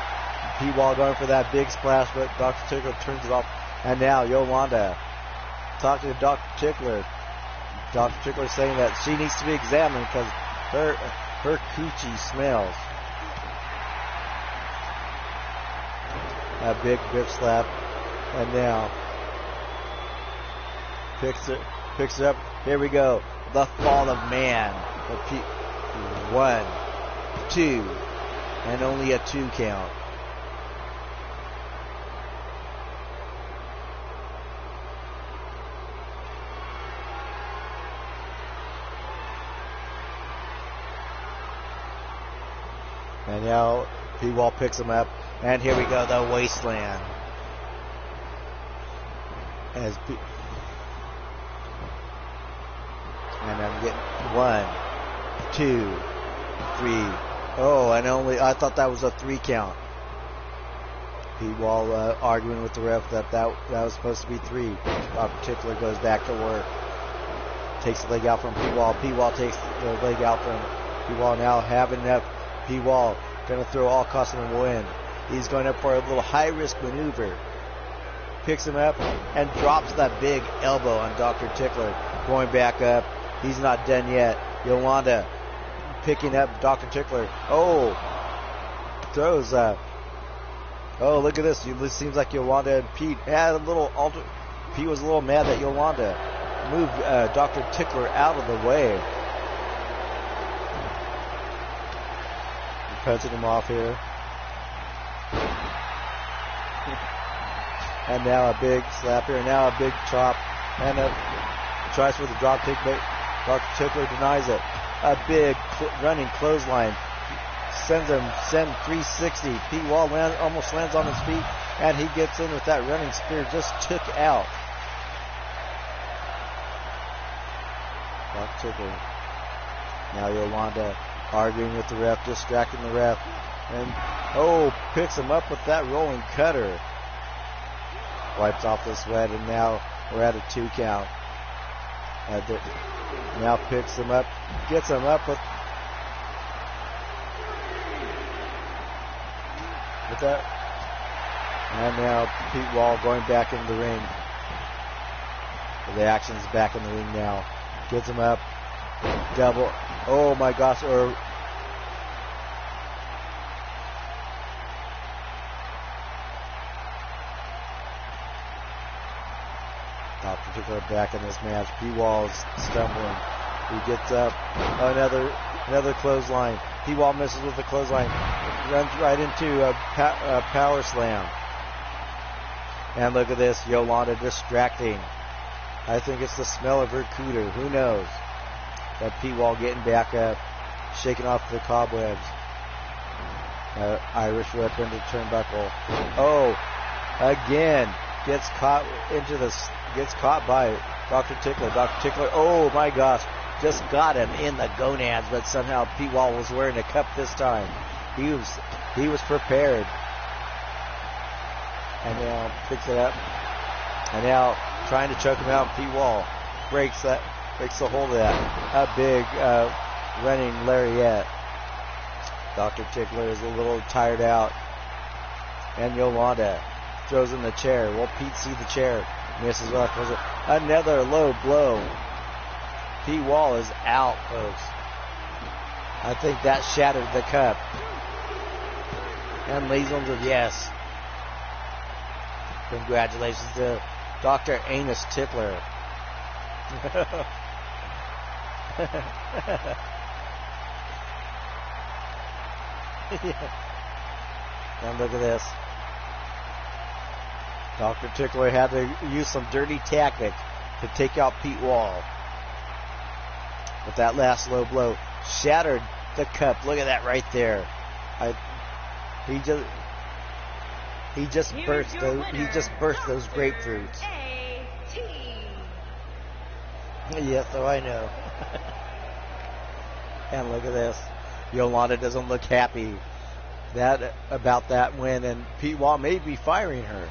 Pete Wall going for that big splash, but Dr. Tickler turns it off. And now Yolanda talking to Dr. Tickler. Dr. Tickler saying that she needs to be examined because her coochie smells. A big grip slap, and now picks it up. Here we go. The fall of man. 1, 2, and only a 2 count. And now P-Wall picks him up. And here we go, the wasteland. And I'm getting 1, 2, 3. Oh, and I thought that was a 3 count. P-Wall arguing with the ref that was supposed to be 3. Dr. Tickler goes back to work. Takes the leg out from P-Wall. P-Wall takes the leg out from P-Wall. Now having enough. P-Wall going to throw all caution and win. He's going up for a little high-risk maneuver. Picks him up and drops that big elbow on Dr. Tickler. Going back up. He's not done yet. Yolanda picking up Dr. Tickler. Oh, throws oh, look at this. It seems like Yolanda and Pete had a little Pete was a little mad that Yolanda moved Dr. Tickler out of the way. Punching him off here. And now a big slap here. Now a big chop. And tries for the drop kick, but Dr. Tickler denies it. A big running clothesline. Send 360. Pete Wall almost lands on his feet. And he gets in with that running spear. Just took out Dr. Tickler. Now Yolanda arguing with the ref, distracting the ref. And, picks him up with that rolling cutter. Wipes off the sweat, and now we're at a 2 count. Now picks him up, gets him up with that. And now Pete Wall going back into the ring. The action's back in the ring now. Gets him up. Double. Oh my gosh. Dr. Tickler back in this match. Pete Wall is stumbling. He gets up. Another clothesline. Pete Wall misses with the clothesline. Runs right into a power slam. And look at this. Yolanda distracting. I think it's the smell of her cooter. Who knows? But Pete Wall getting back up. Shaking off the cobwebs. Irish whip into turnbuckle. Again. Gets caught by Dr. Tickler. Dr. Tickler, oh my gosh, just got him in the gonads, but somehow Pete Wall was wearing a cup this time. He was prepared. And now picks it up. And now trying to choke him out. Pete Wall breaks the hold of that. A big running lariat. Dr. Tickler is a little tired out. And Yolanda throws in the chair. Well, Pete sees the chair. Misses up. Another low blow. Pete Wall is out, folks. I think that shattered the cup. And ladies and gentlemen, yes. Congratulations to Dr. Anus Tickler. And look at this. Dr. Tickler had to use some dirty tactic to take out Pete Wall. But that last low blow shattered the cup. Look at that right there. He just burst those grapefruits. Yes, so I know. And look at this. Yolanda doesn't look happy about that win, and Pete Wall may be firing her.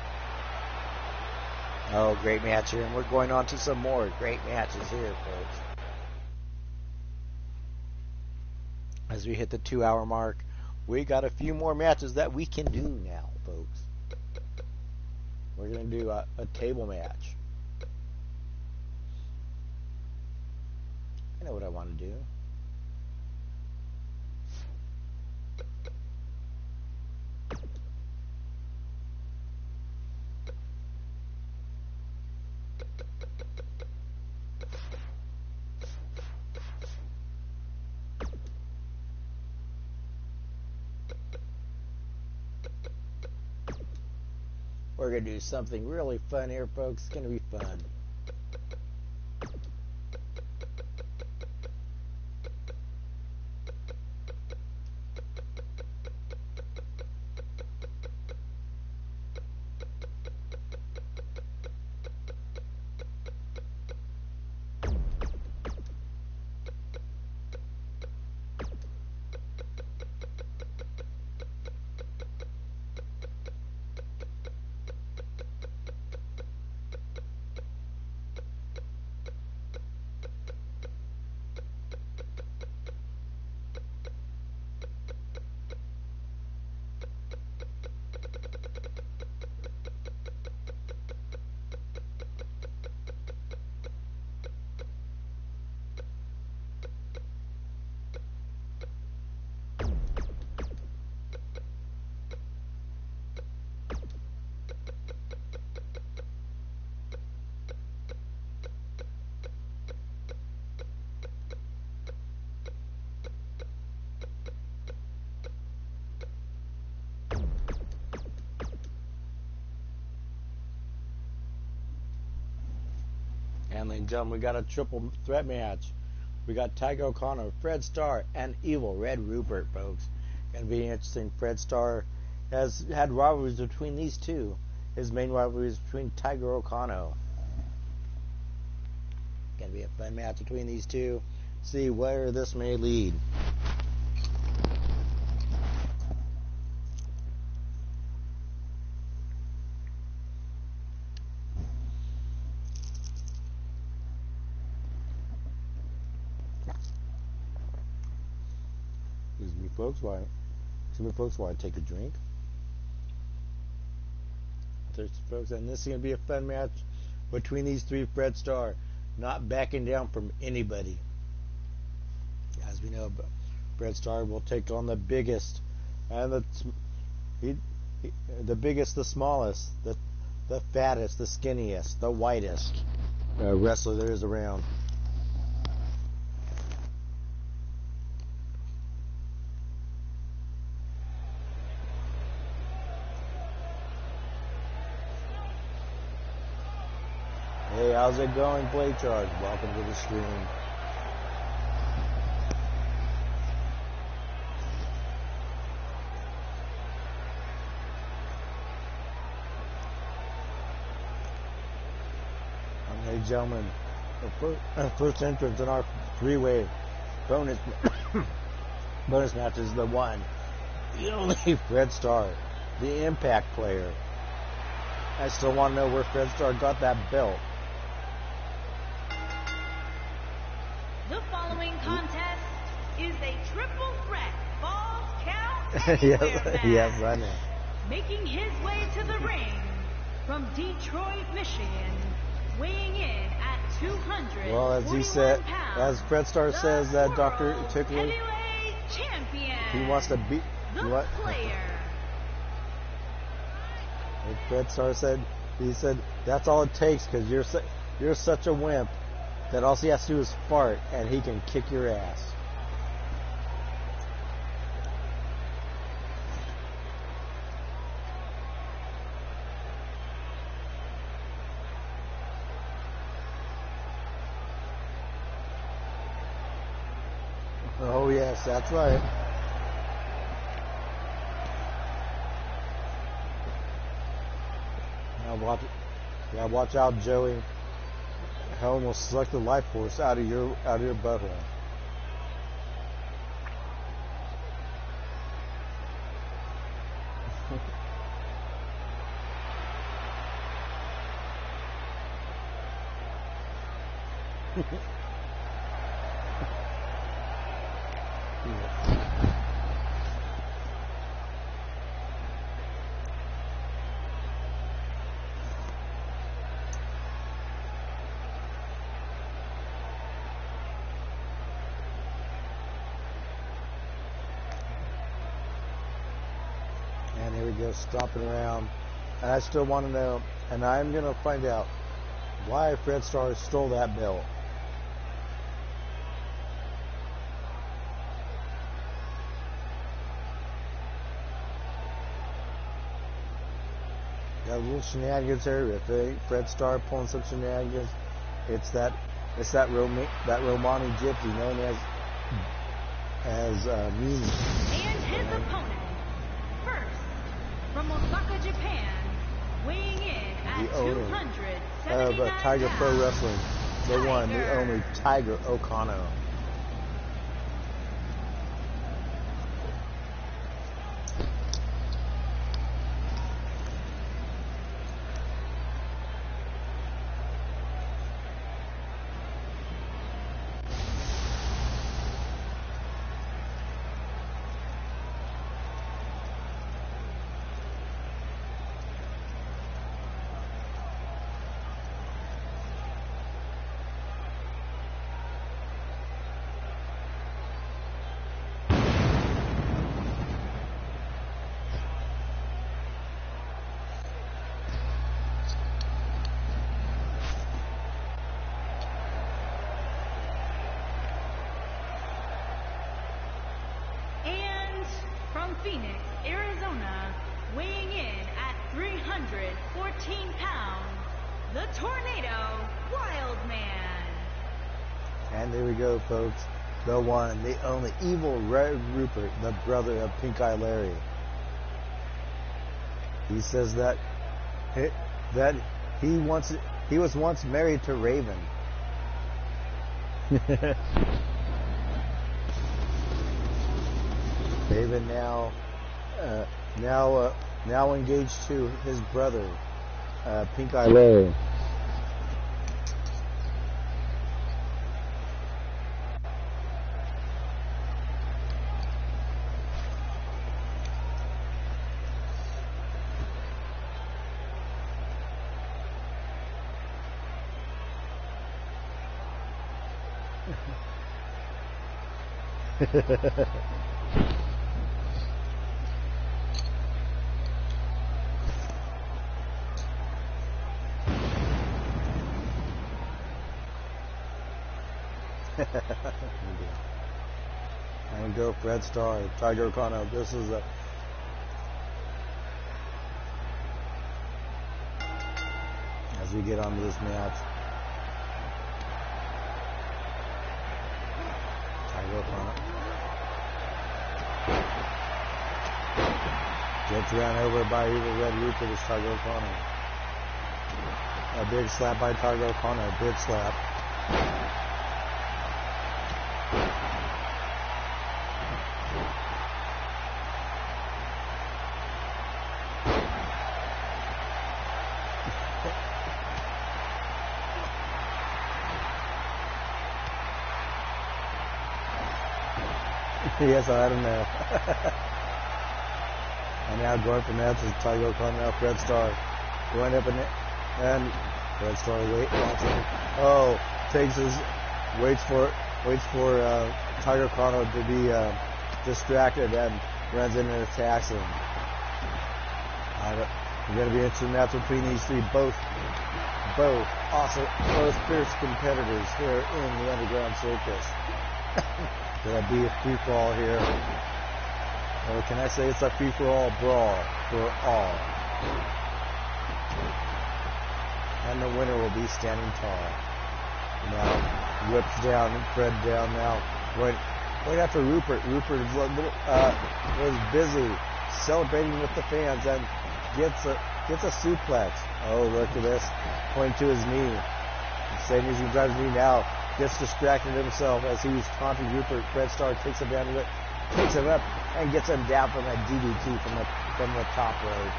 Oh, great match here, and we're going on to some more great matches here, folks. As we hit the 2-hour mark, we got a few more matches that we can do now, folks. We're going to do a table match. I know what I want to do. We're going to do something really fun here, folks. It's going to be fun. And ladies and gentlemen, we got a triple threat match. We got Tiger O'Connor, Fred Starr, and Evil Red Rupert, folks. Gonna be interesting. Fred Starr has had rivalries between these two. His main rivalry is between Tiger O'Connor. Gonna be a fun match between these two. See where this may lead. Excuse me, folks, while I take a drink. Thirsty folks, and this is going to be a fun match between these three. Fred Starr not backing down from anybody. As we know, Fred Starr will take on the biggest and the biggest, the smallest, the fattest, the skinniest, the whitest wrestler there is around. Hey, how's it going, Play Charge? Welcome to the stream. Ladies and gentlemen, the first entrance in our three-way bonus match is the one, the only Fred Starr, the Impact player. I still want to know where Fred Starr got that belt. The following contest is a triple threat Falls Count Anywhere match. Yes, I know. Making his way to the ring from Detroit, Michigan, weighing in at 200. Well, as he said, as Fred Starr says, that Dr. Tickley, champion. he wants to beat the player. As Fred Starr said, he said that's all it takes because you're such a wimp that all he has to do is fart and he can kick your ass. Oh yes, that's right. Now watch out, Joey. Helen will suck the life force out of your butthole. And here we go, stomping around. And I still want to know, and I'm going to find out why Fred Starr stole that belt. Got a little shenanigans here. If Fred Starr pulling some shenanigans, it's that Romani gypsy known as Mimi. And his opponent, first from Osaka, Japan, weighing in at The owner 279 of Tiger Pro pounds, Wrestling, the one, the only Tiger Okano. Phoenix, Arizona, weighing in at 314 pounds, the Tornado Wildman. And there we go, folks. The one, the only evil Red Rupert, the brother of Pink Eye Larry. He says that he was once married to Raven. Raven now engaged to his brother, Pink Eye Lay. And go Fred Starr, Tiger O'Connor. This is a as we get onto this match. Tiger O'Connor gets ran over by either Red Roofer or Tiger O'Connor. A big slap by Tiger O'Connor, a big slap. Yes, I don't know. And now going from that to Tiger O'Connor, now Fred Starr going up and Fred Starr watching. Oh, waits for Tiger O'Connor to be distracted and runs in and attacks him. It's going to be an interesting match between these three, both fierce competitors here in the Underground Circus. There'll be a free-for-all here. Or can I say it's a free-for-all brawl for all. And the winner will be standing tall. Now, whips down, Fred down now. Right after Rupert. Rupert was busy celebrating with the fans and gets a suplex. Oh, look at this. Pointing to his knee. Same as he drives his knee now. Gets distracted himself as he's taunting Rupert. Fred Starr takes him down, takes him up, and gets him down from a DDT from the top rope.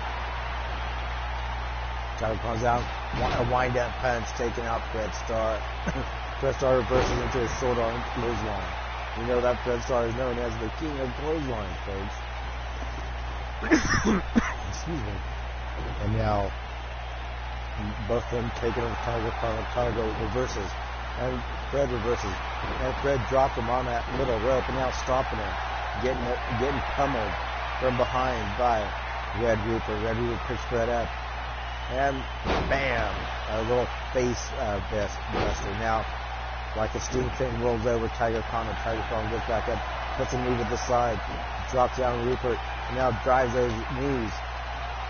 Tiger comes out, a wind-up punch, taking out Fred Starr. Fred Starr reverses into a short arm clothesline. You know that Fred Starr is known as the king of clotheslines, folks. Excuse me. And now, both of them taking on Tiger reverses. And Fred reverses. And Fred dropped him on that little rope and now stomping him. Getting pummeled from behind by Red Roofer. Red Roofer picks Fred up. And bam! A little face buster. Now, like a steam train rolls over Tiger O'Connor. Tiger O'Connor gets back up. Puts a knee to the side. Drops down Rupert. And now drives those knees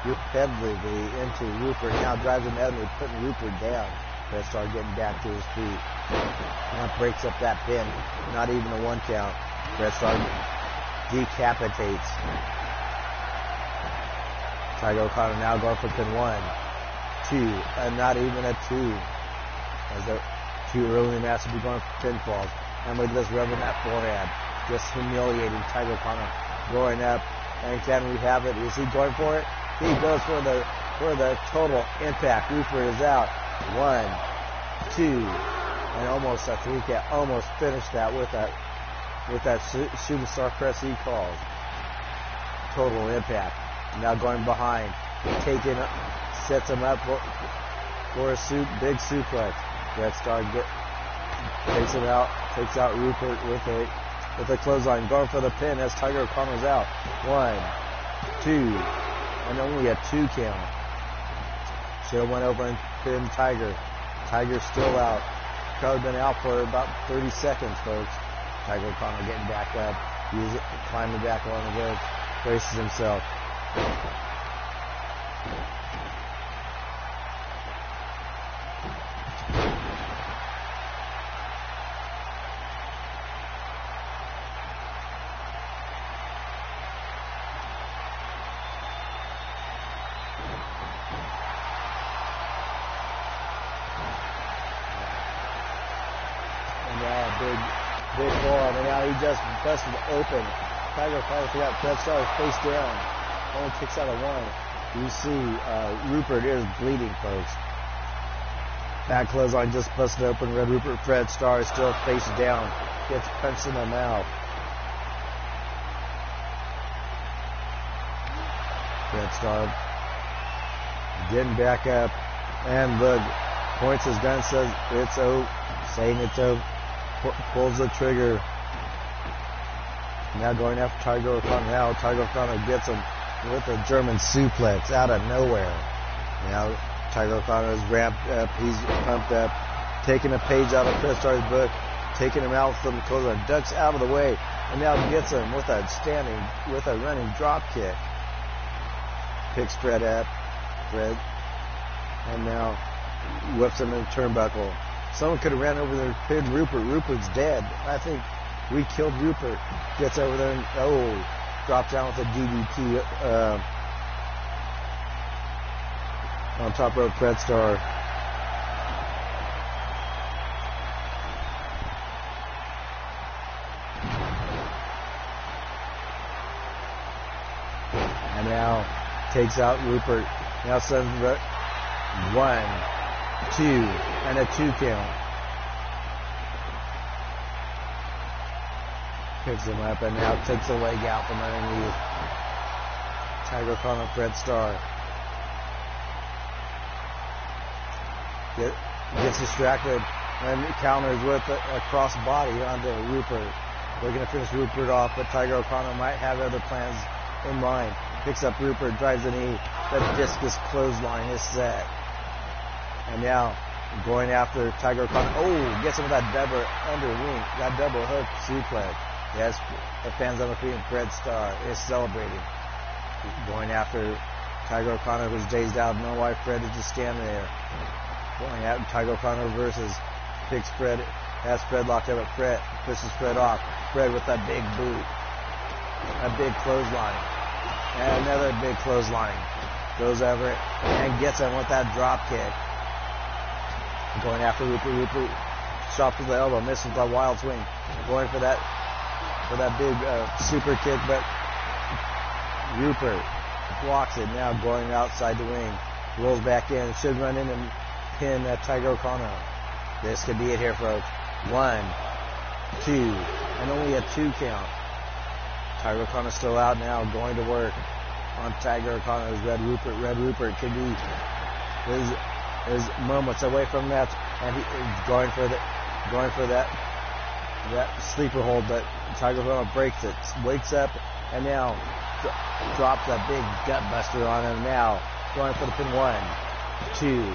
repeatedly into Rupert. Now drives him out and putting Rupert down. Fred Starr getting back to his feet. Now breaks up that pin. Not even a one count. Fred Starr decapitates Tiger O'Connor. Now going for pin 1, 2, and not even a 2. As they're too early in the match to be going for pinfalls. And look at this, rubbing that forehead. Just humiliating Tiger O'Connor. Going up. And can we have it? Is he going for it? He goes for the total impact. Rupert is out. 1, 2, and almost a 3 count. Almost finished that with that shooting star press he calls. Total impact. Now going behind, sets him up for a big suplex. Red Star takes him out, takes out Rupert with a clothesline, going for the pin as Tiger O'Connor's out. 1, 2, and only a 2 count. Should have went over and pinned Tiger. Tiger's still out. Probably been out for about 30 seconds, folks. Tiger O'Connor getting back up, climbing back along the rope, braces himself. Big forearm, and now he just busted open Tiger finally forgot Fred Starr face down. Only kicks out of one. You see Rupert is bleeding, folks. That clothesline just busted open. Red Rupert Fred Starr is still face down. Gets punched in the mouth. Fred Starr getting back up. And look, points his gun, says it's over. Saying it's over. Pulls the trigger. Now going after Tiger O'Connor. Now Tiger O'Connor gets him with a German suplex out of nowhere. Now Tiger O'Connor is ramped up. He's pumped up. Taking a page out of Fred Starr's book. Taking him out with the clothesline. Ducks out of the way. And now gets him with a running drop kick. Picks Fred up. Fred. And now whips him in the turnbuckle. Someone could have ran over there and pinned Rupert. Rupert's dead. I think we killed Rupert. Gets over there and, drops down with a DDT on top rope. Fred Starr. And now takes out Rupert. Now sends 1, 2, and a 2 count. Picks him up and now takes a leg out from underneath. Tiger O'Connor, Fred Starr. Gets distracted and counters with a cross body onto Rupert. Looking to finish Rupert off, but Tiger O'Connor might have other plans in mind. Picks up Rupert, drives the knee. The discus clothesline is set. And now going after Tiger O'Connor. Gets him with that double underwing, that double hook suplex. Yes, the fans on the feet and Fred Starr is celebrating. Going after Tiger O'Connor, who's dazed out. Know why Fred is just standing there. Going after Tiger O'Connor versus picks Fred. Has Fred locked up at Fred. Pushes Fred off. Fred with that big boot. A big clothesline. And another big clothesline. Goes over it and gets him with that drop kick. Going after Rupert. Rupert chops with the elbow. Misses the wild swing. Going for that big super kick, but Rupert blocks it. Now going outside the ring. Rolls back in. Should run in and pin Tiger O'Connor. This could be it here, folks. 1, 2, and only a 2 count. Tiger O'Connor still out now, going to work on Tiger O'Connor's Red Rupert. Red Rupert could be his moments away from that, and he's going for that sleeper hold, but Tiger O'Connor breaks it, wakes up, and now drops a big gut buster on him. Now going for the pin. 1, 2,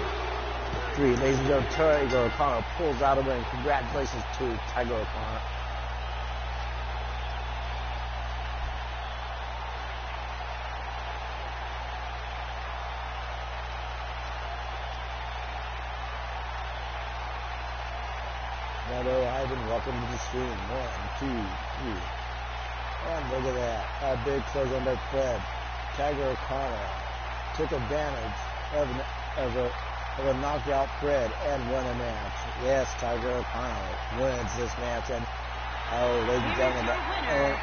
3. Ladies and gentlemen, Tiger O'Connor pulls out a win. Congratulations to Tiger O'Connor. Hello, Ivan. Welcome to the stream. 1, 2, 3. And look at that. A big close on by Fred. Tiger O'Connor took advantage of a knocked out Fred and won a match. Yes, Tiger O'Connor wins this match. And, ladies and gentlemen, the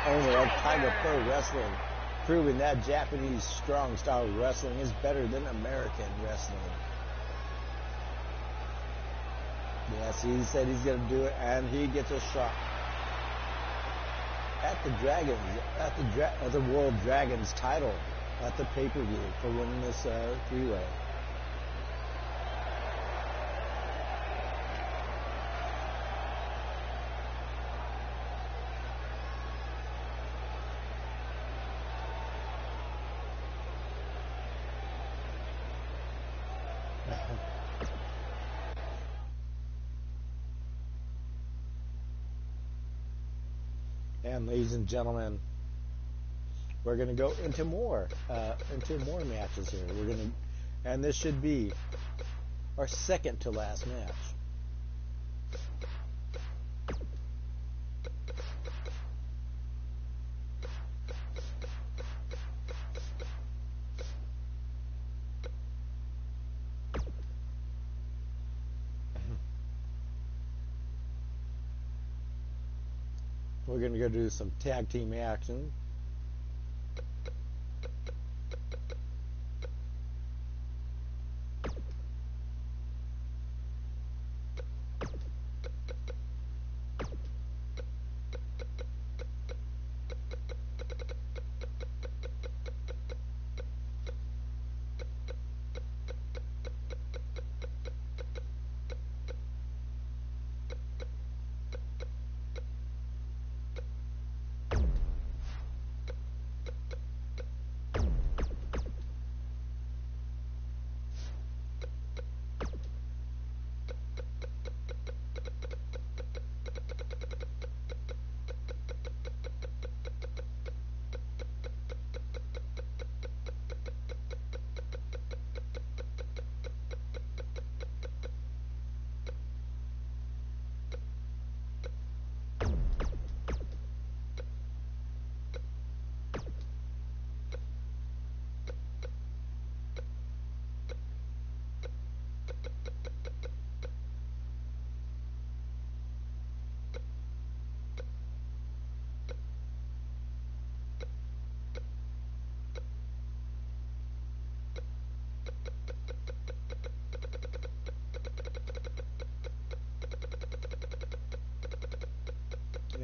owner of Tiger Pro Wrestling, proving that Japanese strong style wrestling is better than American wrestling. Yes, he said he's going to do it, and he gets a shot at the Dragons, at the World Dragons title at the pay-per-view for winning this three-way. And ladies and gentlemen, we're going to go into more matches here. And this should be our second to last match. We're going to go do some tag team action.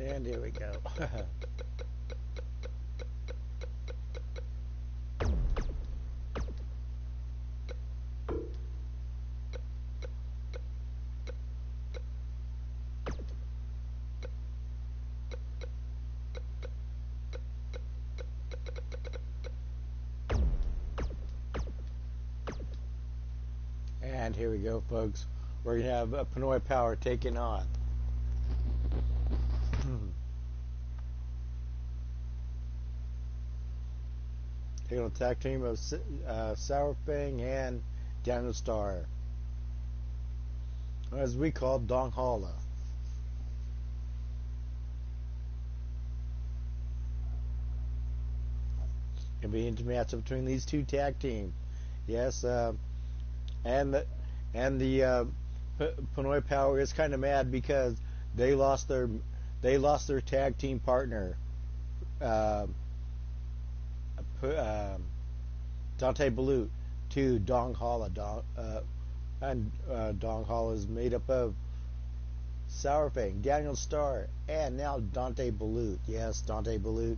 And here we go. And here we go, folks. We're going to have Pinoy Power taking on taking on the tag team of Sour Fang and Daniel Starr, as we call Dong Hala. It'll be an intimate matchup between these two tag teams. Yes, and the Pinoy Power is kind of mad because they lost their tag team partner, Dante Balut, to Dong Hala. Dong Hala is made up of Sour Fang, Daniel Starr, and now Dante Balut. Yes, Dante Balut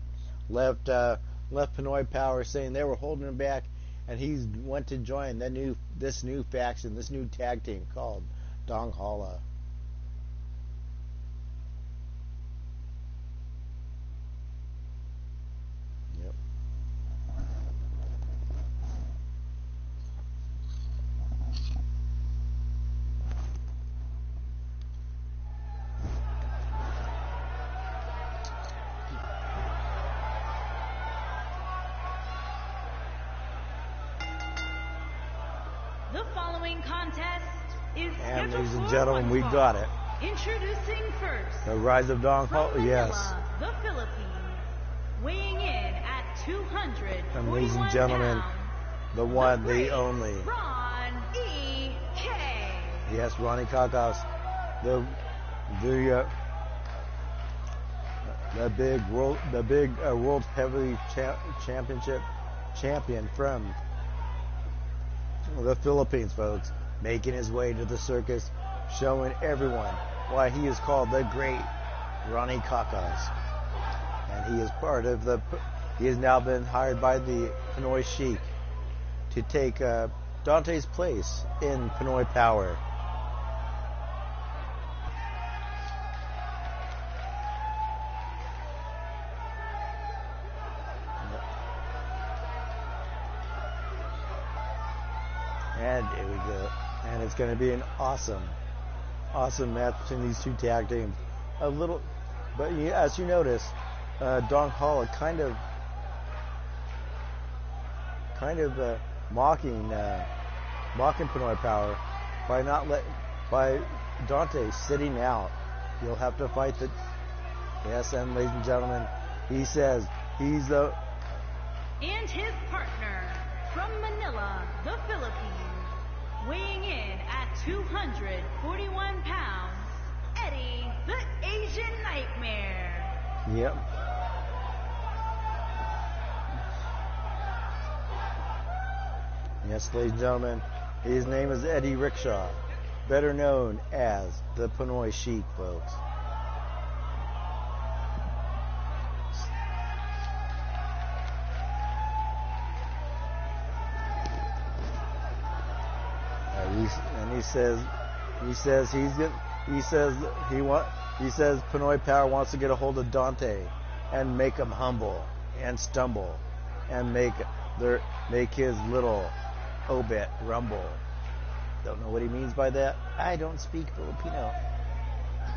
left Pinoy Power, saying they were holding him back, and he went to join this new faction, this new tag team called Dong Hala. Yep. The following contest is And scheduled ladies and for gentlemen, one we fall. got it. Introducing first, The rise of Dong from Hala. Manila, Yes. the Philippines, weighing in at 241 And ladies and gentlemen, pounds, the one, the great only. Ron E.K. Yes, Ronnie Kakos, the big world heavyweight championship champion from the Philippines, folks, making his way to the circus, showing everyone why he is called the Great Ronnie Kakos. And he is part of he has now been hired by the Pinoy Sheik to take Dante's place in Pinoy Power. And here we go. And it's going to be an awesome match between these two tag teams. But as you notice, Dong Hala kind of mocking Pinoy Power by Dante sitting out. You'll have to fight the. Yes, and ladies and gentlemen, he says he's the. And his partner from Manila, the Philippines, weighing in at 241 pounds, Eddie the Asian Nightmare. Yep. Yes, ladies and gentlemen, his name is Eddie Rickshaw, better known as the Pinoy Sheik, folks. He says Pinoy Power wants to get a hold of Dante and make him humble and stumble and make his little obit rumble. Don't know what he means by that. I don't speak Filipino.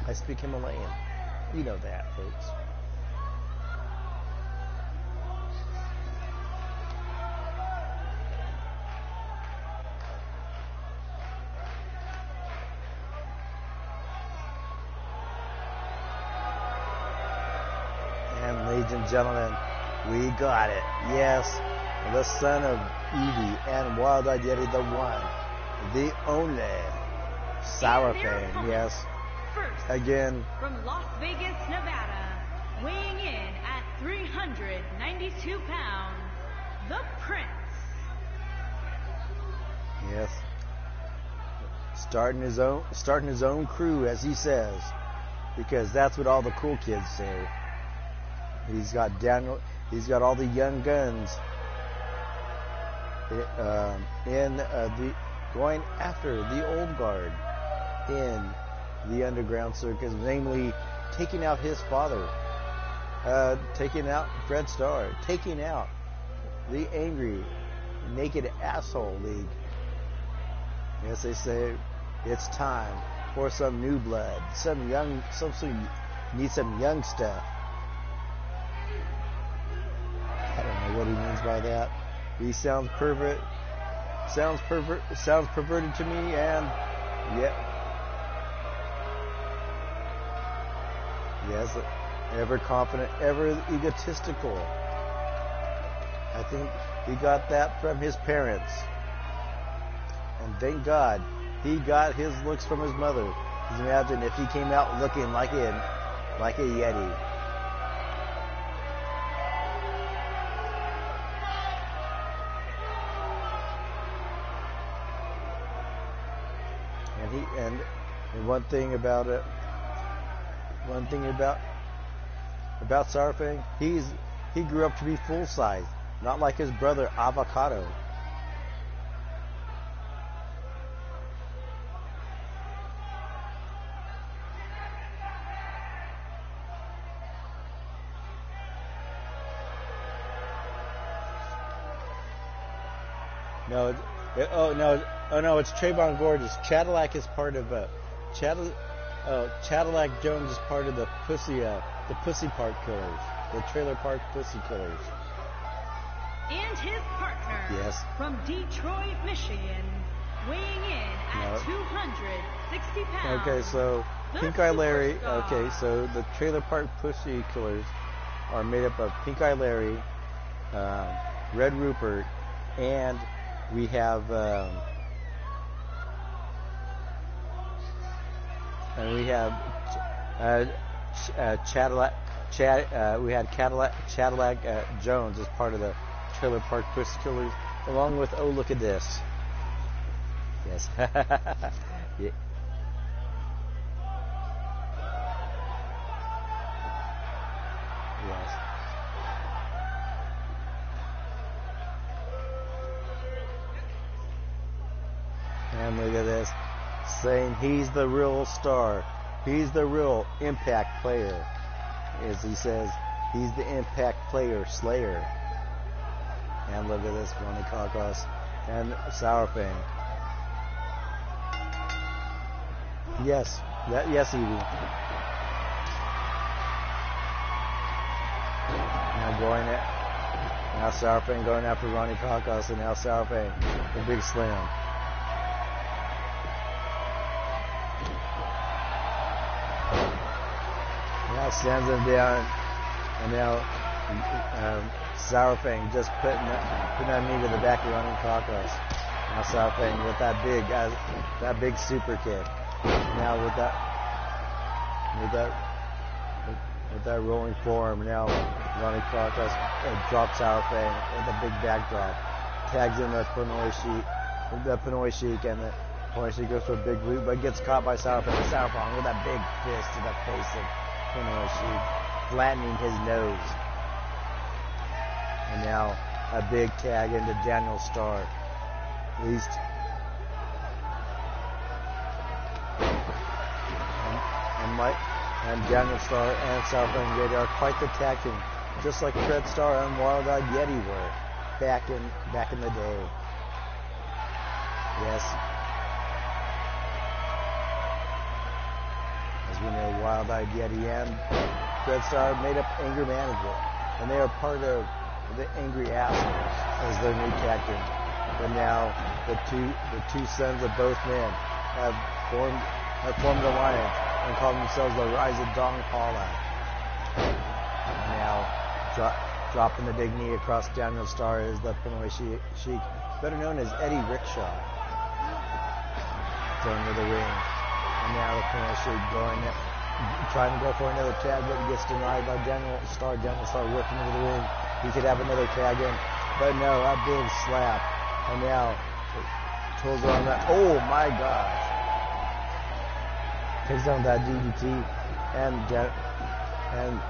I speak Himalayan. You know that, folks. And ladies and gentlemen, we got it. Yes, the son of Evie and Wild-Eyed Yeti, the one, the only, Sour Fang. Yes, First, again, from Las Vegas, Nevada, weighing in at 392 pounds, the Prince. yes, starting his own crew, as he says. because that's what all the cool kids say. He's got Daniel. He's got all the young guns going after the old guard in the Underground Circus, namely taking out his father, taking out Fred Starr, taking out the angry, naked asshole league. Yes, they say it's time for some new blood, some need some young stuff. I don't know what he means by that. He sounds perverted to me, and yes, ever confident, ever egotistical. I think he got that from his parents. And thank God he got his looks from his mother. Just imagine if he came out looking like a Yeti. And one thing about Sarfang, he grew up to be full size, not like his brother Avocado. No, it's Trayvon Gorgeous. Cadillac is part of Cadillac Jones is part of the Pussy Park Killers, the Trailer Park Pussy Killers. And his partner, yes, from Detroit, Michigan, weighing in at 260 pounds. Okay, so Pink Eye Larry. Okay, so the Trailer Park Pussy Killers are made up of Pink Eye Larry, Red Rupert, and we have Cadillac Jones as part of the Trailer Park Pussy Killers, along with Oh Look at This. Yes. Yeah. Yes. And look at this, saying he's the real star. He's the real impact player. As he says, he's the impact player slayer. And look at this, Ronnie Kakos and Sourfang. Yes, yes, Evie. Now Sourfang going after Ronnie Kakos, and now Sourfang, the big slam. Now stands him down, and now Sourfang just putting that knee to the back of Ronnie Kakos. Now Sourfang with that big super kick. Now with that rolling forearm. Now Ronnie Kakos drops Sourfang with a big backdrop. Tags in the Pinoy Sheik, and the Pinoy Sheik goes for a big boot, but gets caught by Sourfang. Sourfang with that big fist to the face of Pinoy Sheik, flattening his nose. And now a big tag into Daniel Starr. East. And Daniel Starr and Sourfang Yeti are quite the tag team, just like Fred Starr and Wild Eyed Yeti were back in the day. Yes. As we know, Wild Eyed Yeti and Fred Starr made up Anger Management, and they are part of the Angry Assholes as their new tag team. But now the two sons of both men have formed an alliance and call themselves the Rise of Dong Paula. And now dropping the big knee across Daniel Starr is the Pinoy Sheik, better known as Eddie Rickshaw, thrown to the ring. And now the Pinoy Sheik trying to go for another tag, but gets denied by Daniel Starr. Daniel Starr working into the ring. He could have another tag in, but no, a big slap. And now pulls on that. Oh my gosh! Takes down that DDT, and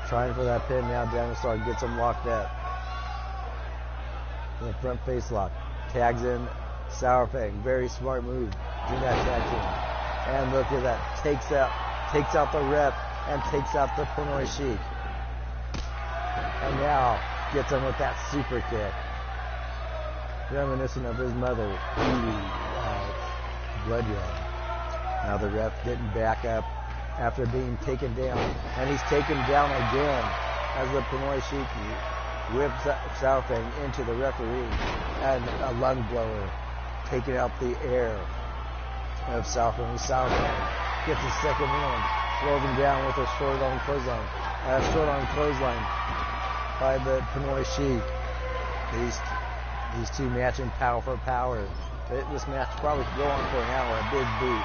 trying for that pin now. Daniel Starr gets him locked up. In the front face lock. Tags in Sour Fang. Very smart move. Do that tag team. And look at that. Takes out the rep and takes out the Pinoy Sheik. And now gets him with that super kick. Reminiscent of his mother, Bloodyard. Now the ref getting back up after being taken down. And he's taken down again as the Pinoy Sheik whips Sour Fang into the referee. And a lung blower taking out the air of Sour Fang. Sour Fang gets his second one. Throws him down with a short arm clothesline. Short arm clothesline by the Pinoy Sheik. These two matching power for power. This match probably could go on for an hour. A big boot.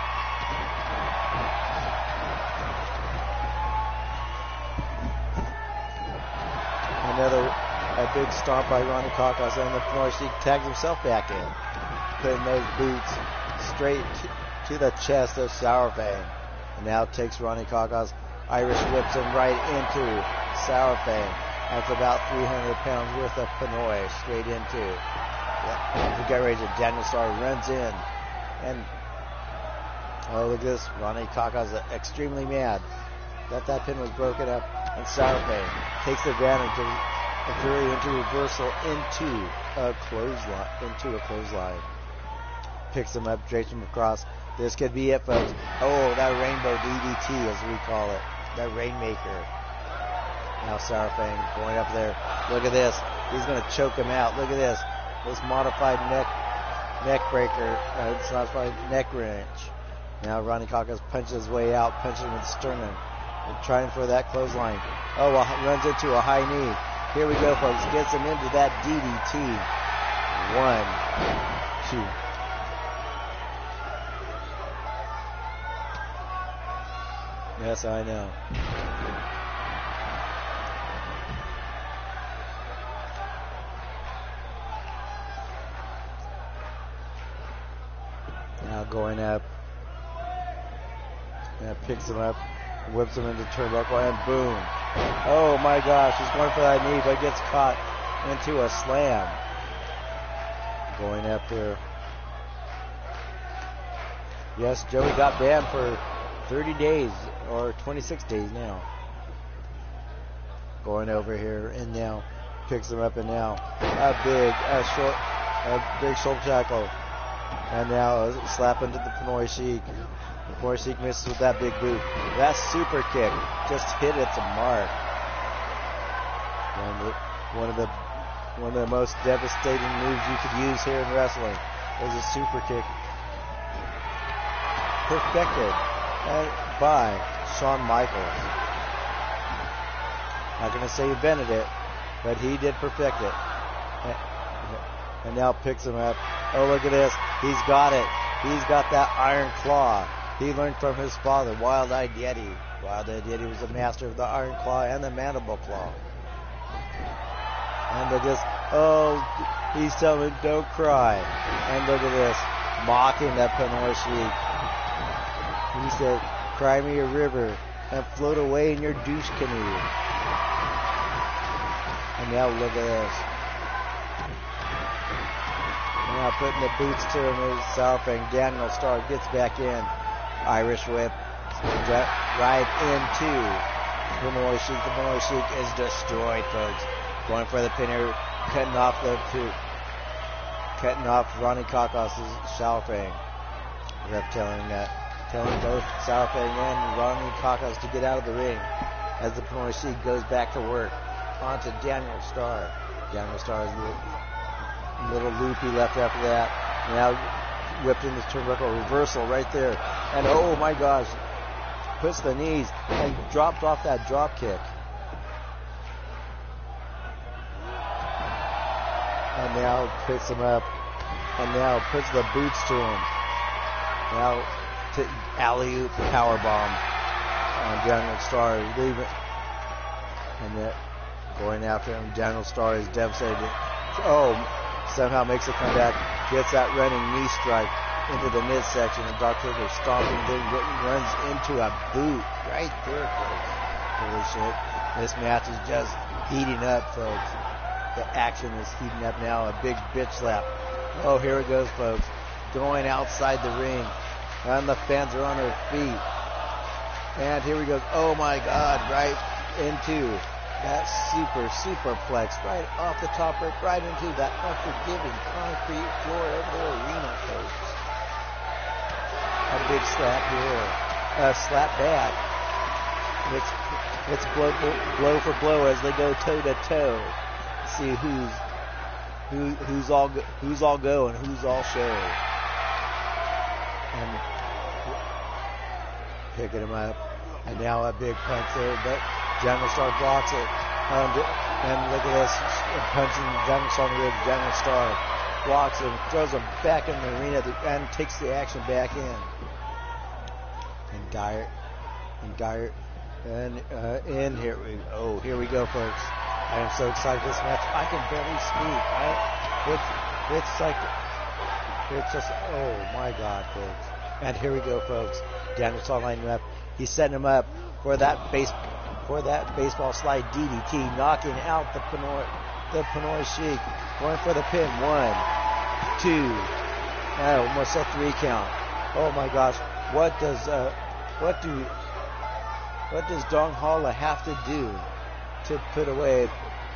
A big stomp by Ronnie Kakos, and the Pinoy Sheik tags himself back in, putting those boots straight to the chest of Sour Fang. And now takes Ronnie Kakos, Irish whips him right into Sour Fang. That's about 300 pounds worth of Pinoy straight into. The gut razor. Daniel Starr runs in, and oh, look at this. Ronnie Kakos is extremely mad that pin was broken up, and Sour Fang takes advantage of a Fury into reversal into a clothesline. Picks him up, drapes him across. This could be it, folks. Oh, that rainbow DDT, as we call it. That Rainmaker. Now Sour Fang going up there. Look at this. He's going to choke him out. Look at this. This modified neck breaker. It's modified neck wrench. Now Ronnie Kakos punches his way out, punches him with the sternum. Trying for that clothesline. Oh, well, runs into a high knee. Here we go, folks. Gets him into that DDT. 1, 2. Yes, I know. Now going up. Now picks him up. Whips him into turnbuckle, and boom. Oh my gosh, he's going for that knee, but gets caught into a slam. Going up there. Yes, Joey got banned for 30 days, or 26 days now. Going over here, and now picks him up, and now a big shoulder tackle. And now a slap into the Pinoy Sheik. The Pinoy Sheik misses with that big boot. That super kick just hit its mark. One of the most devastating moves you could use here in wrestling is a super kick. Perfected by Shawn Michaels. Not going to say he invented it, but he did perfect it. And now picks him up. Oh, look at this. He's got it. He's got that iron claw. He learned from his father, Wild-Eyed Yeti. Wild-Eyed Yeti was the master of the iron claw and the mandible claw. And look at this. Oh, he's telling him, don't cry. And look at this. Mocking that Pinoy Sheik. He said, cry me a river and float away in your douche canoe. And now look at this. Now putting the boots to him is Sour Fang. Daniel Starr gets back in. Irish whip. Right into Pinoy Sheik. The Pinoy Sheik is destroyed, folks. Going for the pinner. Cutting off Ronnie Kakos' Sour Fang. Ref telling both Sour Fang and Ronnie Kakos to get out of the ring as the Pinoy Sheik goes back to work. Onto Daniel Starr. Daniel Starr's little loopy left after that. Now whipped in this turnbuckle reversal right there. And oh my gosh, puts the knees and dropped off that drop kick. And now picks him up. And now puts the boots to him. Now to alley-oop powerbomb on Daniel Starr. Leave it. And then going after him, Daniel Starr is devastated. Oh, somehow makes a comeback. Gets that running knee strike. into the midsection, and Dark Taker stomping, then runs into a boot right there, folks. Holy shit. This match is just heating up, folks. The action is heating up now. A big bitch slap. Oh, here it goes, folks. Going outside the ring. And the fans are on their feet. And here we go. Oh my God, right into that superplex, right off the top, right into that unforgiving concrete floor of the arena, folks. A big slap here. A slap back. It's blow for blow as they go toe to toe. See who's all go and who's all show. And picking him up. And now a big punch there, but Jungle Star blocks it. And look at this, punching Jungle Star in the ribs. Jungle Star blocks him, throws him back in the arena, and takes the action back in. And here we go, folks. I am so excited for this match. I can barely speak. It's just, oh my God, folks. And here we go, folks. Daniel Star lining him up. He's setting him up for that baseball slide DDT, knocking out the Pinoy Sheik, going for the pin. 1, 2, almost a 3 count. Oh my gosh, what does Dong Holla have to do to put away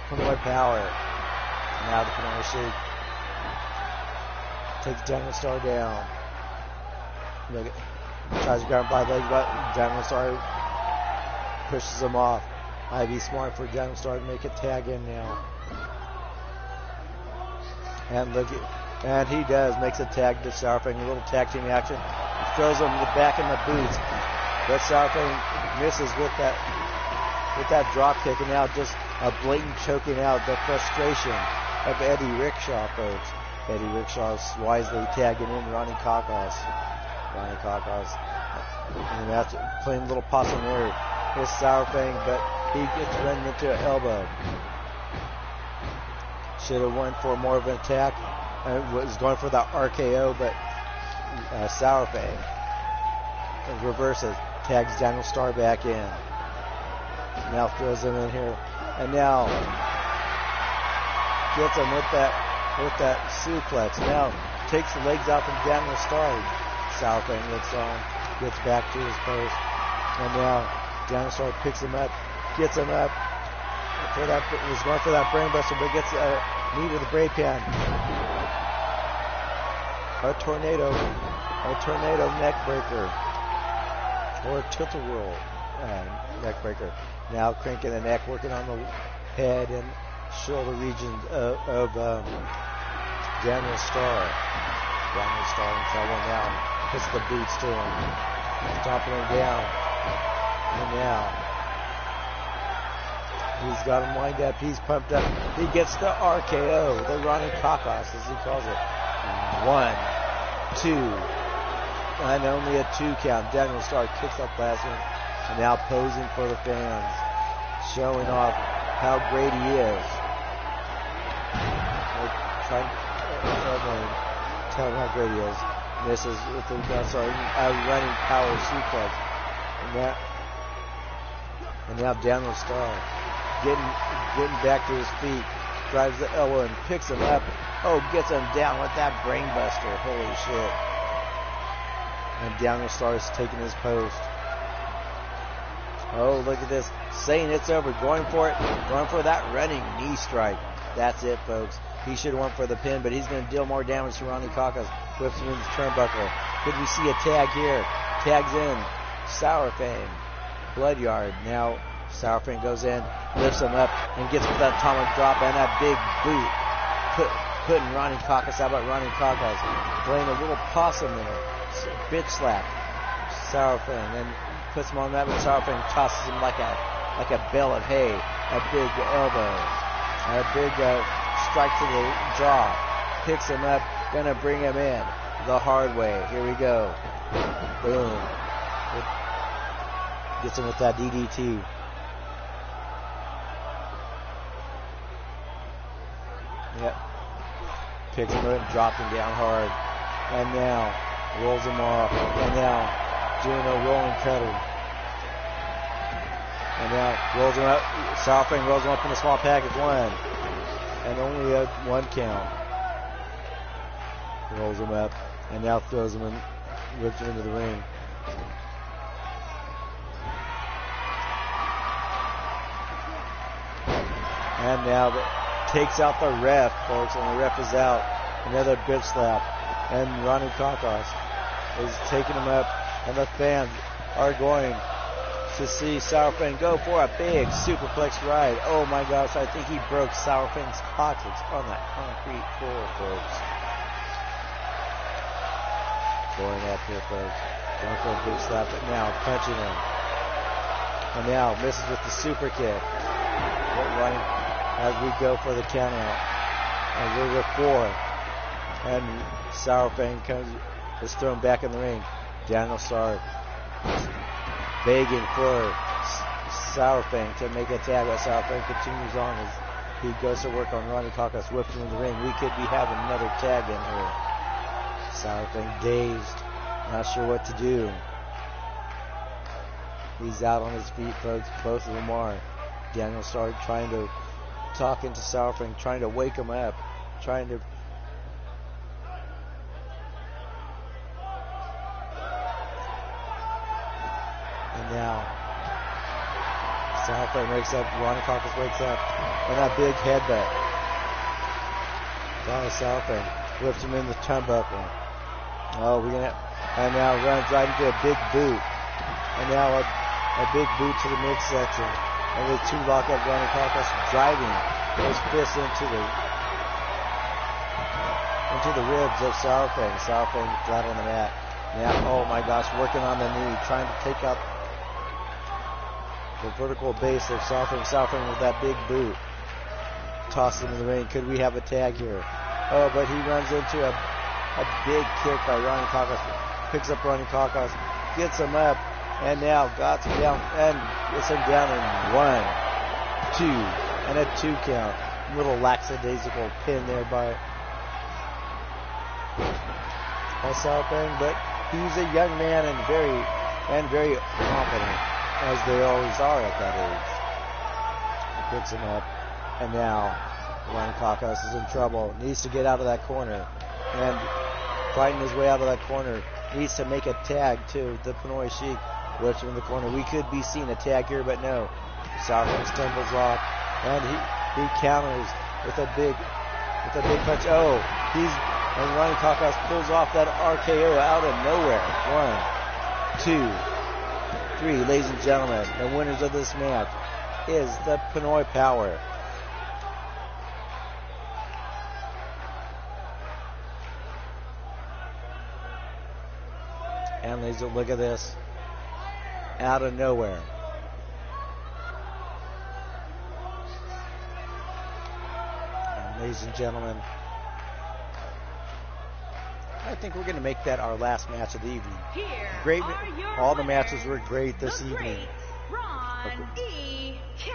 Pinoy Power? Now the Pinoy Sheik takes Jungle Star down. Look at, tries to grab him by the leg, but Jungle Star pushes him off. I'd be smart for Jungle Star to make a tag in now. And he does, makes a tag to Sourfang, a little tag team action. He throws him back in the boots. But Sourfang misses with that drop kick, and now just a blatant choking out the frustration of Eddie Rickshaw, folks. Eddie Rickshaw is wisely tagging in Ronnie Kakos. And that's playing a little possum there with Sourfang, but he gets run into an elbow. Should have went for more of an attack. Was going for the RKO, but Sourfang reverses, tags Daniel Star back in. Now throws him in here, and now gets him with that suplex. Now takes the legs out from Daniel Star. Sourfang looks on, gets back to his post, and now Daniel Star picks him up, gets him up. Was going for that brainbuster, but gets a knee to the braid pan. A tornado neck breaker, or a tilt-a-whirl neck breaker. Now cranking the neck, working on the head and shoulder regions of Daniel Star. Daniel Star in trouble now. Puts the boots to him, stomping him down, and now he's got him lined up. He's pumped up. He gets the RKO, the Ronnie Kakos, as he calls it. 1, 2, and only a 2 count. Daniel Star kicks up last one, and now posing for the fans, showing off how great he is. Tell him how great he is. Misses with the running power suplex. And now Daniel Star getting back to his feet, drives the elbow and picks him up. Oh, gets him down with that brainbuster. Holy shit. And Daniel Star is taking his post. Oh, look at this. Saying it's over. Going for it. Going for that running knee strike. That's it, folks. He should have went for the pin, but he's going to deal more damage to Ronnie Kakos. Whips him into the turnbuckle. Could we see a tag here? Tags in Sourfang. Bloodyard. Now Sourfang goes in, lifts him up, and gets with that atomic drop and that big boot. Putting Ronnie Kakos. How about Ronnie Kakos? Playing a little possum there. Bitch slap. Sourfang. And puts him on that, but Sourfang tosses him like a bale of hay. A big elbow. A big strike to the jaw. Picks him up. Gonna bring him in the hard way. Here we go. Boom. Gets him with that DDT. Yep. Picks him up and drops him down hard. And now rolls him off, and now doing a rolling cutter. And now rolls him up. Southwing rolls him up in a small package. 1. And only a 1 count. Rolls him up. And now throws him in, whips him into the ring. And now takes out the ref, folks. And the ref is out. Another bitch slap. And Ronnie Kakos is taking him up. And the fans are going to see Sourfang go for a big superplex ride. Oh my gosh, I think he broke Sourfang's coccyx on that concrete floor, folks. Going up here, folks. Going for a big slap, but now punching him. And now misses with the super kick. But right as we go for the count out. And we're with 4. And Sourfang is thrown back in the ring. Daniel Starr begging for Sourfang to make a tag, but Sourfang continues on as he goes to work on Ronnie Kakos, whips him in the ring. We could be having another tag in here. Sourfang dazed, not sure what to do. He's out on his feet, folks. Both of them are. Daniel started trying to talk into Sourfang, trying to wake him up, trying to. And now, Sourfang wakes up, Ronnie Kakos wakes up, and a big headbutt. By Sourfang, whips him in the turnbuckle. Oh, and now runs right into a big boot. And now a big boot to the midsection. And with 2 lock up, Ronnie Kakos driving his fist into the ribs of Sourfang. Sourfang flat on the mat. Now, oh my gosh, working on the knee, trying to take out the vertical base of Sourfang. Sourfang with that big boot. Tosses him in the ring. Could we have a tag here? Oh, but he runs into a big kick by Ronnie Kakos. Picks up Ronnie Kakos, gets him up, and now got him down and gets him down in 1, 2, and a 2 count. Little lackadaisical pin there by Sourfang, but he's a young man and very confident, as they always are at that age. He picks him up, and now Ronnie Kakos is in trouble. Needs to get out of that corner, and fighting his way out of that corner. Needs to make a tag to the Pinoy Sheik. Whips him in the corner. We could be seeing a tag here, but no. Sourfang stumbles off, and he counters with a big punch. Oh, and Ronnie Kakos pulls off that RKO out of nowhere. 1, 2, 3, ladies and gentlemen, the winners of this match is the Pinoy Power. And ladies, look at this. Out of nowhere. And ladies and gentlemen, I think we're going to make that our last match of the evening. Great. All the matches were great this evening. Ron E.K.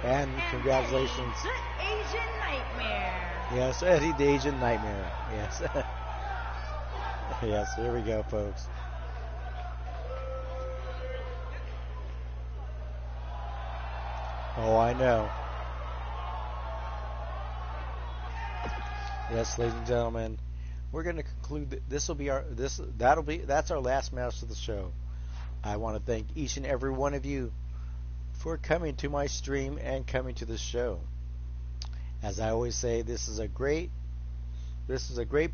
And congratulations. The Asian Nightmare. Yes, Eddie the Asian Nightmare. Yes. Yes, here we go, folks. Oh, I know. Yes, ladies and gentlemen, we're going to conclude. That's our last match of the show. I want to thank each and every one of you for coming to my stream and coming to the show. As I always say, this is a great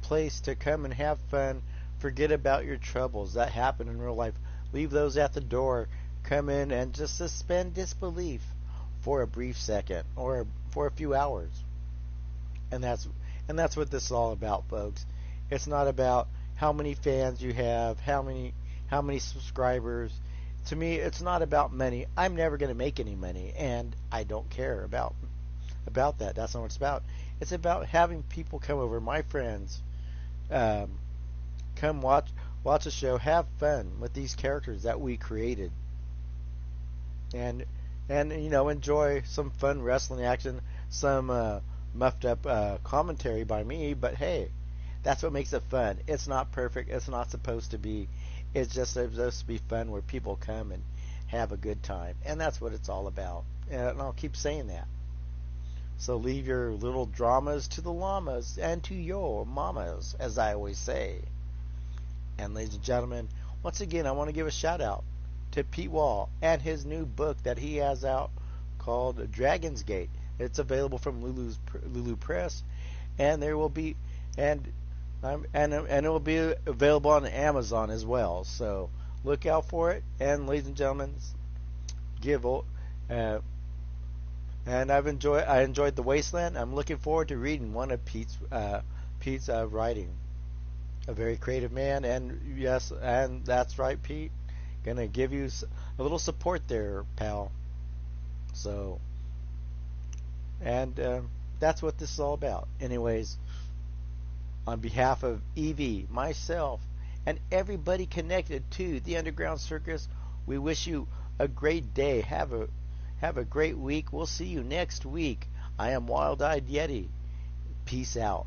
place to come and have fun. Forget about your troubles that happen in real life. Leave those at the door. Come in and just suspend disbelief for a brief second or for a few hours. And that's what this is all about, folks. It's not about how many fans you have, how many subscribers. To me, it's not about money. I'm never going to make any money, and I don't care about that. That's not what it's about. It's about having people come over, my friends, come watch a show, have fun with these characters that we created, and enjoy some fun wrestling action, some muffed up commentary by me. But hey, That's what makes it fun. It's not perfect. It's not supposed to be. It's just supposed to be fun where people come and have a good time. And that's what it's all about. And I'll keep saying that. So leave your little dramas to the llamas and to your mamas, as I always say. And ladies and gentlemen, once again, I want to give a shout out to Pete Wall and his new book that he has out called Dragon's Gate. It's available from Lulu Press, and there will be and it will be available on Amazon as well. So look out for it. And ladies and gentlemen, and I enjoyed The Wasteland. I'm looking forward to reading one of Pete's writing. A very creative man, and yes, and that's right, Pete. Gonna give you a little support there, pal. So, and that's what this is all about. Anyways, on behalf of Evie, myself, and everybody connected to the Underground Circus, we wish you a great day. Have a great week. We'll see you next week. I am Wild Eyed Yeti. Peace out.